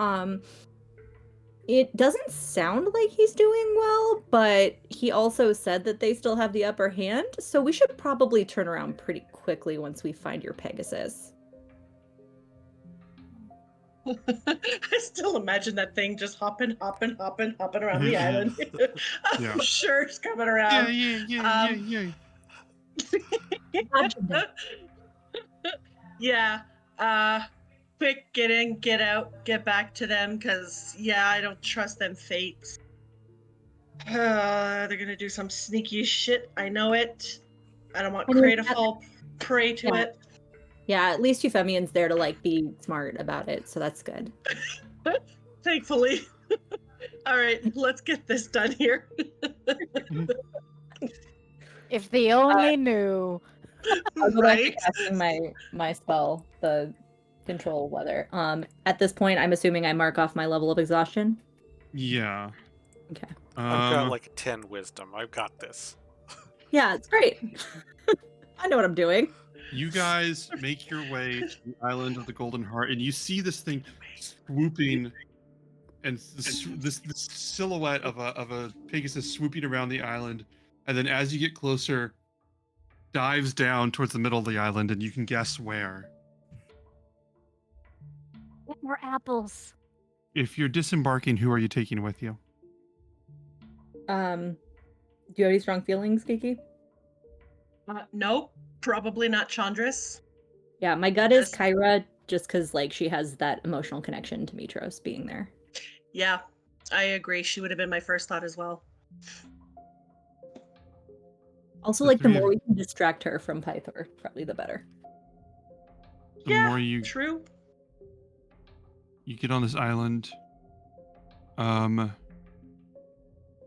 it doesn't sound like he's doing well, but he also said that they still have the upper hand, so we should probably turn around pretty quickly once we find your Pegasus. I still imagine that thing just hopping around the island. I'm sure it's coming around. Yeah. Yeah. Quick, get in, get out, get back to them, because, I don't trust them fates. They're going to do some sneaky shit. I know it. I don't want Cray to fall prey to it. Yeah, at least Euphemian's there to, like, be smart about it, so that's good. Thankfully. All right, let's get this done here. If they only knew. I'll go back to casting my spell, the control weather. At this point, I'm assuming I mark off my level of exhaustion. Yeah. Okay. I've got like 10 wisdom. I've got this. Yeah, it's great. I know what I'm doing. You guys make your way to the island of the Golden Heart, and you see this thing swooping, and this silhouette of a Pegasus swooping around the island, and then as you get closer, dives down towards the middle of the island, and you can guess where. Get more apples. If you're disembarking, who are you taking with you? Do you have any strong feelings, Kiki? Nope, probably not Chandris. Yeah, my gut is Kyra, just because like she has that emotional connection to Mitros being there. Yeah, I agree. She would have been my first thought as well. Also, like the more we can distract her from Pythor, probably the better. The more you true. You get on this island. You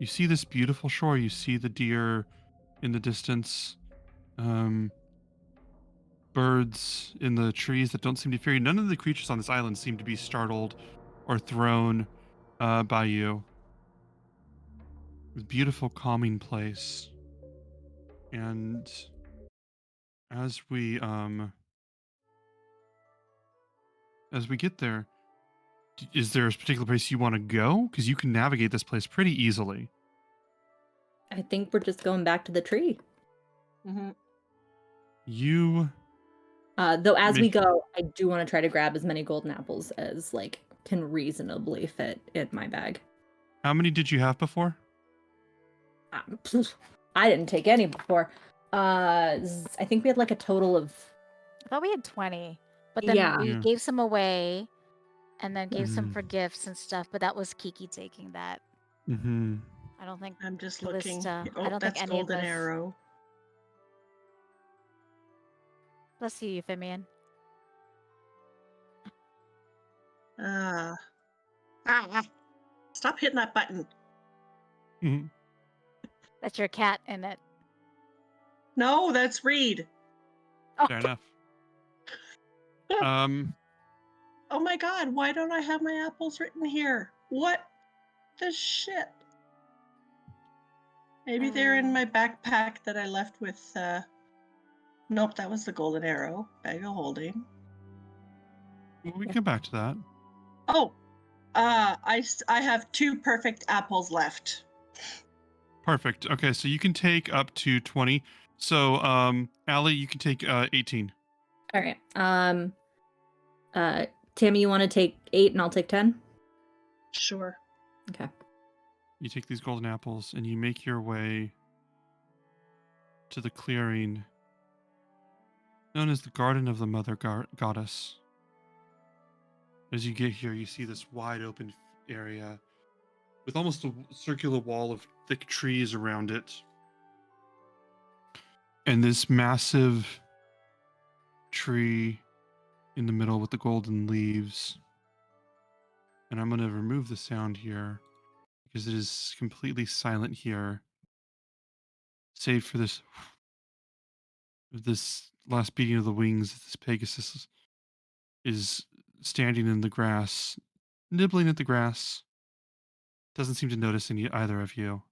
see this beautiful shore. You see the deer in the distance. Birds in the trees that don't seem to fear you. None of the creatures on this island seem to be startled or thrown by you. It's a beautiful, calming place. And as we get there, is there a particular place you want to go? Because you can navigate this place pretty easily. I think we're just going back to the tree. Mm-hmm. Though as we go, I do want to try to grab as many golden apples as like can reasonably fit in my bag. How many did you have before? I didn't take any before. I think we had like a total of. I thought we had 20, but then we gave some away, and then gave some for gifts and stuff. But that was Kiki taking that. Mm-hmm. I don't think. I'm just looking. I don't that's think any golden of us. arrow. Bless you, Euphemian. Stop hitting that button. Mm-hmm. That's your cat in it. No, that's Reed. Fair enough. Oh my god, why don't I have my apples written here? What the shit? Maybe they're in my backpack that I left with, nope, that was the golden arrow. Bag of holding. We can come back to that. Oh, I have 2 perfect apples left. Perfect. Okay, so you can take up to 20. So, Allie, you can take 18. All right. Tammy, you want to take 8 and I'll take 10? Sure. Okay. You take these golden apples and you make your way to the clearing known as the Garden of the Mother Goddess. As you get here, you see this wide open area with almost a circular wall of thick trees around it. And this massive tree in the middle with the golden leaves. And I'm going to remove the sound here because it is completely silent here, save for this last beating of the wings. This Pegasus is standing in the grass, nibbling at the grass. Doesn't seem to notice either of you.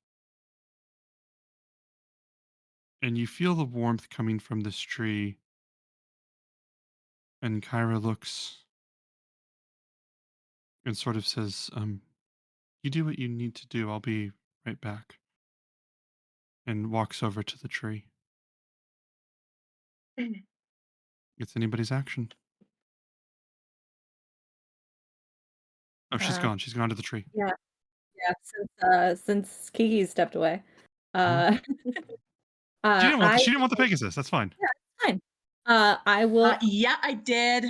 And you feel the warmth coming from this tree. And Kyra looks and sort of says, you do what you need to do. I'll be right back. And walks over to the tree. It's anybody's action. Oh, she's gone. She's gone to the tree. Yeah. Since Kiki stepped away. She didn't want the Pegasus. That's fine. Yeah, it's fine. I will. Yeah, I did.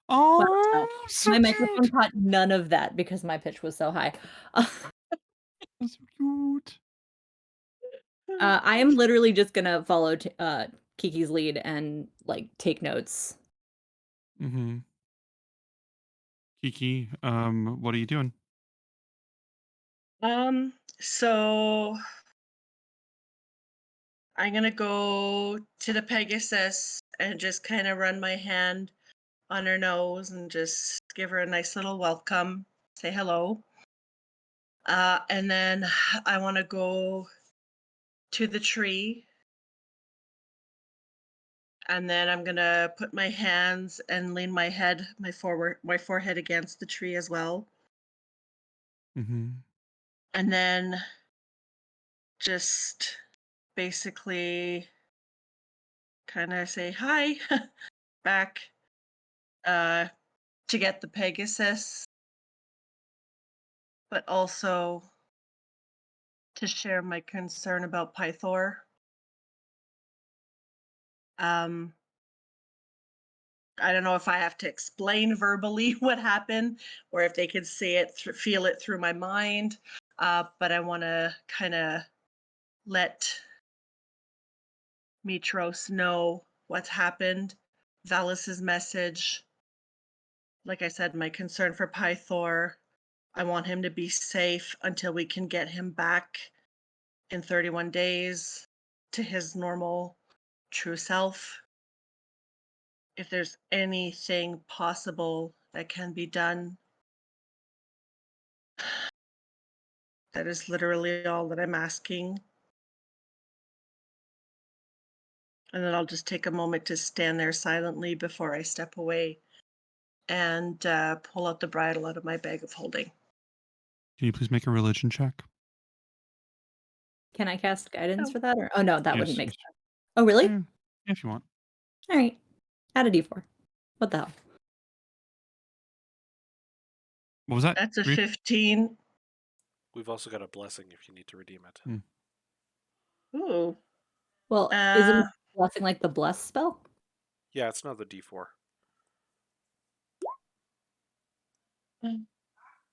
Oh, so my cute. microphone caught none of that because my pitch was so high. That's so cute. I am literally just gonna follow Kiki's lead and like take notes. Mm-hmm. Kiki, what are you doing? So I'm gonna go to the Pegasus and just kind of run my hand on her nose and just give her a nice little welcome, say hello. And then I want to go to the tree. And then I'm gonna put my hands and lean my forehead against the tree as well. Mm-hmm. and then just basically kind of say hi back uh, to get the Pegasus, but also to share my concern about Pythor. Um, I don't know if I have to explain verbally what happened or if they can see it, feel it through my mind. But I want to kind of let Mitros know what's happened, Valis's message. Like I said, my concern for Pythor. I want him to be safe until we can get him back in 31 days to his normal true self. If there's anything possible that can be done, that is literally all that I'm asking. And then I'll just take a moment to stand there silently before I step away and pull out the bridle out of my bag of holding. Can you please make a religion check? Can I cast guidance Oh. for that? Or oh no, that wouldn't Yes. make sense. Oh really? Yeah, if you want. All right. Add a d4. What the hell? What was that? That's a Reed? 15. We've also got a blessing if you need to redeem it. Ooh. Well, isn't blessing like the bless spell? Yeah, it's another d4.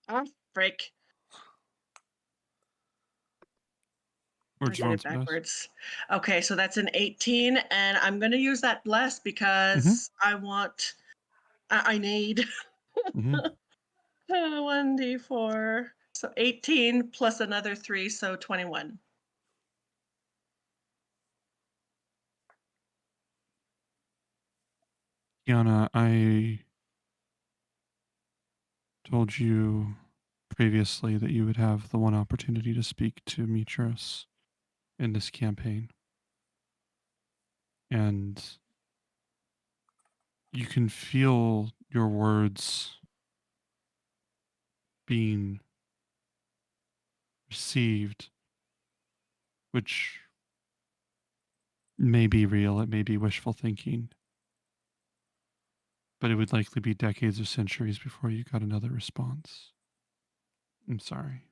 Oh, frick. Or I do you did want it some dice? backwards. Okay, so that's an 18, and I'm going to use that bless because I want, I need Mm-hmm. 1d4. So 18 plus another 3, so 21. Kiana, I told you previously that you would have the one opportunity to speak to Mitros in this campaign. And you can feel your words being received, which may be real, it may be wishful thinking, but it would likely be decades or centuries before you got another response. I'm sorry.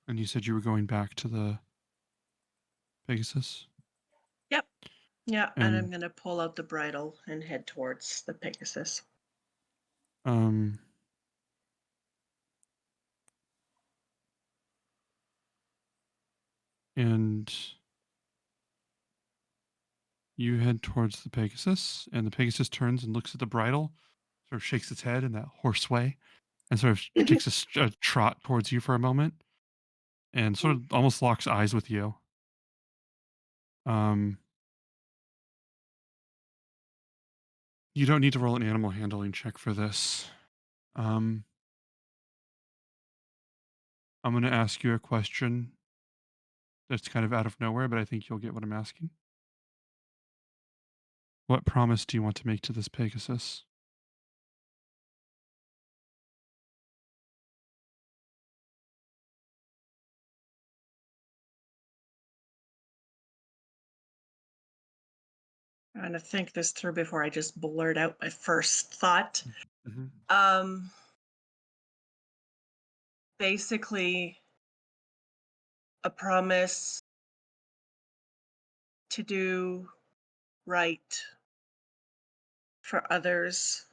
And you said you were going back to the Pegasus? Yep. Yeah, and I'm And going to pull out the bridle and head towards the Pegasus. um and you head towards the Pegasus, and the Pegasus turns and looks at the bridle, sort of shakes its head in that hoarse way, and sort of takes a trot towards you for a moment, and sort of almost locks eyes with you. Um, you don't need to roll an animal handling check for this. I'm going to ask you a question that's kind of out of nowhere, but I think you'll get what I'm asking. What promise do you want to make to this Pegasus? I'm going to think this through before I just blurt out my first thought. Mm-hmm. Basically, a promise to do right for others,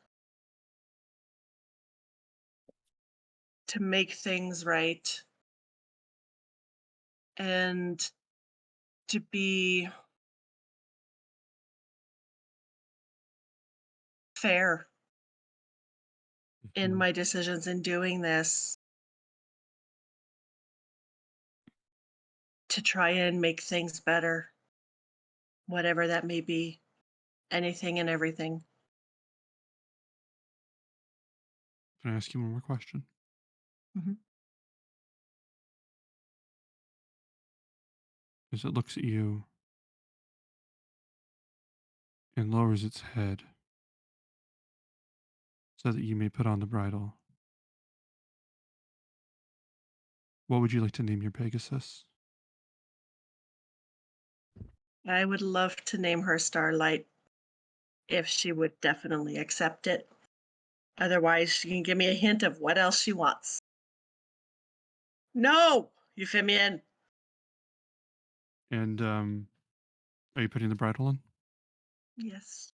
to make things right, and to be fair in my decisions in doing this, to try and make things better, whatever that may be, anything and everything. Can I ask you one more question? Mhm. As it looks at you and lowers its head so that you may put on the bridle. What would you like to name your Pegasus? I would love to name her Starlight if she would definitely accept it. Otherwise, she can give me a hint of what else she wants. No! You fit me in. And are you putting the bridle on? Yes.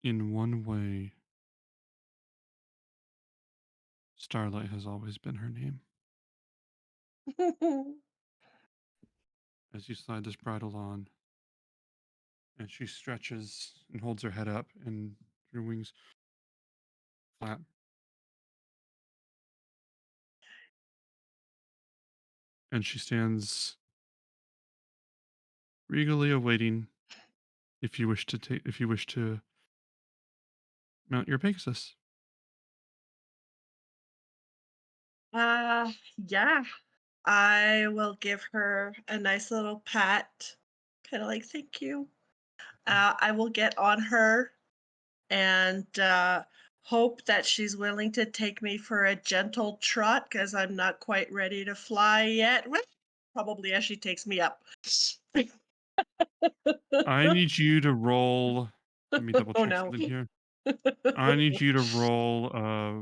In one way, Starlight has always been her name. As you slide this bridle on, and she stretches and holds her head up, and her wings flap. And she stands regally awaiting if you wish to mount your Pegasus. Yeah. I will give her a nice little pat, kind of like, thank you. I will get on her and hope that she's willing to take me for a gentle trot because I'm not quite ready to fly yet. Well, probably as she takes me up. I need you to roll. Let me double Oh check no. something here. I need you to roll. I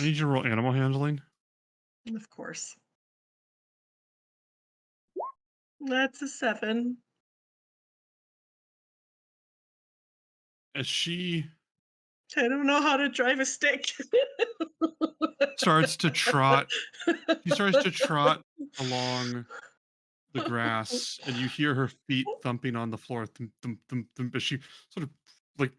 need you to roll animal handling. Of course. That's a 7. As she I don't know how to drive a stick. starts to trot, she starts to trot along the grass, and you hear her feet thumping on the floor, thump, thump, thump, thump, as she sort of like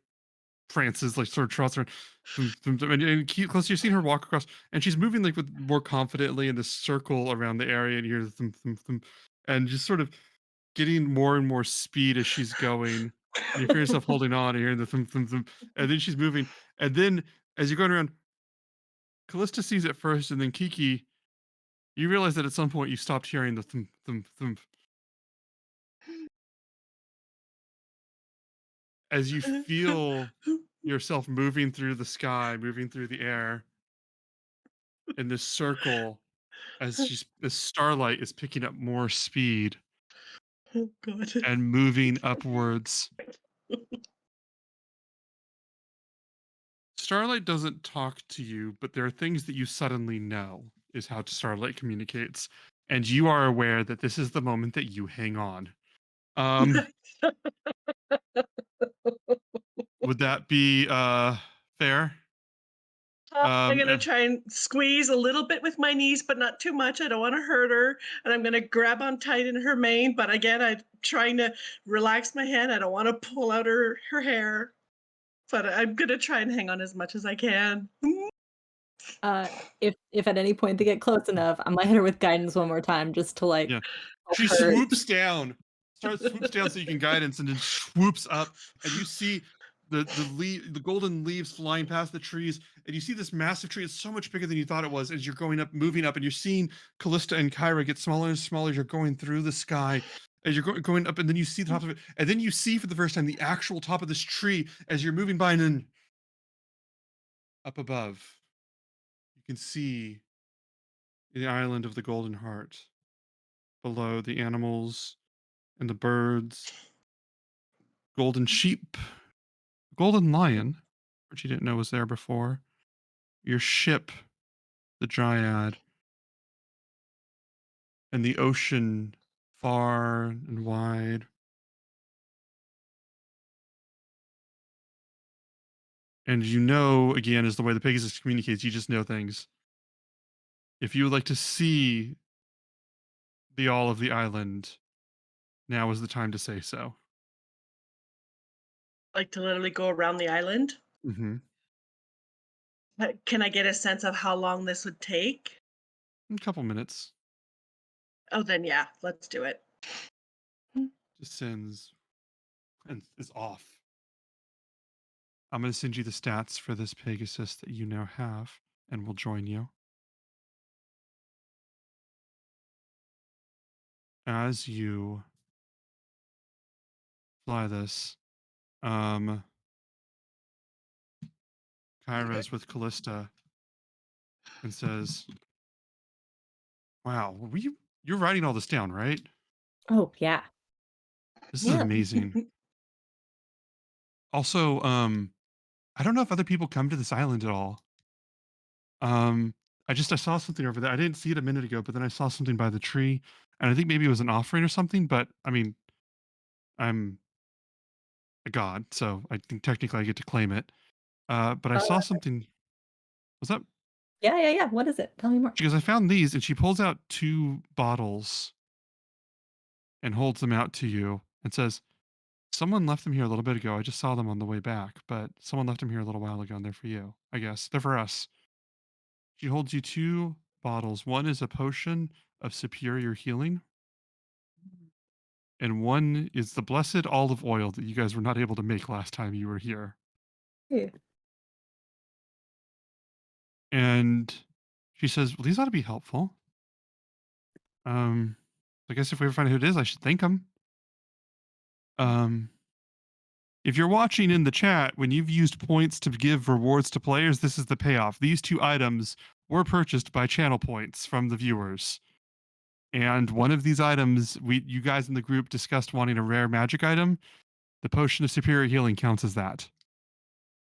prances, like sort of trots around, thump, thump, thump, and keep close. You're seeing her walk across, and she's moving like with more confidently in this circle around the area, and you hear the thump, thump, thump, and just sort of getting more and more speed as she's going. And you feel yourself holding on and hearing the thump, thump, thump, and then she's moving, and then as you're going around, Callista sees it first, and then Kiki, you realize that at some point you stopped hearing the thump, thump, thump. As you feel yourself moving through the sky, moving through the air in this circle, as starlight is picking up more speed Oh God. and moving upwards. Starlight doesn't talk to you, but there are things that you suddenly know is how Starlight communicates. And you are aware that this is the moment that you hang on. Would that be fair? I'm Um, gonna try and squeeze a little bit with my knees, but not too much. I don't want to hurt her, and I'm gonna grab on tight in her mane. But again, I'm trying to relax my hand. I don't want to pull out her hair, but I'm gonna try and hang on as much as I can. Uh, if at any point they get close enough, I might hit her with guidance one more time just to like Yeah. help She her. swoops down, swoops down so you can guidance, and then swoops up, and you see the golden leaves flying past the trees, and you see this massive tree. It's so much bigger than you thought it was as you're going up, moving up, and you're seeing Callista and Kyra get smaller and smaller as you're going through the sky. As you're going up, and then you see the top of it, and then you see for the first time the actual top of this tree as you're moving by, and then up above, you can see the island of the Golden Heart. Below, the animals and the birds, golden sheep, golden lion, which you didn't know was there before, your ship, the Dryad, and the ocean far and wide. And you know, again, is the way the Pegasus communicates, you just know things. If you would like to see the all of the island, now is the time to say so. Like to literally go around the island. Mm-hmm. Can I get a sense of how long this would take? A couple minutes. Oh, then yeah, let's do it. Descends and is off. I'm going to send you the stats for this Pegasus that you now have, and we'll join you. As you fly this. Kyra's with Callista and says, "Wow, you're writing all this down, right? Oh yeah. This is amazing." Also, I don't know if other people come to this island at all. I saw something over there. I didn't see it a minute ago, but then I saw something by the tree, and I think maybe it was an offering or something. But I mean, I'm a god, so I think technically I get to claim it. But I saw something. Was that? Yeah. What is it? Tell me more. She goes, "I found these," and she pulls out 2 bottles and holds them out to you and says, "Someone left them here a little bit ago. I just saw them on the way back, but someone left them here a little while ago, and they're for you. I guess they're for us." She holds you 2 bottles. One is a potion of superior healing, and one is the blessed olive oil that you guys were not able to make last time you were here. Yeah. And she says, "Well, these ought to be helpful. I guess if we ever find out who it is, I should thank them." Um, if you're watching in the chat, when you've used points to give rewards to players, this is the payoff. These 2 items were purchased by channel points from the viewers. And one of these items, you guys in the group discussed wanting a rare magic item. The potion of superior healing counts as that.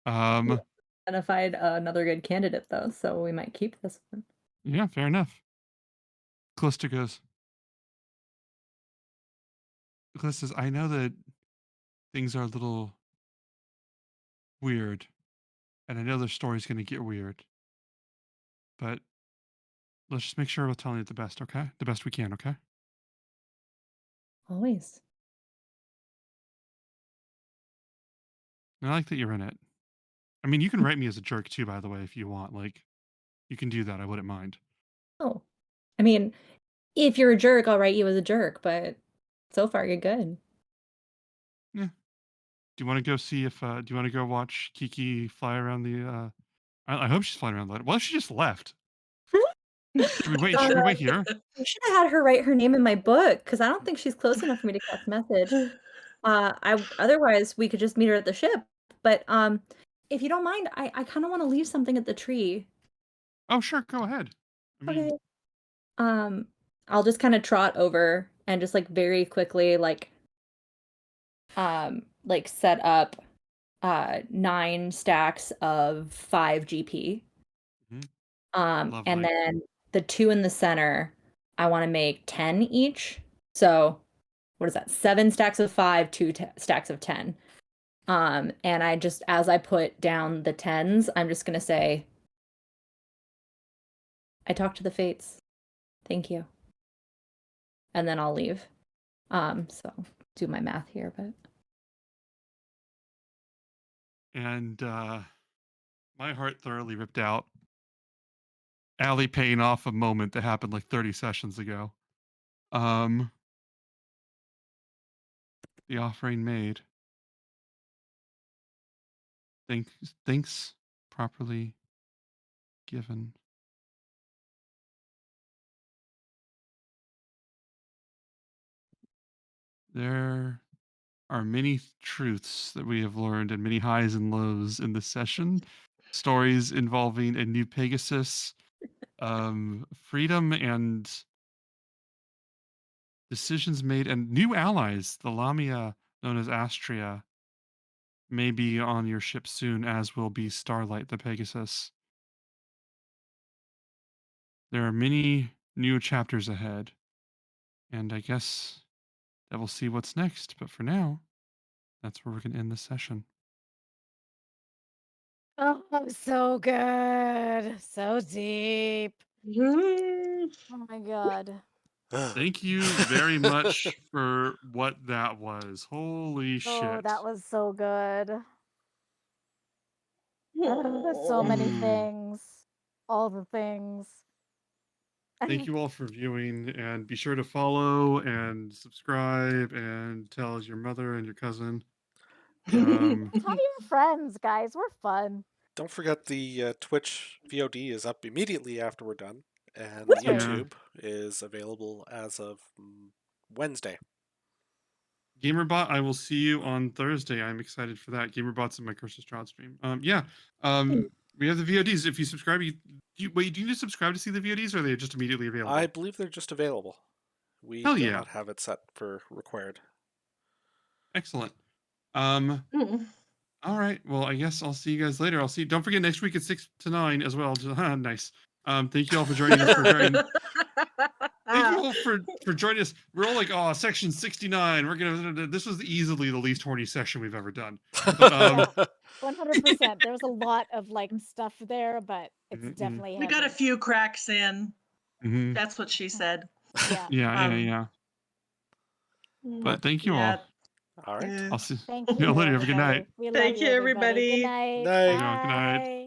We identified another good candidate though, so we might keep this one. Yeah, fair enough. Callista goes. Callista says, "I know that things are a little weird, and I know the story's going to get weird, but let's just make sure we're telling it the best, okay? The best we can, okay?" Always. And I like that you're in it. I mean, you can write me as a jerk too, by the way, if you want. Like, you can do that. I wouldn't mind. Oh. I mean, if you're a jerk, I'll write you as a jerk, but so far you're good. Yeah. Do you want to go see if, do you want to go watch Kiki fly around the, I hope she's flying around the, what if she just left? Should we wait? Should we wait here? I should have had her write her name in my book, because I don't think she's close enough for me to cast message. Otherwise we could just meet her at the ship. But if you don't mind, I kind of want to leave something at the tree. Oh, sure. Go ahead. I mean, Okay. I'll just kind of trot over and just like very quickly like set up 9 stacks of 5 GP. Lovely. And then the 2 in the center, I want to make 10 each. So what is that? 7 stacks of 5, 2 stacks of 10. And I just, as I put down the 10s, I'm just gonna say, "I talked to the fates. Thank you." And then I'll leave. So do my math here, but. And my heart thoroughly ripped out. Allie paying off a moment that happened like 30 sessions ago. The offering made. Thanks properly given. There are many truths that we have learned and many highs and lows in this session. Stories involving a new Pegasus, freedom and decisions made, and new allies. The Lamia, known as Astria, may be on your ship soon, as will be Starlight the Pegasus. There are many new chapters ahead, and I guess that we'll see what's next. But for now, that's where we're going to end this session. Oh, so good. So deep. Oh my god. Thank you very much for what that was. Holy Oh, shit. that was so good. So many things. All the things. Thank you all for viewing, and be sure to follow and subscribe and tell your mother and your cousin. Tell your friends, guys. We're fun. Don't forget the Twitch VOD is up immediately after we're done, and That's right. YouTube is available as of Wednesday. Gamerbot, I will see you on Thursday. I'm excited for that. Gamerbot's in my Curses Child stream. Yeah. We have the VODs. If you subscribe, do you need to subscribe to see the VODs, or are they just immediately available? I believe they're just available. We Hell do yeah. not have it set for required. Excellent. All right. Well, I guess I'll see you guys later. Don't forget next week at 6 to 9 as well. Nice. Thank you all for joining us. Thank you all for joining us. We're all like, oh, section 69. This was easily the least horny session we've ever done. But, 100%. There was a lot of like stuff there, but it's definitely we got a few cracks in. That's what she said. Yeah. But thank you all. All right. I'll see Thank you later. you. Have a good night. We love Thank you, everybody. Good night. Night. Bye. Good night.